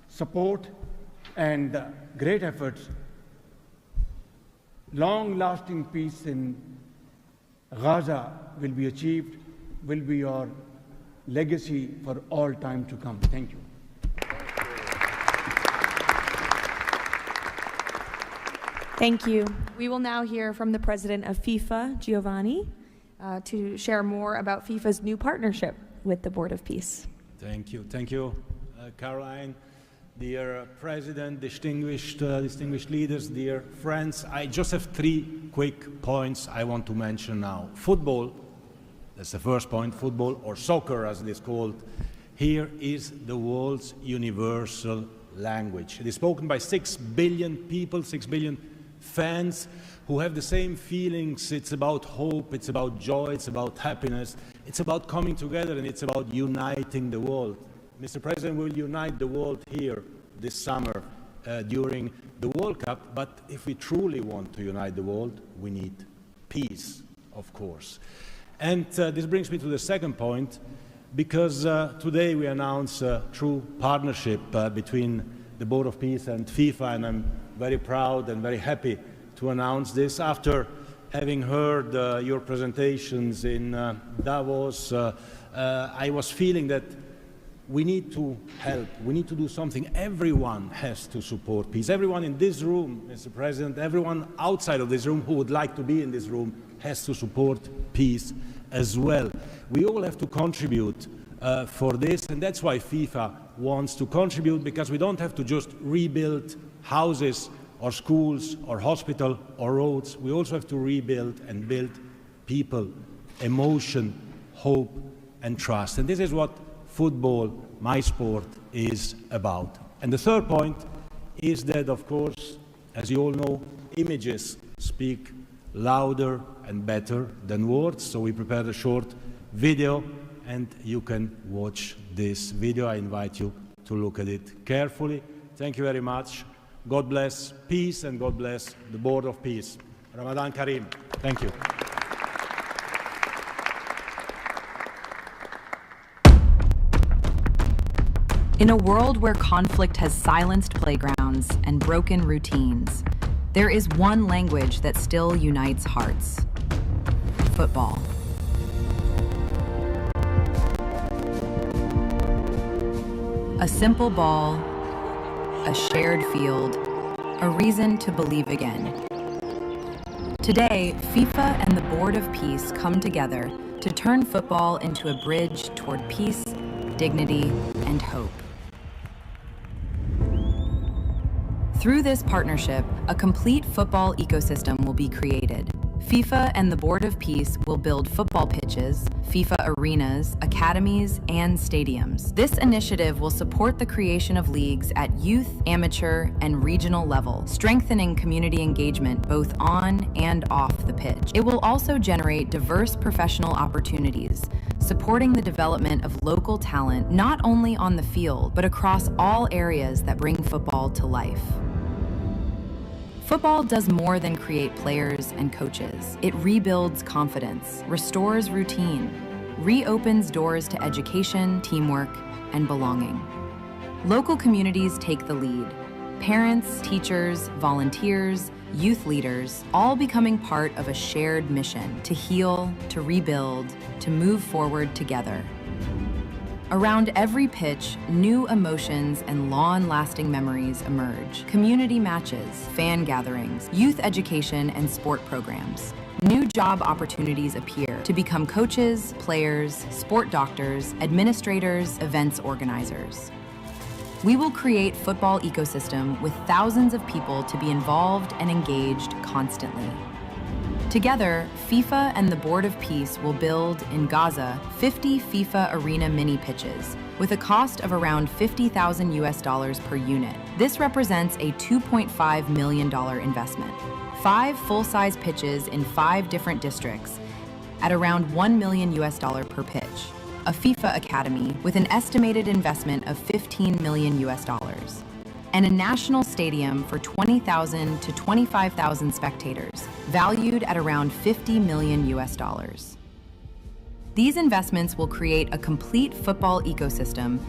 support and great efforts, long-lasting peace in Gaza will be achieved, will be your legacy for all time to come. Thank you. Thank you. We will now hear from the president of FIFA, Giovanni, to share more about FIFA's new partnership with the Board of Peace. Thank you, Caroline. Dear President, distinguished leaders, dear friends, I just have 3 quick points I want to mention now. Football, that's the first point, football, or soccer as it is called, here is the world's universal language. It is spoken by 6 billion people, 6 billion fans who have the same feelings. It's about hope, it's about joy, it's about happiness, it's about coming together, and it's about uniting the world. Mr. President, we will unite the world here this summer during the World Cup, but if we truly want to unite the world, we need peace, of course. And this brings me to the second point, because today we announce a true partnership between the Board of Peace and FIFA, and I'm very proud and very happy to announce this. After having heard your presentations in Davos, I was feeling that we need to help, we need to do something. Everyone has to support peace. Everyone in this room, Mr. President, everyone outside of this room who would like to be in this room has to support peace as well. We all have to contribute for this, and that's why FIFA wants to contribute, because we don't have to just rebuild houses or schools or hospital or roads. We also have to rebuild and build people, emotion, hope and trust. And this is what football, my sport, is about. And the third point is that, of course, as you all know, images speak louder and better than words. So we prepared a short video, and you can watch this video. I invite you to look at it carefully. Thank you very much. God bless peace, and God bless the Board of Peace. Ramadan Kareem. Thank you. In a world where conflict has silenced playgrounds and broken routines, there is one language that still unites hearts: football. A simple ball, a shared field, a reason to believe again. Today, FIFA and the Board of Peace come together to turn football into a bridge toward peace, dignity, and hope. Through this partnership, a complete football ecosystem will be created. FIFA and the Board of Peace will build football pitches, FIFA arenas, academies, and stadiums. This initiative will support the creation of leagues at youth, amateur, and regional level, strengthening community engagement both on and off the pitch. It will also generate diverse professional opportunities, supporting the development of local talent not only on the field, but across all areas that bring football to life. Football does more than create players and coaches. It rebuilds confidence, restores routine, reopens doors to education, teamwork, and belonging. Local communities take the lead. Parents, teachers, volunteers, youth leaders, all becoming part of a shared mission to heal, to rebuild, to move forward together. Around every pitch, new emotions and long-lasting memories emerge. Community matches, fan gatherings, youth education, and sport programs. New job opportunities appear to become coaches, players, sport doctors, administrators, events organizers. We will create football ecosystem with thousands of people to be involved and engaged constantly. Together, FIFA and the Board of Peace will build, in Gaza, 50 FIFA arena mini pitches, with a cost of around $50,000 per unit. This represents a $2.5 million investment. 5 full-size pitches in 5 different districts at around $1 million per pitch. A FIFA academy with an estimated investment of $15 million. And a national stadium for 20,000 to 25,000 spectators, valued at around $50 million. These investments will create a complete football ecosystem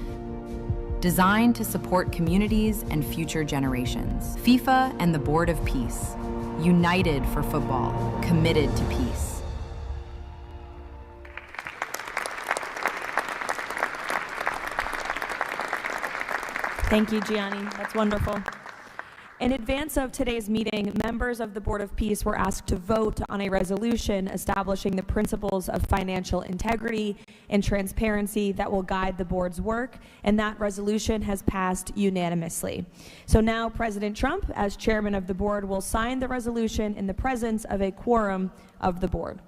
designed to support communities and future generations. FIFA and the Board of Peace, united for football, committed to peace. Thank you, Gianni. That's wonderful. In advance of today's meeting, members of the Board of Peace were asked to vote on a resolution establishing the principles of financial integrity and transparency that will guide the board's work, and that resolution has passed unanimously. So now President Trump, as chairman of the board, will sign the resolution in the presence of a quorum of the board.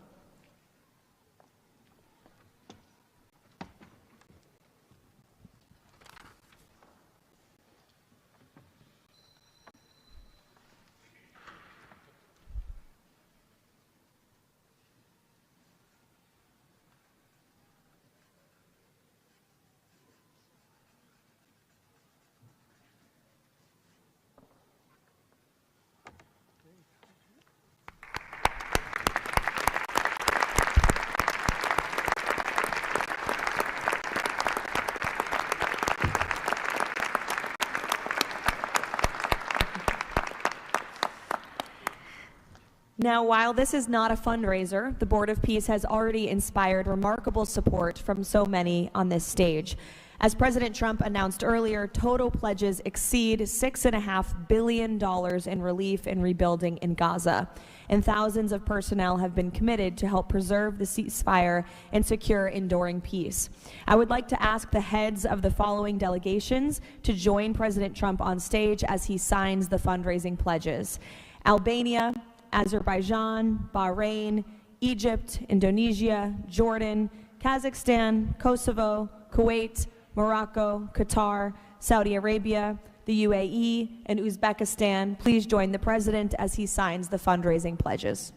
Now, while this is not a fundraiser, the Board of Peace has already inspired remarkable support from so many on this stage. As President Trump announced earlier, total pledges exceed $6.5 billion in relief and rebuilding in Gaza, and thousands of personnel have been committed to help preserve the ceasefire and secure enduring peace. I would like to ask the heads of the following delegations to join President Trump on stage as he signs the fundraising pledges: Albania, Azerbaijan, Bahrain, Egypt, Indonesia, Jordan, Kazakhstan, Kosovo, Kuwait, Morocco, Qatar, Saudi Arabia, the UAE, and Uzbekistan. Please join the President as he signs the fundraising pledges.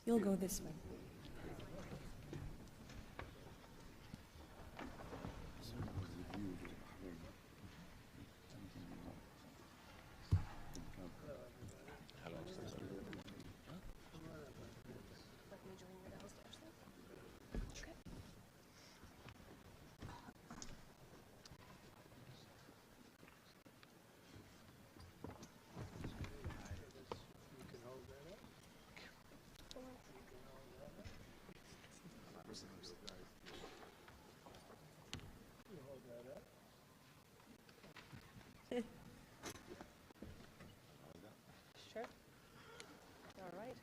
You'll go this way. Sure. All right.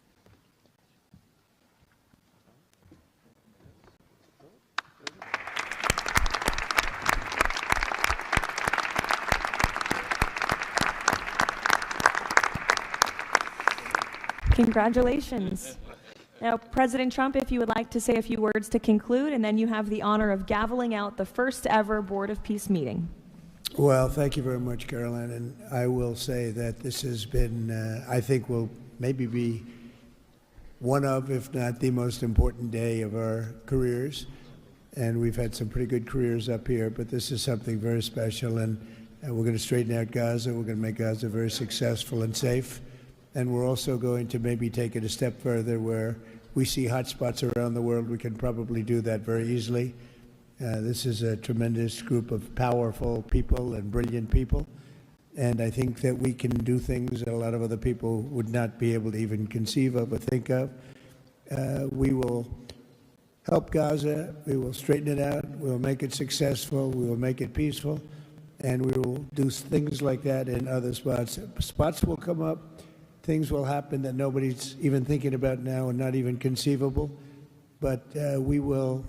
Congratulations. Now, President Trump, if you would like to say a few words to conclude, and then you have the honor of gaveling out the first ever Board of Peace meeting. Well, thank you very much, Caroline. And I will say that this has been, I think, will maybe be one of, if not the most important day of our careers. And we've had some pretty good careers up here, but this is something very special. And we're going to straighten out Gaza. We're going to make Gaza very successful and safe. And we're also going to maybe take it a step further where we see hotspots around the world. We can probably do that very easily. This is a tremendous group of powerful people and brilliant people. And I think that we can do things that a lot of other people would not be able to even conceive of or think of. We will help Gaza. We will straighten it out. We will make it successful. We will make it peaceful. And we will do things like that in other spots. Spots will come up. Things will happen that nobody's even thinking about now and not even conceivable. But we will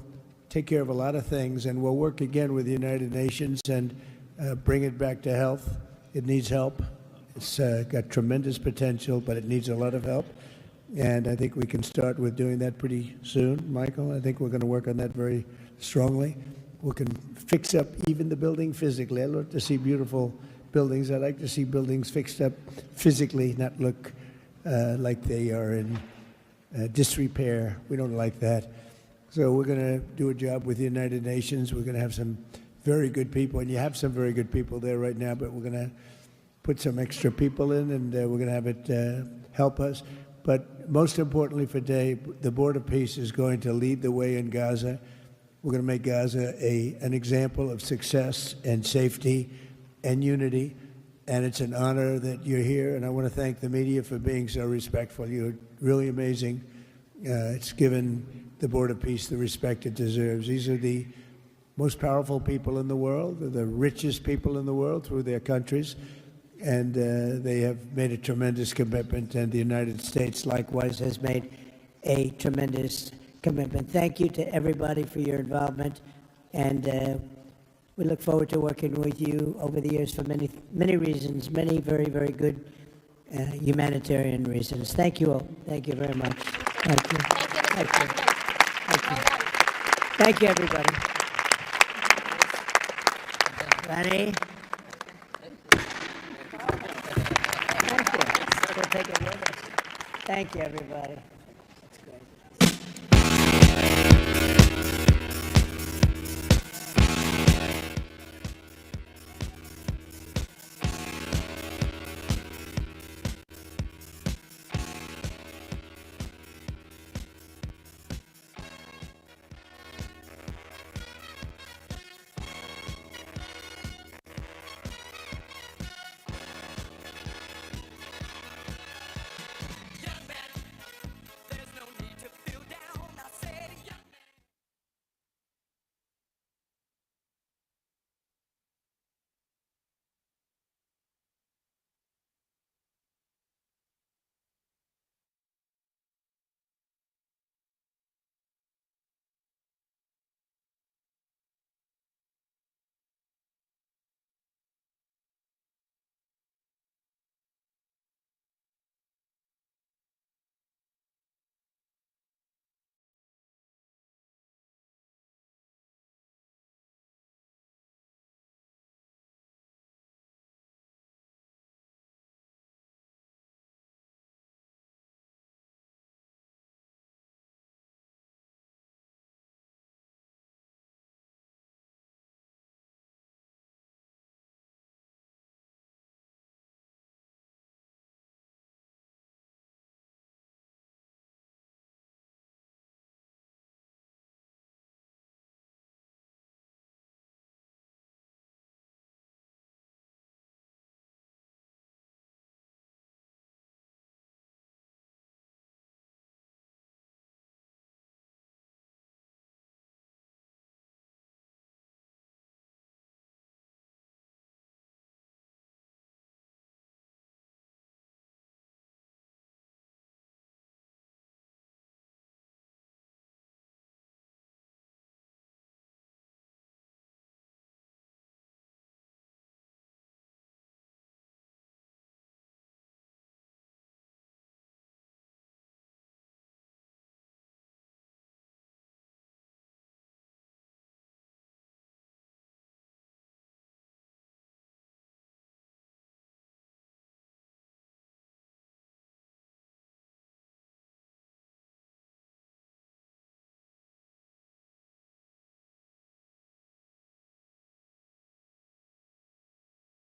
take care of a lot of things, and we'll work again with the United Nations and bring it back to health. It needs help. It's got tremendous potential, but it needs a lot of help. And I think we can start with doing that pretty soon, Michael. I think we're going to work on that very strongly. We can fix up even the building physically. I love to see beautiful buildings. I like to see buildings fixed up physically, not look like they are in disrepair. We don't like that. So we're going to do a job with the United Nations. We're going to have some very good people, and you have some very good people there right now, but we're going to put some extra people in, and we're going to have it help us. But most importantly for today, the Board of Peace is going to lead the way in Gaza. We're going to make Gaza an example of success and safety and unity. And it's an honor that you're here. And I want to thank the media for being so respectful. You're really amazing. It's given the Board of Peace the respect it deserves. These are the most powerful people in the world, the richest people in the world through their countries. And they have made a tremendous commitment, and the United States likewise has made a tremendous commitment. Thank you to everybody for your involvement, and we look forward to working with you over the years for many, many reasons, many very, very good humanitarian reasons. Thank you all. Thank you very much. Thank you. Thank you. Thank you. Thank you, everybody. Ready? Thank you, everybody.